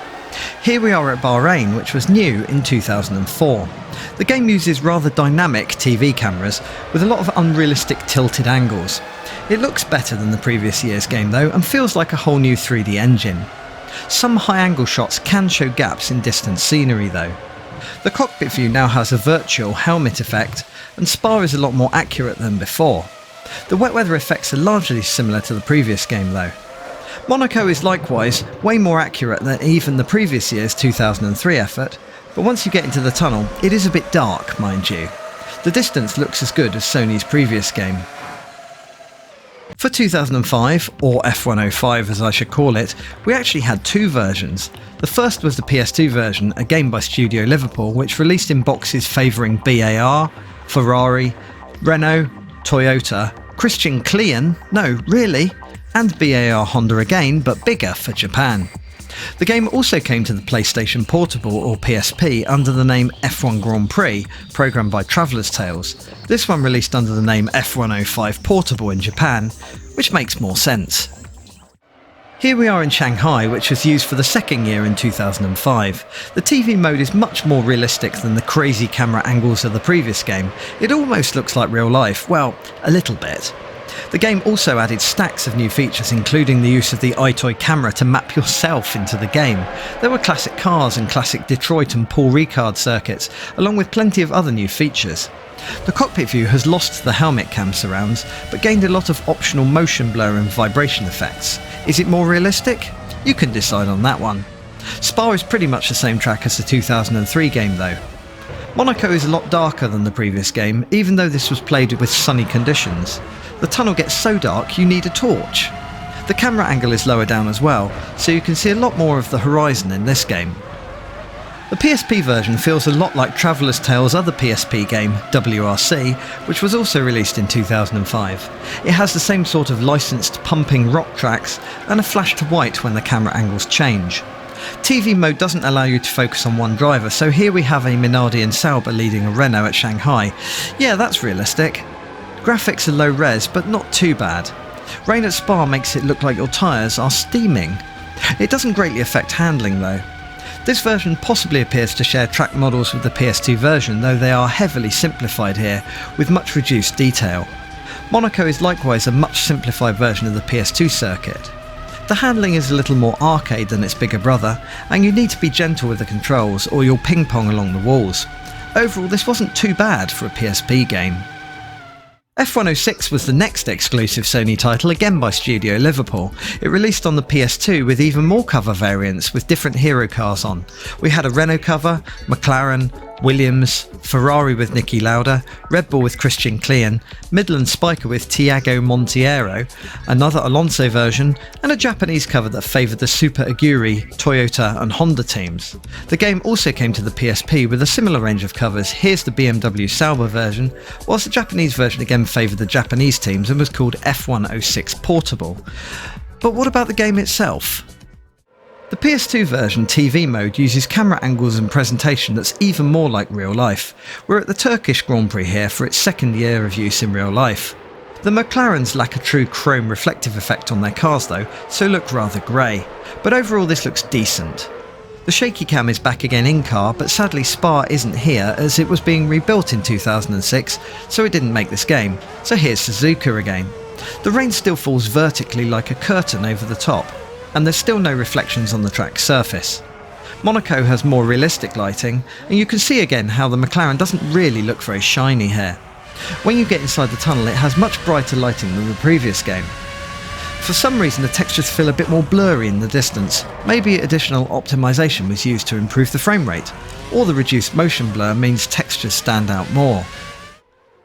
Here we are at Bahrain, which was new in 2004. The game uses rather dynamic TV cameras with a lot of unrealistic tilted angles. It looks better than the previous year's game though, and feels like a whole new 3D engine. Some high angle shots can show gaps in distant scenery though. The cockpit view now has a virtual helmet effect, and Spa is a lot more accurate than before. The wet weather effects are largely similar to the previous game though. Monaco is likewise way more accurate than even the previous year's 2003 effort, but once you get into the tunnel, it is a bit dark, mind you. The distance looks as good as Sony's previous game. For 2005, or F105 as I should call it, we actually had two versions. The first was the PS2 version, a game by Studio Liverpool, which released in boxes favouring BAR, Ferrari, Renault, Toyota, Christian Klein, no, really, and BAR Honda again, but bigger for Japan. The game also came to the PlayStation Portable or PSP under the name F1 Grand Prix, programmed by Traveller's Tales. This one released under the name F105 Portable in Japan, which makes more sense. Here we are in Shanghai, which was used for the second year in 2005. The TV mode is much more realistic than the crazy camera angles of the previous game. It almost looks like real life, well, a little bit. The game also added stacks of new features, including the use of the iToy camera to map yourself into the game. There were classic cars and classic Detroit and Paul Ricard circuits, along with plenty of other new features. The cockpit view has lost the helmet cam surrounds, but gained a lot of optional motion blur and vibration effects. Is it more realistic? You can decide on that one. Spa is pretty much the same track as the 2003 game though. Monaco is a lot darker than the previous game, even though this was played with sunny conditions. The tunnel gets so dark you need a torch. The camera angle is lower down as well, so you can see a lot more of the horizon in this game. The PSP version feels a lot like Traveller's Tales' other PSP game, WRC, which was also released in 2005. It has the same sort of licensed pumping rock tracks and a flash to white when the camera angles change. TV mode doesn't allow you to focus on one driver, so here we have a Minardi and Sauber leading a Renault at Shanghai. Yeah, that's realistic. Graphics are low res, but not too bad. Rain at Spa makes it look like your tyres are steaming. It doesn't greatly affect handling though. This version possibly appears to share track models with the PS2 version, though they are heavily simplified here, with much reduced detail. Monaco is likewise a much simplified version of the PS2 circuit. The handling is a little more arcade than its bigger brother, and you need to be gentle with the controls or you'll ping pong along the walls. Overall, this wasn't too bad for a PSP game. F106 was the next exclusive Sony title, again by Studio Liverpool. It released on the PS2 with even more cover variants with different hero cars on. We had a Renault cover, McLaren, Williams, Ferrari with Niki Lauda, Red Bull with Christian Klein, Midland Spiker with Tiago Monteiro, another Alonso version, and a Japanese cover that favoured the Super Aguri, Toyota and Honda teams. The game also came to the PSP with a similar range of covers. Here's the BMW Sauber version, whilst the Japanese version again favoured the Japanese teams and was called F106 Portable. But what about the game itself? The PS2 version TV mode uses camera angles and presentation that's even more like real life. We're at the Turkish Grand Prix here for its second year of use in real life. The McLarens lack a true chrome reflective effect on their cars though, so look rather grey, but overall this looks decent. The shaky cam is back again in car, but sadly Spa isn't here as it was being rebuilt in 2006, so it didn't make this game, so here's Suzuka again. The rain still falls vertically like a curtain over the top, and there's still no reflections on the track's surface. Monaco has more realistic lighting, and you can see again how the McLaren doesn't really look very shiny here. When you get inside the tunnel it has much brighter lighting than the previous game. For some reason the textures feel a bit more blurry in the distance. Maybe additional optimization was used to improve the frame rate, or the reduced motion blur means textures stand out more.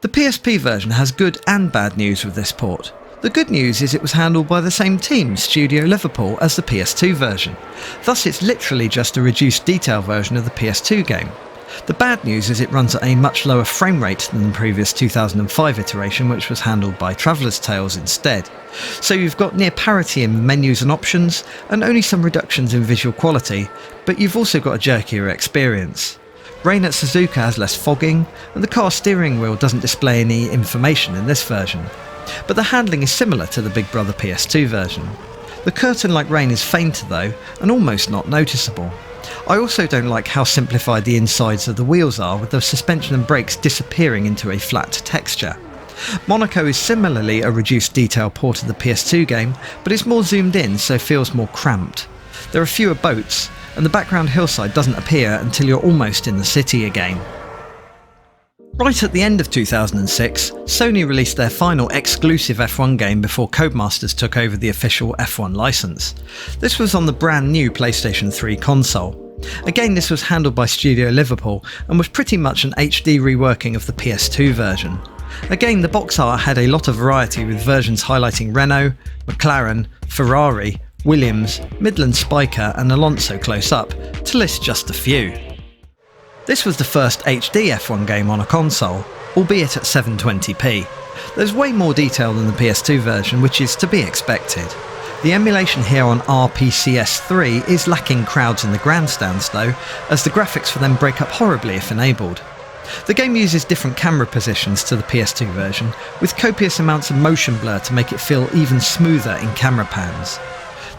The PSP version has good and bad news with this port. The good news is it was handled by the same team, Studio Liverpool, as the PS2 version. Thus it's literally just a reduced detail version of the PS2 game. The bad news is it runs at a much lower frame rate than the previous 2005 iteration, which was handled by Traveller's Tales instead. So you've got near parity in menus and options, and only some reductions in visual quality, but you've also got a jerkier experience. Rain at Suzuka has less fogging, and the car steering wheel doesn't display any information in this version. But the handling is similar to the Big Brother PS2 version. The curtain-like rain is fainter though, and almost not noticeable. I also don't like how simplified the insides of the wheels are, with the suspension and brakes disappearing into a flat texture. Monaco is similarly a reduced detail port of the PS2 game, but it's more zoomed in so feels more cramped. There are fewer boats, and the background hillside doesn't appear until you're almost in the city again. Right at the end of 2006, Sony released their final exclusive F1 game before Codemasters took over the official F1 license. This was on the brand new PlayStation 3 console. Again, this was handled by Studio Liverpool and was pretty much an HD reworking of the PS2 version. Again, the box art had a lot of variety with versions highlighting Renault, McLaren, Ferrari, Williams, Midland Spiker and Alonso close up, to list just a few. This was the first HD F1 game on a console, albeit at 720p. There's way more detail than the PS2 version, which is to be expected. The emulation here on RPCS3 is lacking crowds in the grandstands though, as the graphics for them break up horribly if enabled. The game uses different camera positions to the PS2 version, with copious amounts of motion blur to make it feel even smoother in camera pans.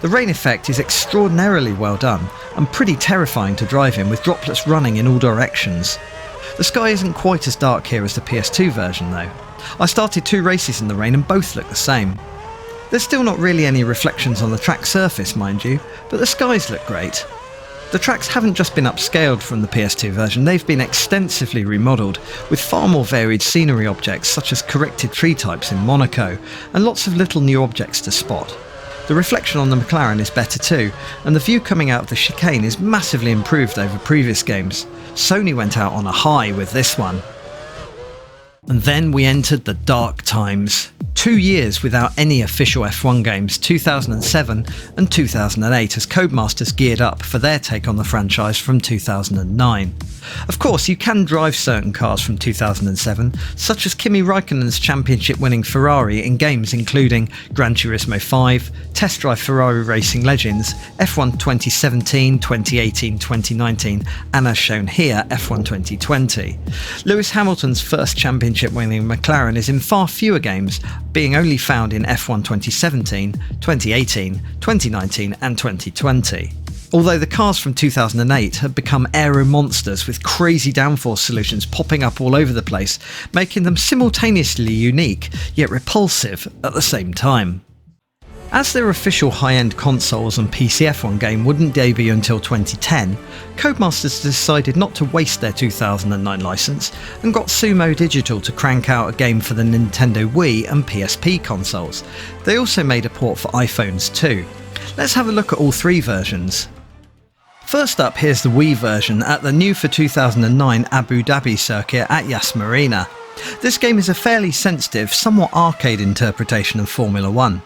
The rain effect is extraordinarily well done and pretty terrifying to drive in, with droplets running in all directions. The sky isn't quite as dark here as the PS2 version though. I started 2 races in the rain and both look the same. There's still not really any reflections on the track surface mind you, but the skies look great. The tracks haven't just been upscaled from the PS2 version, they've been extensively remodelled, with far more varied scenery objects such as corrected tree types in Monaco, and lots of little new objects to spot. The reflection on the McLaren is better too, and the view coming out of the chicane is massively improved over previous games. Sony went out on a high with this one. And then we entered the dark times. 2 years without any official F1 games, 2007 and 2008, as Codemasters geared up for their take on the franchise from 2009. Of course, you can drive certain cars from 2007, such as Kimi Raikkonen's championship-winning Ferrari in games including Gran Turismo 5, Test Drive Ferrari Racing Legends, F1 2017, 2018, 2019, and as shown here, F1 2020. Lewis Hamilton's first championship-winning McLaren is in far fewer games, being only found in F1 2017, 2018, 2019 and 2020. Although the cars from 2008 have become aero monsters with crazy downforce solutions popping up all over the place, making them simultaneously unique yet repulsive at the same time. As their official high-end consoles and PC F1 game wouldn't debut until 2010, Codemasters decided not to waste their 2009 license and got Sumo Digital to crank out a game for the Nintendo Wii and PSP consoles. They also made a port for iPhones too. Let's have a look at all 3 versions. First up, here's the Wii version at the new for 2009 Abu Dhabi circuit at Yas Marina. This game is a fairly sensitive, somewhat arcade interpretation of Formula 1.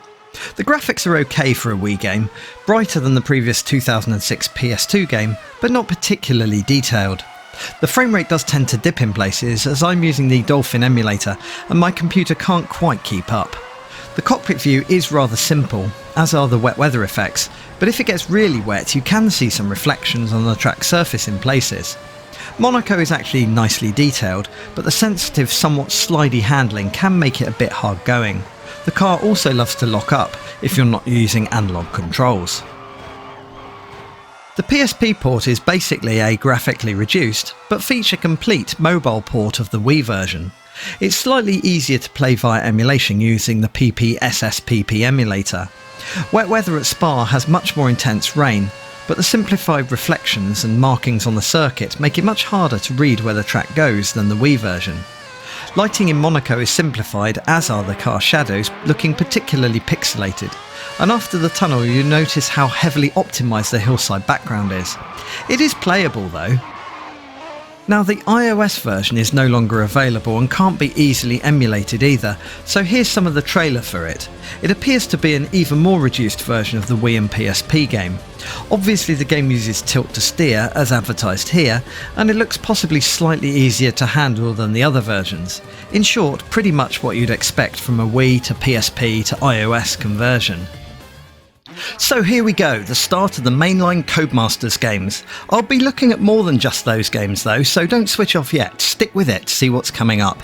The graphics are okay for a Wii game, brighter than the previous 2006 PS2 game, but not particularly detailed. The frame rate does tend to dip in places, as I'm using the Dolphin emulator and my computer can't quite keep up. The cockpit view is rather simple, as are the wet weather effects, but if it gets really wet you can see some reflections on the track surface in places. Monaco is actually nicely detailed, but the sensitive, somewhat slidey handling can make it a bit hard going. The car also loves to lock up if you're not using analog controls. The PSP port is basically a graphically reduced, but feature-complete mobile port of the Wii version. It's slightly easier to play via emulation using the PP-SSPP emulator. Wet weather at Spa has much more intense rain, but the simplified reflections and markings on the circuit make it much harder to read where the track goes than the Wii version. Lighting in Monaco is simplified, as are the car shadows, looking particularly pixelated. And after the tunnel you notice how heavily optimised the hillside background is. It is playable though. Now the iOS version is no longer available and can't be easily emulated either, so here's some of the trailer for it. It appears to be an even more reduced version of the Wii and PSP game. Obviously the game uses tilt to steer, as advertised here, and it looks possibly slightly easier to handle than the other versions. In short, pretty much what you'd expect from a Wii to PSP to iOS conversion. So here we go, the start of the mainline Codemasters games. I'll be looking at more than just those games though, so don't switch off yet, stick with it to see what's coming up.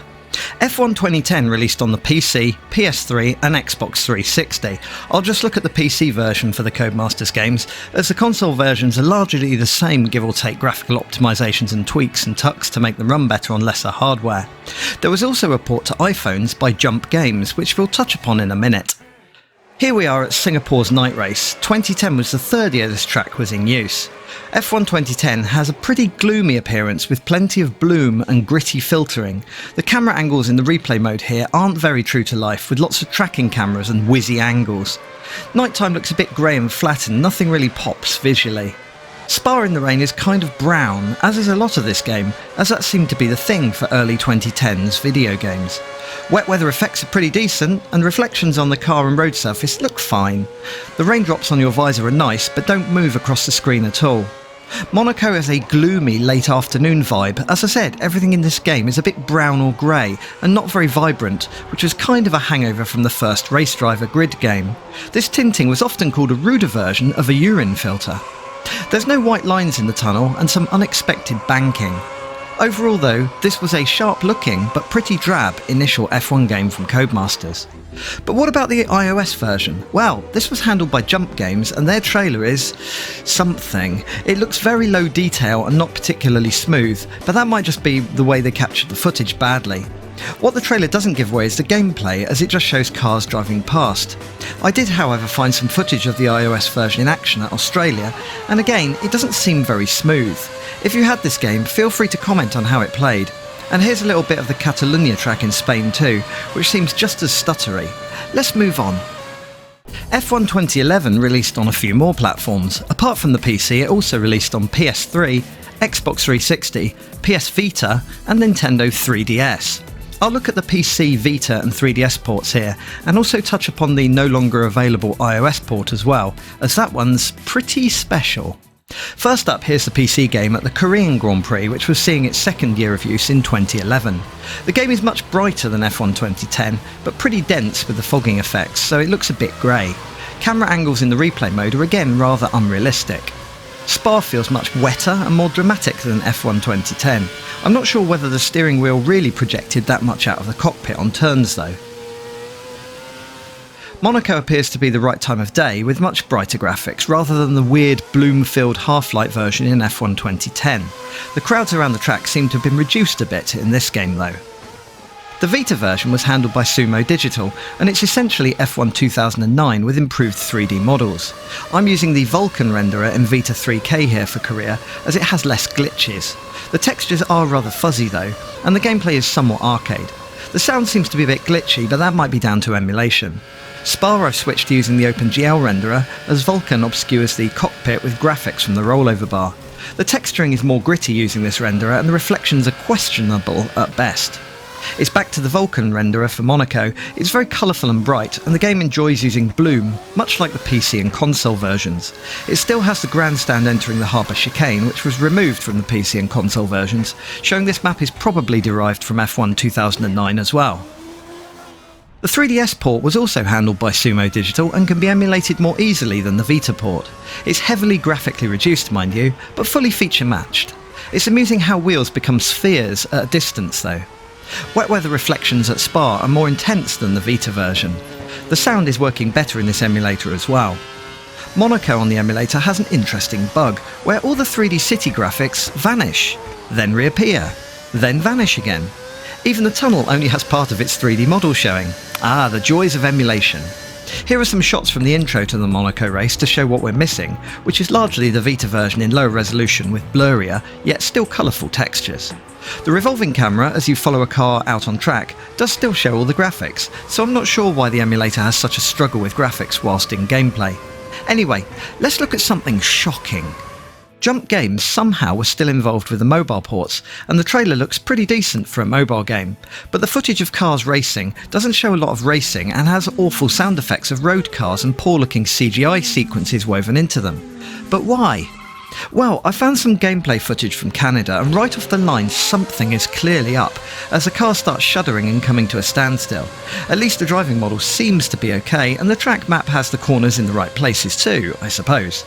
F1 2010 released on the PC, PS3 and Xbox 360. I'll just look at the PC version for the Codemasters games, as the console versions are largely the same, give or take graphical optimisations and tweaks and tucks to make them run better on lesser hardware. There was also a port to iPhones by Jump Games, which we'll touch upon in a minute. Here we are at Singapore's night race. 2010 was the third year this track was in use. F1 2010 has a pretty gloomy appearance with plenty of bloom and gritty filtering. The camera angles in the replay mode here aren't very true to life, with lots of tracking cameras and whizzy angles. Nighttime looks a bit grey and flat and nothing really pops visually. Spa in the rain is kind of brown, as is a lot of this game, as that seemed to be the thing for early 2010s video games. Wet weather effects are pretty decent, and reflections on the car and road surface look fine. The raindrops on your visor are nice, but don't move across the screen at all. Monaco has a gloomy late afternoon vibe. As I said, everything in this game is a bit brown or grey, and not very vibrant, which was kind of a hangover from the first Race Driver Grid game. This tinting was often called a ruder version of a urine filter. There's no white lines in the tunnel and some unexpected banking. Overall though, this was a sharp-looking but pretty drab initial F1 game from Codemasters. But what about the iOS version? Well, this was handled by Jump Games and their trailer is something. It looks very low detail and not particularly smooth, but that might just be the way they captured the footage badly. What the trailer doesn't give away is the gameplay, as it just shows cars driving past. I did however find some footage of the iOS version in action at Australia, and again it doesn't seem very smooth. If you had this game, feel free to comment on how it played. And here's a little bit of the Catalunya track in Spain too, which seems just as stuttery. Let's move on. F1 2011 released on a few more platforms. Apart from the PC, it also released on PS3, Xbox 360, PS Vita and Nintendo 3DS. I'll look at the PC, Vita and 3DS ports here, and also touch upon the no longer available iOS port as well, as that one's pretty special. First up, here's the PC game at the Korean Grand Prix, which was seeing its second year of use in 2011. The game is much brighter than F1 2010, but pretty dense with the fogging effects, so it looks a bit grey. Camera angles in the replay mode are again rather unrealistic. Spa feels much wetter and more dramatic than F1 2010. I'm not sure whether the steering wheel really projected that much out of the cockpit on turns though. Monaco appears to be the right time of day, with much brighter graphics, rather than the weird bloom-filled Half-Light version in F1 2010. The crowds around the track seem to have been reduced a bit in this game though. The Vita version was handled by Sumo Digital, and it's essentially F1 2009 with improved 3D models. I'm using the Vulkan renderer in Vita 3K here for Korea, as it has less glitches. The textures are rather fuzzy though, and the gameplay is somewhat arcade. The sound seems to be a bit glitchy, but that might be down to emulation. Spa I've switched to using the OpenGL renderer, as Vulkan obscures the cockpit with graphics from the rollover bar. The texturing is more gritty using this renderer, and the reflections are questionable at best. It's back to the Vulkan renderer for Monaco. It's very colourful and bright, and the game enjoys using bloom, much like the PC and console versions. It still has the grandstand entering the harbour chicane, which was removed from the PC and console versions, showing this map is probably derived from F1 2009 as well. The 3DS port was also handled by Sumo Digital and can be emulated more easily than the Vita port. It's heavily graphically reduced, mind you, but fully feature matched. It's amusing how wheels become spheres at a distance though. Wet weather reflections at Spa are more intense than the Vita version. The sound is working better in this emulator as well. Monaco on the emulator has an interesting bug, where all the 3D city graphics vanish, then reappear, then vanish again. Even the tunnel only has part of its 3D model showing. Ah, the joys of emulation. Here are some shots from the intro to the Monaco race to show what we're missing, which is largely the Vita version in lower resolution with blurrier, yet still colourful textures. The revolving camera, as you follow a car out on track, does still show all the graphics, so I'm not sure why the emulator has such a struggle with graphics whilst in gameplay. Anyway, let's look at something shocking. Jump Games somehow was still involved with the mobile ports, and the trailer looks pretty decent for a mobile game, but the footage of cars racing doesn't show a lot of racing and has awful sound effects of road cars and poor-looking CGI sequences woven into them. But why? Well, I found some gameplay footage from Canada, and right off the line something is clearly up, as the car starts shuddering and coming to a standstill. At least the driving model seems to be okay, and the track map has the corners in the right places too, I suppose.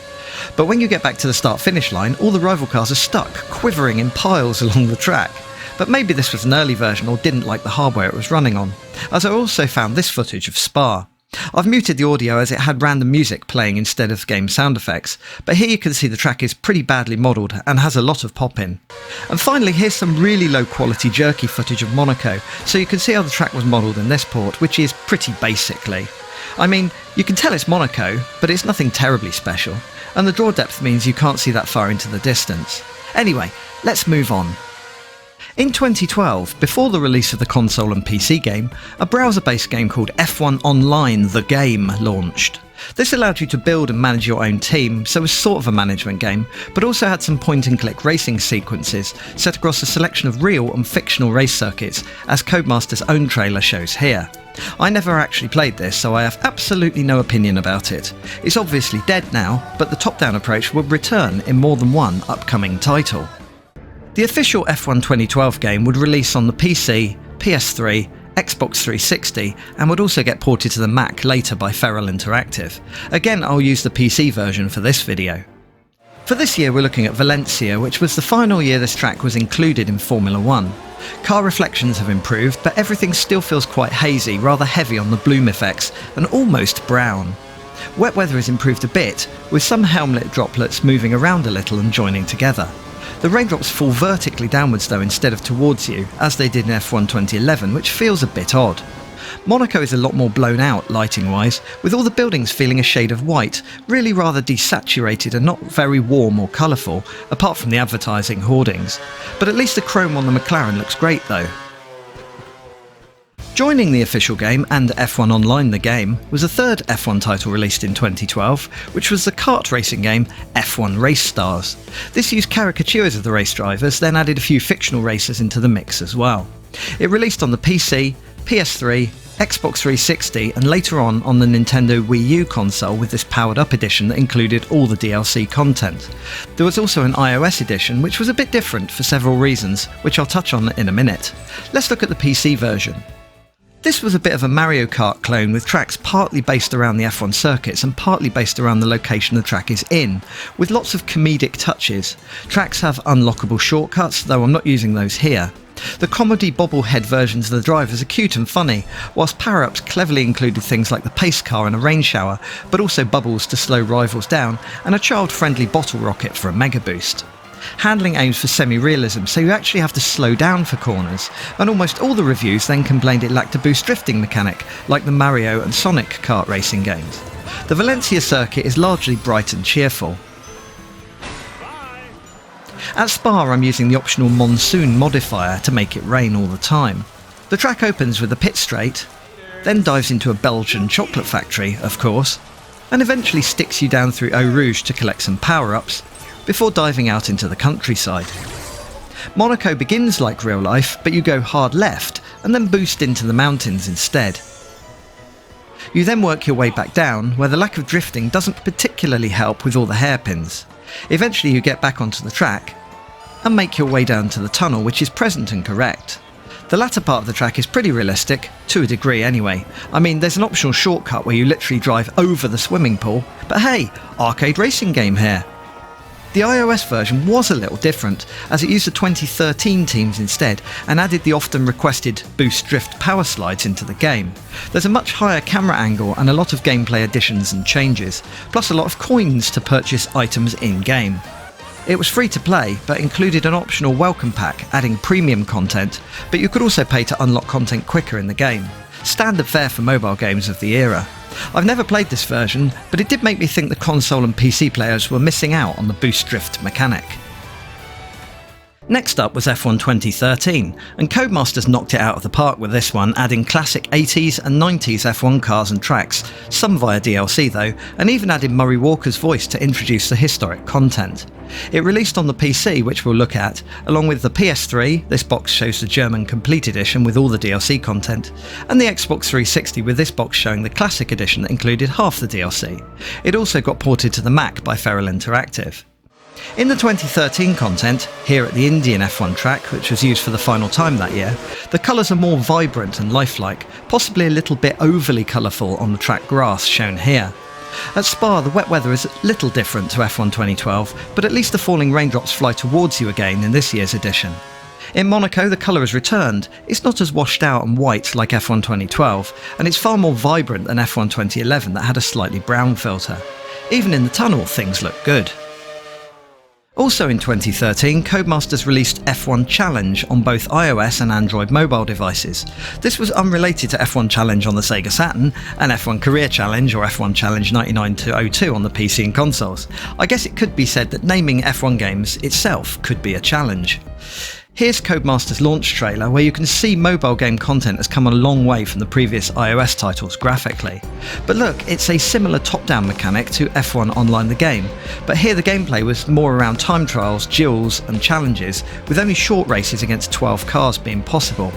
But when you get back to the start-finish line, all the rival cars are stuck, quivering in piles along the track. But maybe this was an early version or didn't like the hardware it was running on, as I also found this footage of Spa. I've muted the audio as it had random music playing instead of game sound effects, but here you can see the track is pretty badly modelled and has a lot of pop-in. And finally, here's some really low quality jerky footage of Monaco, so you can see how the track was modelled in this port, which is pretty basically. I mean, you can tell it's Monaco, but it's nothing terribly special, and the draw depth means you can't see that far into the distance. Anyway, let's move on. In 2012, before the release of the console and PC game, a browser-based game called F1 Online The Game launched. This allowed you to build and manage your own team, so it was sort of a management game, but also had some point-and-click racing sequences set across a selection of real and fictional race circuits, as Codemaster's own trailer shows here. I never actually played this, so I have absolutely no opinion about it. It's obviously dead now, but the top-down approach will return in more than one upcoming title. The official F1 2012 game would release on the PC, PS3, Xbox 360, and would also get ported to the Mac later by Feral Interactive. Again, I'll use the PC version for this video. For this year we're looking at Valencia, which was the final year this track was included in Formula 1. Car reflections have improved, but everything still feels quite hazy, rather heavy on the bloom effects, and almost brown. Wet weather has improved a bit, with some helmet droplets moving around a little and joining together. The raindrops fall vertically downwards though instead of towards you, as they did in F1 2011, which feels a bit odd. Monaco is a lot more blown out lighting wise, with all the buildings feeling a shade of white, really rather desaturated and not very warm or colourful, apart from the advertising hoardings. But at least the chrome on the McLaren looks great though. Joining the official game and F1 Online The Game was a third F1 title released in 2012, which was the kart racing game F1 Race Stars. This used caricatures of the race drivers, then added a few fictional racers into the mix as well. It released on the PC, PS3, Xbox 360 and later on the Nintendo Wii U console with this powered up edition that included all the DLC content. There was also an iOS edition which was a bit different for several reasons, which I'll touch on in a minute. Let's look at the PC version. This was a bit of a Mario Kart clone with tracks partly based around the F1 circuits and partly based around the location the track is in, with lots of comedic touches. Tracks have unlockable shortcuts, though I'm not using those here. The comedy bobblehead versions of the drivers are cute and funny, whilst power-ups cleverly included things like the pace car and a rain shower, but also bubbles to slow rivals down, and a child-friendly bottle rocket for a mega boost. Handling aims for semi-realism, so you actually have to slow down for corners, and almost all the reviews then complained it lacked a boost drifting mechanic, like the Mario and Sonic kart racing games. The Valencia circuit is largely bright and cheerful. At Spa I'm using the optional monsoon modifier to make it rain all the time. The track opens with a pit straight, then dives into a Belgian chocolate factory, of course, and eventually sticks you down through Eau Rouge to collect some power-ups, before diving out into the countryside. Monaco begins like real life, but you go hard left and then boost into the mountains instead. You then work your way back down, where the lack of drifting doesn't particularly help with all the hairpins. Eventually you get back onto the track and make your way down to the tunnel, which is present and correct. The latter part of the track is pretty realistic, to a degree anyway. I mean, there's an optional shortcut where you literally drive over the swimming pool, but hey, arcade racing game here. The iOS version was a little different, as it used the 2013 teams instead and added the often requested boost drift power slides into the game. There's a much higher camera angle and a lot of gameplay additions and changes, plus a lot of coins to purchase items in-game. It was free to play, but included an optional welcome pack adding premium content, but you could also pay to unlock content quicker in the game. Standard fare for mobile games of the era. I've never played this version, but it did make me think the console and PC players were missing out on the boost drift mechanic. Next up was F1 2013, and Codemasters knocked it out of the park with this one, adding classic 80s and 90s F1 cars and tracks, some via DLC though, and even added Murray Walker's voice to introduce the historic content. It released on the PC, which we'll look at, along with the PS3, this box shows the German Complete Edition with all the DLC content, and the Xbox 360 with this box showing the Classic Edition that included half the DLC. It also got ported to the Mac by Feral Interactive. In the 2013 content, here at the Indian F1 track, which was used for the final time that year, the colours are more vibrant and lifelike, possibly a little bit overly colourful on the track grass shown here. At Spa, the wet weather is a little different to F1 2012, but at least the falling raindrops fly towards you again in this year's edition. In Monaco, the colour has returned. It's not as washed out and white like F1 2012, and it's far more vibrant than F1 2011 that had a slightly brown filter. Even in the tunnel, things look good. Also in 2013, Codemasters released F1 Challenge on both iOS and Android mobile devices. This was unrelated to F1 Challenge on the Sega Saturn and F1 Career Challenge or F1 Challenge 99-02 on the PC and consoles. I guess it could be said that naming F1 games itself could be a challenge. Here's Codemasters' launch trailer, where you can see mobile game content has come a long way from the previous iOS titles graphically. But look, it's a similar top-down mechanic to F1 Online the game, but here the gameplay was more around time trials, duels and challenges, with only short races against 12 cars being possible.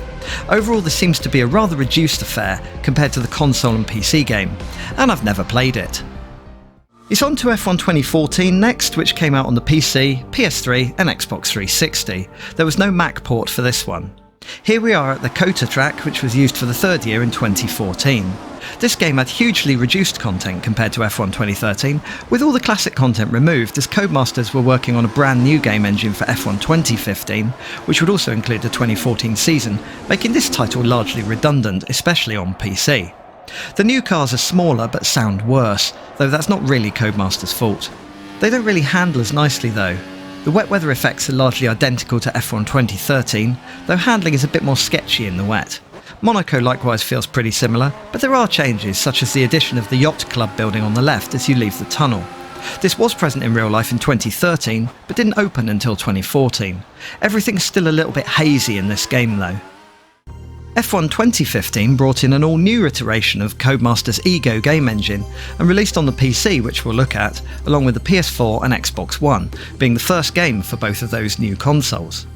Overall, this seems to be a rather reduced affair compared to the console and PC game, and I've never played it. It's on to F1 2014 next, which came out on the PC, PS3 and Xbox 360. There was no Mac port for this one. Here we are at the Kota track, which was used for the third year in 2014. This game had hugely reduced content compared to F1 2013, with all the classic content removed, as Codemasters were working on a brand new game engine for F1 2015, which would also include the 2014 season, making this title largely redundant, especially on PC. The new cars are smaller but sound worse, though that's not really Codemasters' fault. They don't really handle as nicely though. The wet weather effects are largely identical to F1 2013, though handling is a bit more sketchy in the wet. Monaco likewise feels pretty similar, but there are changes such as the addition of the yacht club building on the left as you leave the tunnel. This was present in real life in 2013, but didn't open until 2014. Everything's still a little bit hazy in this game though. F1 2015 brought in an all-new iteration of Codemasters' Ego game engine and released on the PC, which we'll look at, along with the PS4 and Xbox One, being the first game for both of those new consoles.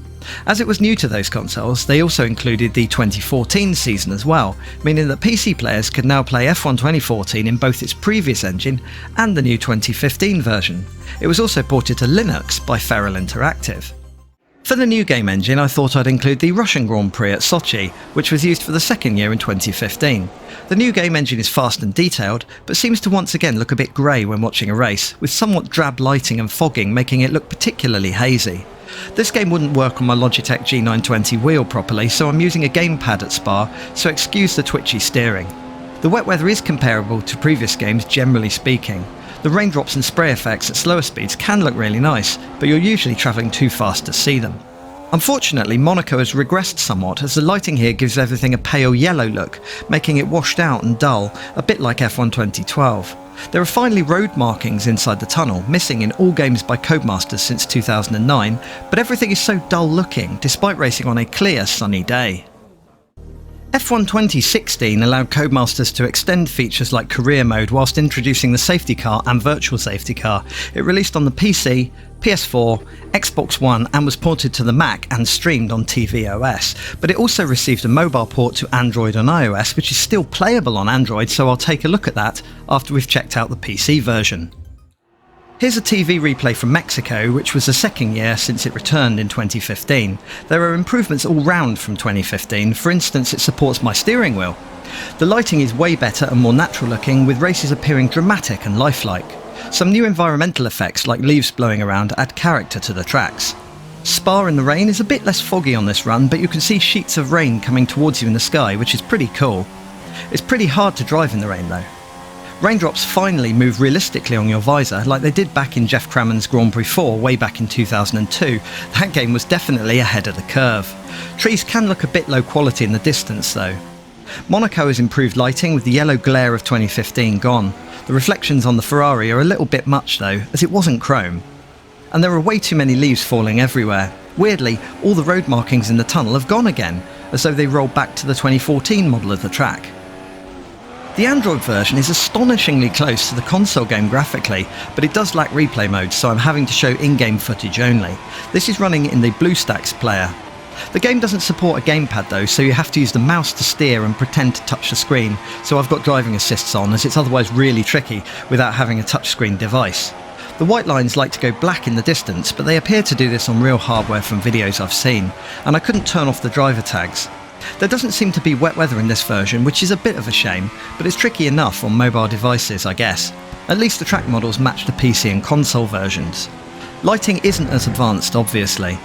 As it was new to those consoles, they also included the 2014 season as well, meaning that PC players could now play F1 2014 in both its previous engine and the new 2015 version. It was also ported to Linux by Feral Interactive. For the new game engine, I thought I'd include the Russian Grand Prix at Sochi, which was used for the second year in 2015. The new game engine is fast and detailed, but seems to once again look a bit grey when watching a race, with somewhat drab lighting and fogging making it look particularly hazy. This game wouldn't work on my Logitech G920 wheel properly, so I'm using a gamepad at Spa, so excuse the twitchy steering. The wet weather is comparable to previous games generally speaking. The raindrops and spray effects at slower speeds can look really nice, but you're usually travelling too fast to see them. Unfortunately, Monaco has regressed somewhat, as the lighting here gives everything a pale yellow look, making it washed out and dull, a bit like F1 2012. There are finally road markings inside the tunnel, missing in all games by Codemasters since 2009, but everything is so dull looking, despite racing on a clear, sunny day. F1 2016 allowed Codemasters to extend features like career mode whilst introducing the safety car and virtual safety car. It released on the PC, PS4, Xbox One and was ported to the Mac and streamed on tvOS, but it also received a mobile port to Android and iOS, which is still playable on Android, so I'll take a look at that after we've checked out the PC version. Here's a TV replay from Mexico, which was the second year since it returned in 2015. There are improvements all round from 2015, for instance it supports my steering wheel. The lighting is way better and more natural looking, with races appearing dramatic and lifelike. Some new environmental effects like leaves blowing around add character to the tracks. Spa in the rain is a bit less foggy on this run, but you can see sheets of rain coming towards you in the sky, which is pretty cool. It's pretty hard to drive in the rain though. Raindrops finally move realistically on your visor, like they did back in Jeff Crammond's Grand Prix 4 way back in 2002. That game was definitely ahead of the curve. Trees can look a bit low quality in the distance though. Monaco has improved lighting, with the yellow glare of 2015 gone. The reflections on the Ferrari are a little bit much though, as it wasn't chrome. And there are way too many leaves falling everywhere. Weirdly, all the road markings in the tunnel have gone again, as though they rolled back to the 2014 model of the track. The Android version is astonishingly close to the console game graphically, but it does lack replay mode, so I'm having to show in-game footage only. This is running in the BlueStacks player. The game doesn't support a gamepad though, so you have to use the mouse to steer and pretend to touch the screen, so I've got driving assists on, as it's otherwise really tricky without having a touchscreen device. The white lines like to go black in the distance, but they appear to do this on real hardware from videos I've seen, and I couldn't turn off the driver tags. There doesn't seem to be wet weather in this version, which is a bit of a shame, but it's tricky enough on mobile devices, I guess. At least the track models match the PC and console versions. Lighting isn't as advanced, obviously.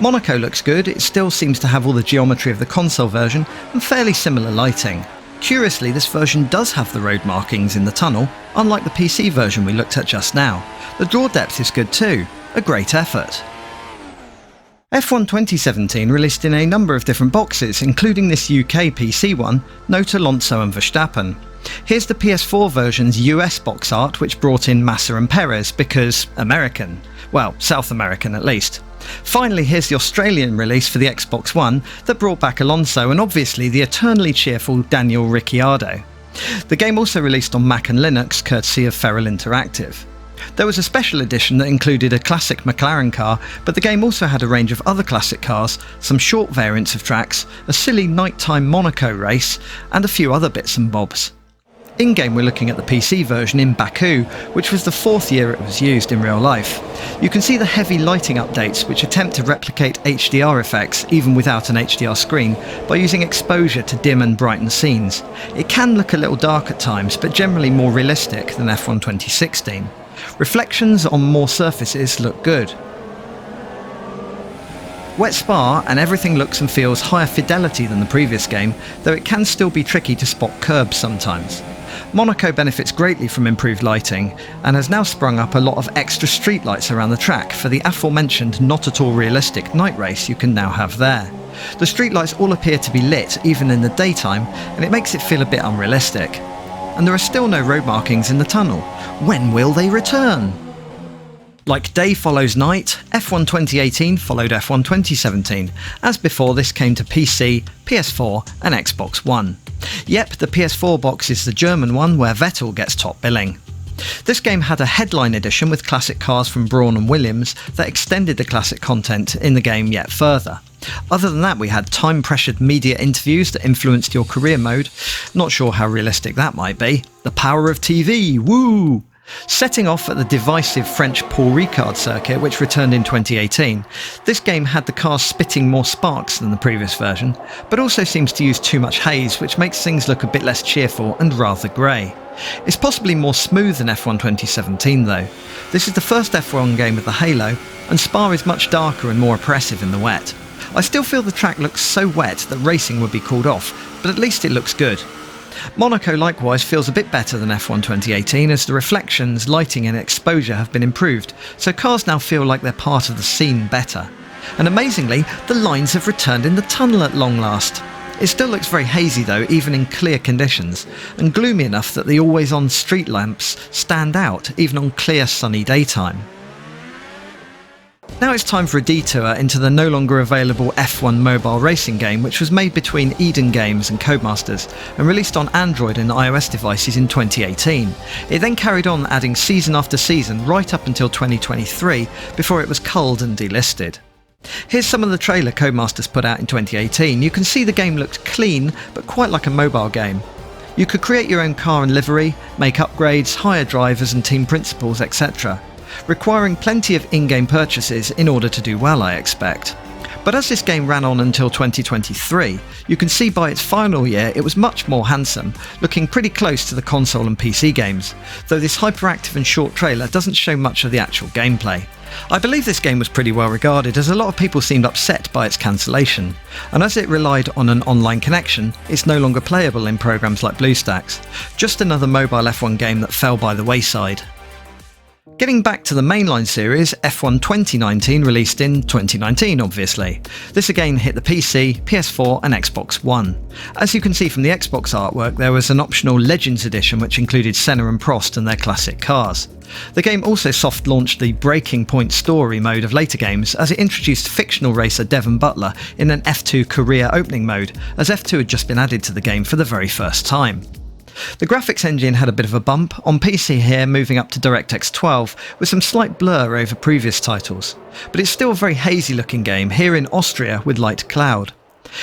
Monaco looks good, it still seems to have all the geometry of the console version and fairly similar lighting. Curiously, this version does have the road markings in the tunnel, unlike the PC version we looked at just now. The draw depth is good too, a great effort. F1 2017 released in a number of different boxes, including this UK PC one, Note Alonso and Verstappen. Here's the PS4 version's US box art, which brought in Massa and Perez because American. Well, South American at least. Finally, here's the Australian release for the Xbox One that brought back Alonso and obviously the eternally cheerful Daniel Ricciardo. The game also released on Mac and Linux, courtesy of Feral Interactive. There was a special edition that included a classic McLaren car, but the game also had a range of other classic cars, some short variants of tracks, a silly nighttime Monaco race, and a few other bits and bobs. In-game we're looking at the PC version in Baku, which was the 4th year it was used in real life. You can see the heavy lighting updates which attempt to replicate HDR effects even without an HDR screen by using exposure to dim and brighten scenes. It can look a little dark at times, but generally more realistic than F1 2016. Reflections on more surfaces look good. Wet Spa and everything looks and feels higher fidelity than the previous game, though it can still be tricky to spot curbs sometimes. Monaco benefits greatly from improved lighting and has now sprung up a lot of extra streetlights around the track for the aforementioned not at all realistic night race you can now have there. The streetlights all appear to be lit even in the daytime, and it makes it feel a bit unrealistic. And there are still no road markings in the tunnel. When will they return? Like day follows night, F1 2018 followed F1 2017. As before, this came to PC, PS4 and Xbox One. Yep, the PS4 box is the German one where Vettel gets top billing. This game had a headline edition with classic cars from Braun and Williams that extended the classic content in the game yet further. Other than that, we had time-pressured media interviews that influenced your career mode. Not sure how realistic that might be. The power of TV, woo! Setting off at the divisive French Paul Ricard circuit, which returned in 2018, this game had the cars spitting more sparks than the previous version, but also seems to use too much haze, which makes things look a bit less cheerful and rather grey. It's possibly more smooth than F1 2017 though. This is the first F1 game with the halo, and Spa is much darker and more oppressive in the wet. I still feel the track looks so wet that racing would be called off, but at least it looks good. Monaco likewise feels a bit better than F1 2018 as the reflections, lighting and exposure have been improved, so cars now feel like they're part of the scene better. And amazingly, the lines have returned in the tunnel at long last. It still looks very hazy though, even in clear conditions, and gloomy enough that the always-on street lamps stand out even on clear sunny daytime. Now it's time for a detour into the no longer available F1 mobile racing game, which was made between Eden Games and Codemasters and released on Android and iOS devices in 2018. It then carried on adding season after season right up until 2023 before it was culled and delisted. Here's some of the trailer Codemasters put out in 2018. You can see the game looked clean, but quite like a mobile game. You could create your own car and livery, make upgrades, hire drivers and team principals, etc. requiring plenty of in-game purchases in order to do well, I expect. But as this game ran on until 2023, you can see by its final year it was much more handsome, looking pretty close to the console and PC games, though this hyperactive and short trailer doesn't show much of the actual gameplay. I believe this game was pretty well regarded, as a lot of people seemed upset by its cancellation, and as it relied on an online connection, it's no longer playable in programs like BlueStacks. Just another mobile F1 game that fell by the wayside. Getting back to the mainline series, F1 2019 released in 2019 obviously. This again hit the PC, PS4 and Xbox One. As you can see from the Xbox artwork, there was an optional Legends edition which included Senna and Prost and their classic cars. The game also soft launched the Breaking Point story mode of later games, as it introduced fictional racer Devon Butler in an F2 career opening mode, as F2 had just been added to the game for the very first time. The graphics engine had a bit of a bump, on PC here moving up to DirectX 12 with some slight blur over previous titles, but it's still a very hazy looking game here in Austria with light cloud.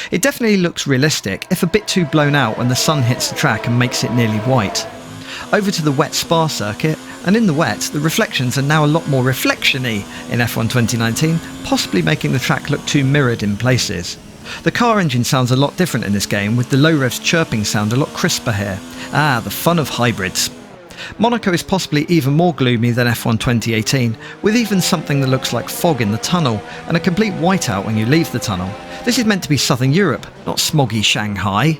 It definitely looks realistic, if a bit too blown out when the sun hits the track and makes it nearly white. Over to the wet Spa circuit, and in the wet the reflections are now a lot more reflection-y in F1 2019, possibly making the track look too mirrored in places. The car engine sounds a lot different in this game, with the low revs chirping sound a lot crisper here. Ah, the fun of hybrids. Monaco is possibly even more gloomy than F1 2018, with even something that looks like fog in the tunnel, and a complete whiteout when you leave the tunnel. This is meant to be Southern Europe, not smoggy Shanghai.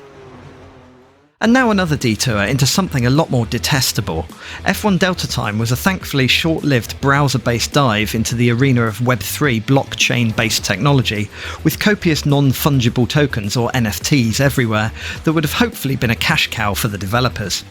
And now another detour into something a lot more detestable. F1 Delta Time was a thankfully short-lived browser-based dive into the arena of Web3 blockchain-based technology, with copious non-fungible tokens or NFTs everywhere that would have hopefully been a cash cow for the developers.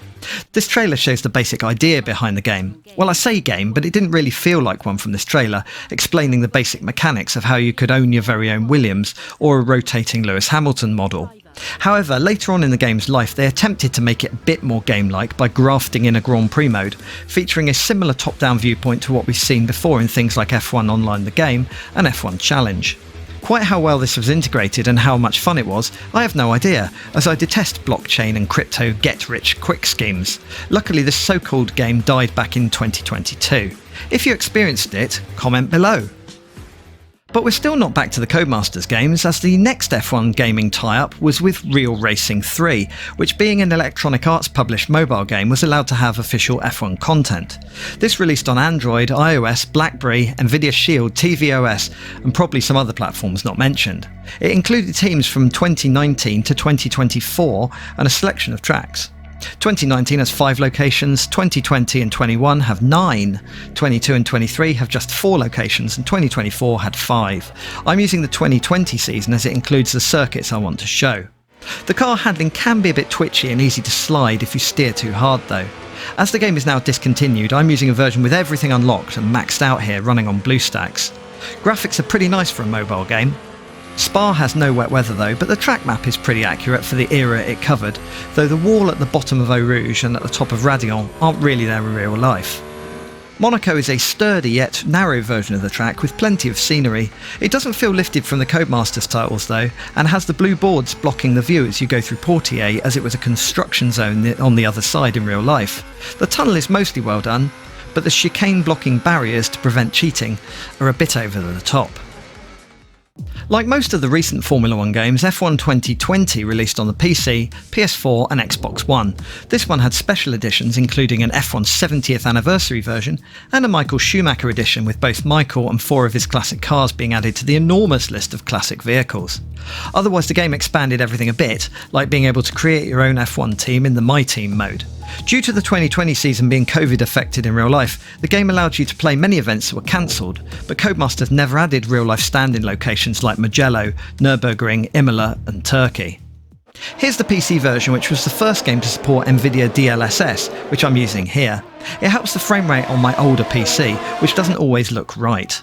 This trailer shows the basic idea behind the game. Well, I say game, but it didn't really feel like one from this trailer, explaining the basic mechanics of how you could own your very own Williams or a rotating Lewis Hamilton model. However, later on in the game's life they attempted to make it a bit more game-like by grafting in a Grand Prix mode, featuring a similar top-down viewpoint to what we've seen before in things like F1 Online the Game and F1 Challenge. Quite how well this was integrated and how much fun it was, I have no idea, as I detest blockchain and crypto get-rich-quick schemes. Luckily this so-called game died back in 2022. If you experienced it, comment below. But we're still not back to the Codemasters games, as the next F1 gaming tie-up was with Real Racing 3, which being an Electronic Arts published mobile game was allowed to have official F1 content. This released on Android, iOS, Blackberry, Nvidia Shield, tvOS and probably some other platforms not mentioned. It included teams from 2019 to 2024 and a selection of tracks. 2019 has 5 locations, 2020 and 21 have 9, 22 and 23 have just 4 locations, and 2024 had 5. I'm using the 2020 season as it includes the circuits I want to show. The car handling can be a bit twitchy and easy to slide if you steer too hard though. As the game is now discontinued, I'm using a version with everything unlocked and maxed out here running on BlueStacks. Graphics are pretty nice for a mobile game. Spa has no wet weather though, but the track map is pretty accurate for the era it covered, though the wall at the bottom of Eau Rouge and at the top of Radion aren't really there in real life. Monaco is a sturdy yet narrow version of the track with plenty of scenery. It doesn't feel lifted from the Codemasters titles though, and has the blue boards blocking the view as you go through Portier, as it was a construction zone on the other side in real life. The tunnel is mostly well done, but the chicane blocking barriers to prevent cheating are a bit over the top. Like most of the recent Formula 1 games, F1 2020 released on the PC, PS4 and Xbox One. This one had special editions including an F1 70th anniversary version and a Michael Schumacher edition, with both Michael and 4 of his classic cars being added to the enormous list of classic vehicles. Otherwise the game expanded everything a bit, like being able to create your own F1 team in the My Team mode. Due to the 2020 season being Covid affected in real life, the game allowed you to play many events that were cancelled, but Codemasters never added real life stand-in locations like Mugello, Nürburgring, Imola and Turkey. Here's the PC version, which was the first game to support Nvidia DLSS, which I'm using here. It helps the frame rate on my older PC, which doesn't always look right.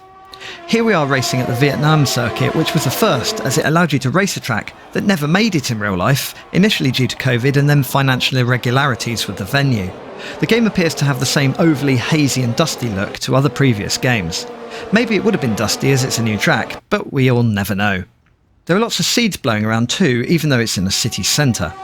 Here we are racing at the Vietnam circuit, which was the first, as it allowed you to race a track that never made it in real life, initially due to Covid and then financial irregularities with the venue. The game appears to have the same overly hazy and dusty look to other previous games. Maybe it would have been dusty as it's a new track, but we all never know. There are lots of seeds blowing around too, even though it's in a city centre.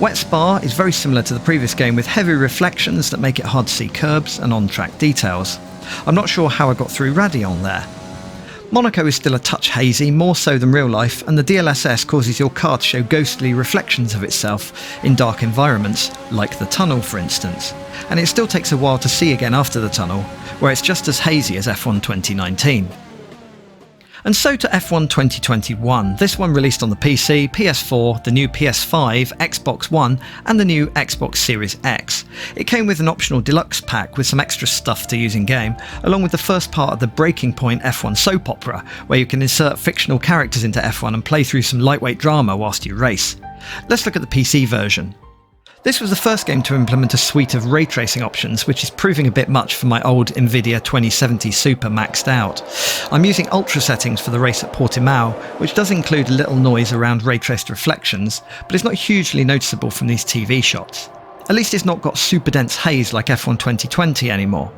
Wet Spa is very similar to the previous game with heavy reflections that make it hard to see curbs and on-track details. I'm not sure how I got through Radeon there. Monaco is still a touch hazy, more so than real life, and the DLSS causes your car to show ghostly reflections of itself in dark environments, like the tunnel for instance. And it still takes a while to see again after the tunnel, where it's just as hazy as F1 2019. And so to F1 2021, this one released on the PC, PS4, the new PS5, Xbox One and the new Xbox Series X. It came with an optional deluxe pack with some extra stuff to use in game, along with the first part of the Breaking Point F1 soap opera, where you can insert fictional characters into F1 and play through some lightweight drama whilst you race. Let's look at the PC version. This was the first game to implement a suite of ray tracing options, which is proving a bit much for my old Nvidia 2070 Super maxed out. I'm using ultra settings for the race at Portimao, which does include a little noise around ray traced reflections, but it's not hugely noticeable from these TV shots. At least it's not got super dense haze like F1 2020 anymore.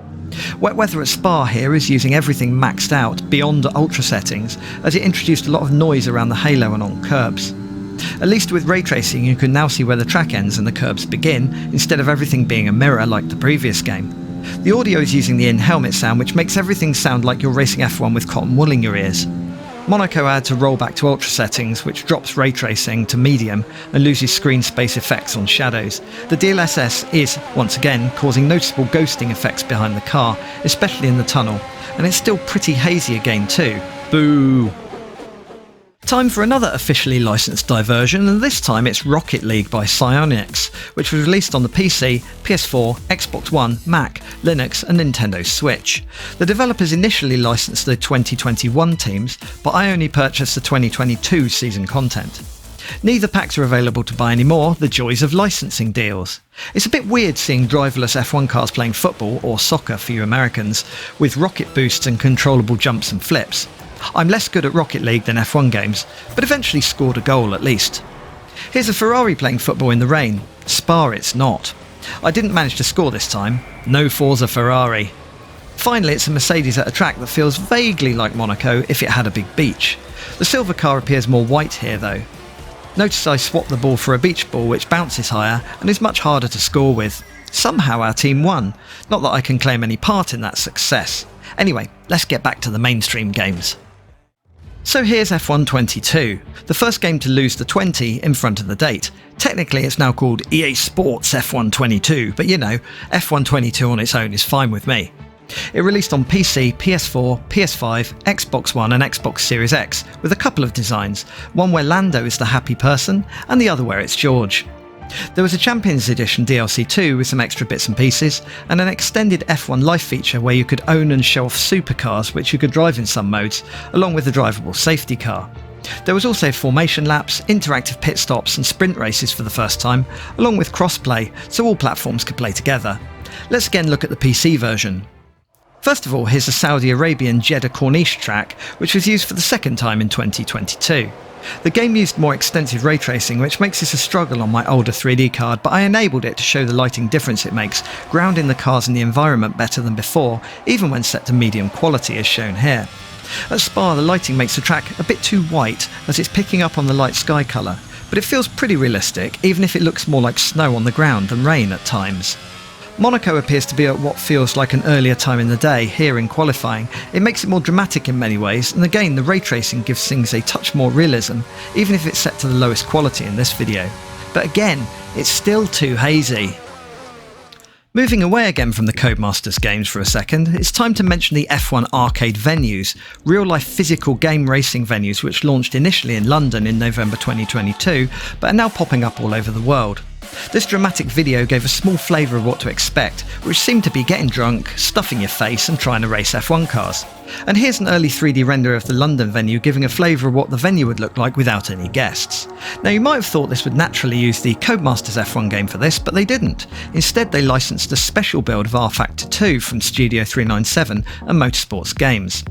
Wet Weather at Spa here is using everything maxed out beyond ultra settings, as it introduced a lot of noise around the halo and on curbs. At least with ray tracing you can now see where the track ends and the curbs begin, instead of everything being a mirror like the previous game. The audio is using the in-helmet sound, which makes everything sound like you're racing F1 with cotton wool in your ears. Monaco adds a rollback to ultra settings, which drops ray tracing to medium and loses screen space effects on shadows. The DLSS is, once again, causing noticeable ghosting effects behind the car, especially in the tunnel, and it's still pretty hazy again too. Boo! Time for another officially licensed diversion, and this time it's Rocket League by Psyonix, which was released on the PC, PS4, Xbox One, Mac, Linux and Nintendo Switch. The developers initially licensed the 2021 teams, but I only purchased the 2022 season content. Neither packs are available to buy anymore, the joys of licensing deals. It's a bit weird seeing driverless F1 cars playing football, or soccer for you Americans, with rocket boosts and controllable jumps and flips. I'm less good at Rocket League than F1 games, but eventually scored a goal at least. Here's a Ferrari playing football in the rain. Spa it's not. I didn't manage to score this time. No Forza Ferrari. Finally, it's a Mercedes at a track that feels vaguely like Monaco if it had a big beach. The silver car appears more white here though. Notice I swapped the ball for a beach ball which bounces higher and is much harder to score with. Somehow our team won. Not that I can claim any part in that success. Anyway, let's get back to the mainstream games. So here's F1 22, the first game to lose the 20 in front of the date. Technically it's now called EA Sports F1 22, but you know, F1 22 on its own is fine with me. It released on PC, PS4, PS5, Xbox One and Xbox Series X, with a couple of designs, one where Lando is the happy person and the other where it's George. There was a Champions Edition DLC too with some extra bits and pieces, and an extended F1 Life feature where you could own and show off supercars which you could drive in some modes, along with a drivable safety car. There was also formation laps, interactive pit stops and sprint races for the first time, along with crossplay, so all platforms could play together. Let's again look at the PC version. First of all, here's a Saudi Arabian Jeddah Corniche track, which was used for the second time in 2022. The game used more extensive ray tracing, which makes this a struggle on my older 3D card, but I enabled it to show the lighting difference it makes, grounding the cars in the environment better than before, even when set to medium quality as shown here. At Spa, the lighting makes the track a bit too white, as it's picking up on the light sky colour, but it feels pretty realistic, even if it looks more like snow on the ground than rain at times. Monaco appears to be at what feels like an earlier time in the day here in qualifying. It makes it more dramatic in many ways, and again the ray tracing gives things a touch more realism, even if it's set to the lowest quality in this video. But again, it's still too hazy. Moving away again from the Codemasters games for a second, it's time to mention the F1 arcade venues, real-life physical game racing venues which launched initially in London in November 2022, but are now popping up all over the world. This dramatic video gave a small flavour of what to expect, which seemed to be getting drunk, stuffing your face and trying to race F1 cars. And here's an early 3D render of the London venue giving a flavour of what the venue would look like without any guests. Now you might have thought this would naturally use the Codemasters F1 game for this, but they didn't. Instead they licensed a special build of R-Factor 2 from Studio 397 and Motorsports Games.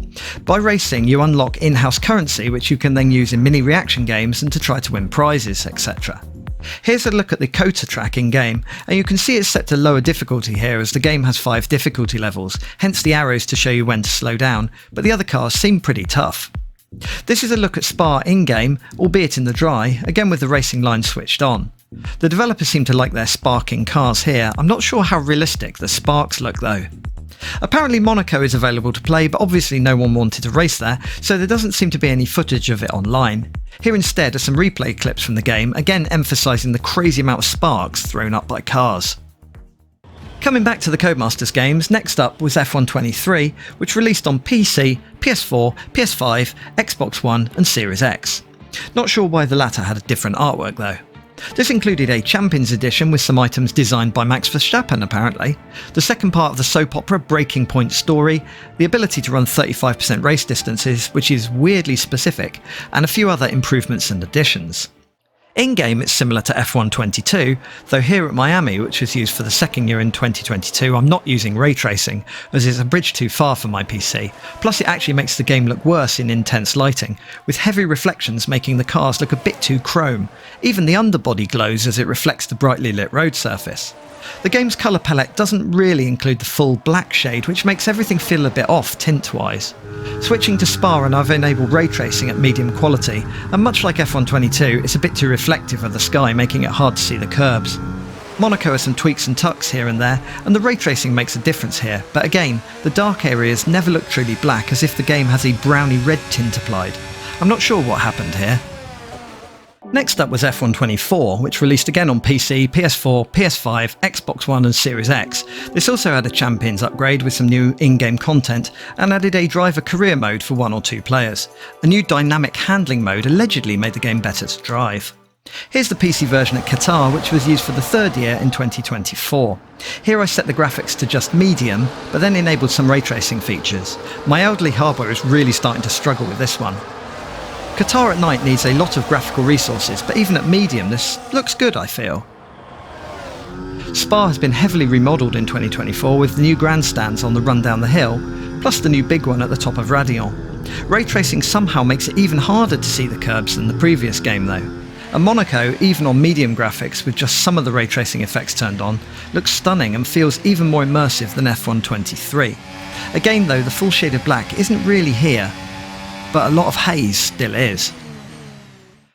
By racing you unlock in-house currency which you can then use in mini reaction games and to try to win prizes, etc. Here's a look at the Kota track in-game, and you can see it's set to lower difficulty here as the game has 5 difficulty levels, hence the arrows to show you when to slow down, but the other cars seem pretty tough. This is a look at Spa in-game, albeit in the dry, again with the racing line switched on. The developers seem to like their sparking cars here. I'm not sure how realistic the sparks look though. Apparently Monaco is available to play, but obviously no one wanted to race there, so there doesn't seem to be any footage of it online. Here instead are some replay clips from the game, again emphasising the crazy amount of sparks thrown up by cars. Coming back to the Codemasters games, next up was F123, which released on PC, PS4, PS5, Xbox One and Series X. Not sure why the latter had a different artwork though. This included a Champions edition with some items designed by Max Verstappen apparently, the second part of the soap opera Breaking Point story, the ability to run 35% race distances, which is weirdly specific, and a few other improvements and additions. In-game it's similar to F122, though here at Miami, which was used for the second year in 2022, I'm not using ray tracing, as it's a bridge too far for my PC, plus it actually makes the game look worse in intense lighting, with heavy reflections making the cars look a bit too chrome. Even the underbody glows as it reflects the brightly lit road surface. The game's colour palette doesn't really include the full black shade, which makes everything feel a bit off tint-wise. Switching to Spa and I've enabled ray tracing at medium quality, and much like F122, it's a bit too reflective of the sky, making it hard to see the curbs. Monaco has some tweaks and tucks here and there, and the ray tracing makes a difference here, but again, the dark areas never look truly black, as if the game has a browny red tint applied. I'm not sure what happened here. Next up was F124, which released again on PC, PS4, PS5, Xbox One and Series X. This also had a Champions upgrade with some new in-game content and added a driver career mode for 1 or 2 players. A new dynamic handling mode allegedly made the game better to drive. Here's the PC version at Qatar, which was used for the third year in 2024. Here I set the graphics to just medium, but then enabled some ray tracing features. My elderly hardware is really starting to struggle with this one. Qatar at night needs a lot of graphical resources, but even at medium this looks good, I feel. Spa has been heavily remodelled in 2024 with the new grandstands on the run down the hill, plus the new big one at the top of Radion. Ray tracing somehow makes it even harder to see the curbs than the previous game though. And Monaco, even on medium graphics with just some of the ray tracing effects turned on, looks stunning and feels even more immersive than F123. Again though, the full shade of black isn't really here, but a lot of haze still is.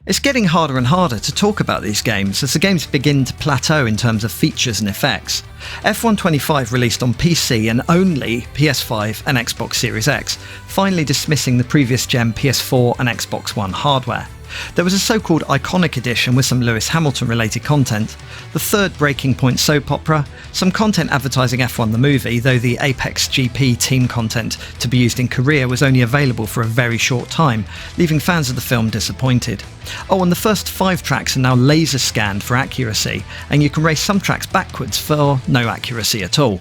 It's getting harder and harder to talk about these games as the games begin to plateau in terms of features and effects. F125 released on PC and only PS5 and Xbox Series X, finally dismissing the previous gen PS4 and Xbox One hardware. There was a so-called iconic edition with some Lewis Hamilton related content, the third Breaking Point soap opera, some content advertising F1 the movie, though the Apex GP team content to be used in Korea was only available for a very short time, leaving fans of the film disappointed. Oh, and the first 5 tracks are now laser scanned for accuracy, and you can race some tracks backwards for no accuracy at all.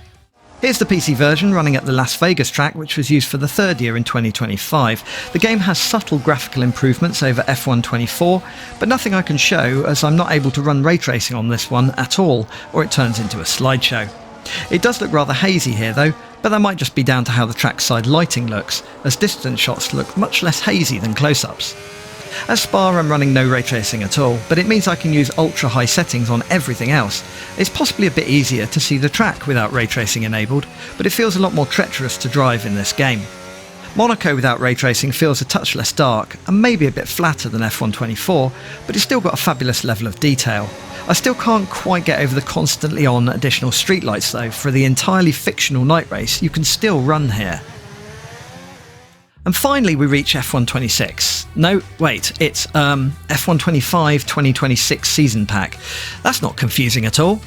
Here's the PC version running at the Las Vegas track, which was used for the third year in 2025. The game has subtle graphical improvements over F124, but nothing I can show as I'm not able to run ray tracing on this one at all, or it turns into a slideshow. It does look rather hazy here though, but that might just be down to how the trackside lighting looks, as distance shots look much less hazy than close-ups. At Spa I'm running no ray tracing at all, but it means I can use ultra high settings on everything else. It's possibly a bit easier to see the track without ray tracing enabled, but it feels a lot more treacherous to drive in this game. Monaco without ray tracing feels a touch less dark, and maybe a bit flatter than F124, but it's still got a fabulous level of detail. I still can't quite get over the constantly on additional streetlights though. For the entirely fictional night race, you can still run here. And finally we reach F126. No, wait, it's F125 2026 Season Pack. That's not confusing at all.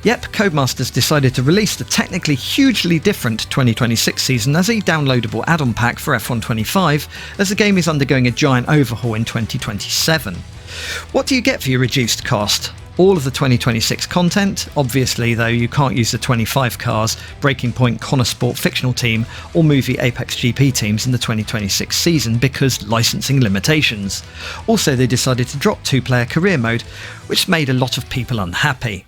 Yep, Codemasters decided to release the technically hugely different 2026 season as a downloadable add-on pack for F125, as the game is undergoing a giant overhaul in 2027. What do you get for your reduced cost? All of the 2026 content, obviously though you can't use the 25 cars, Breaking Point, Connor Sport fictional team or movie Apex GP teams in the 2026 season because licensing limitations. Also they decided to drop 2-player career mode, which made a lot of people unhappy.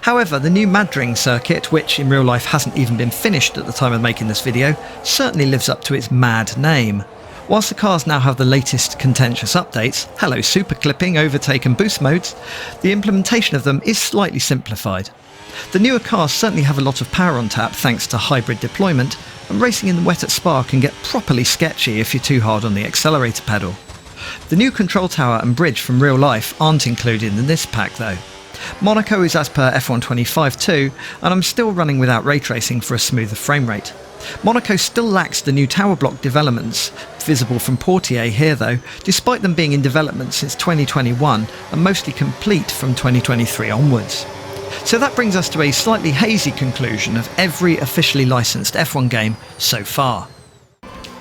However, the new Madring circuit, which in real life hasn't even been finished at the time of making this video, certainly lives up to its mad name. Whilst the cars now have the latest contentious updates, hello super clipping, overtake and boost modes, the implementation of them is slightly simplified. The newer cars certainly have a lot of power on tap thanks to hybrid deployment, and racing in the wet at Spa can get properly sketchy if you're too hard on the accelerator pedal. The new control tower and bridge from real life aren't included in this pack though. Monaco is as per F125 too, and I'm still running without ray tracing for a smoother frame rate. Monaco still lacks the new tower block developments, visible from Portier here though, despite them being in development since 2021 and mostly complete from 2023 onwards. So that brings us to a slightly hazy conclusion of every officially licensed F1 game so far.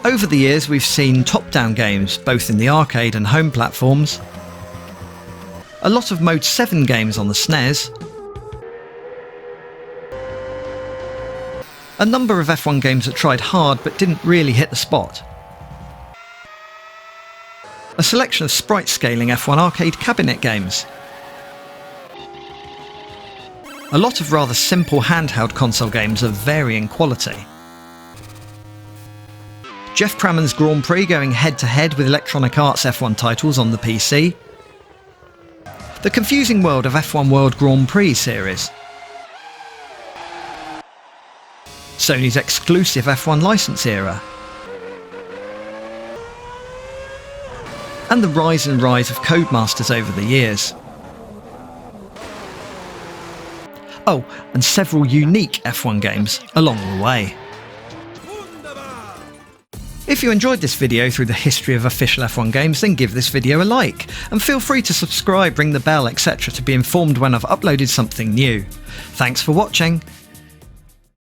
Over the years we've seen top-down games, both in the arcade and home platforms, a lot of Mode 7 games on the SNES, a number of F1 games that tried hard but didn't really hit the spot, a selection of sprite scaling F1 arcade cabinet games, a lot of rather simple handheld console games of varying quality, Jeff Crammond's Grand Prix going head-to-head with Electronic Arts F1 titles on the PC, the confusing world of F1 World Grand Prix series, Sony's exclusive F1 license era, and the rise and rise of Codemasters over the years. Oh, and several unique F1 games along the way. If you enjoyed this video through the history of official F1 games, then give this video a like, and feel free to subscribe, ring the bell, etc. to be informed when I've uploaded something new. Thanks for watching.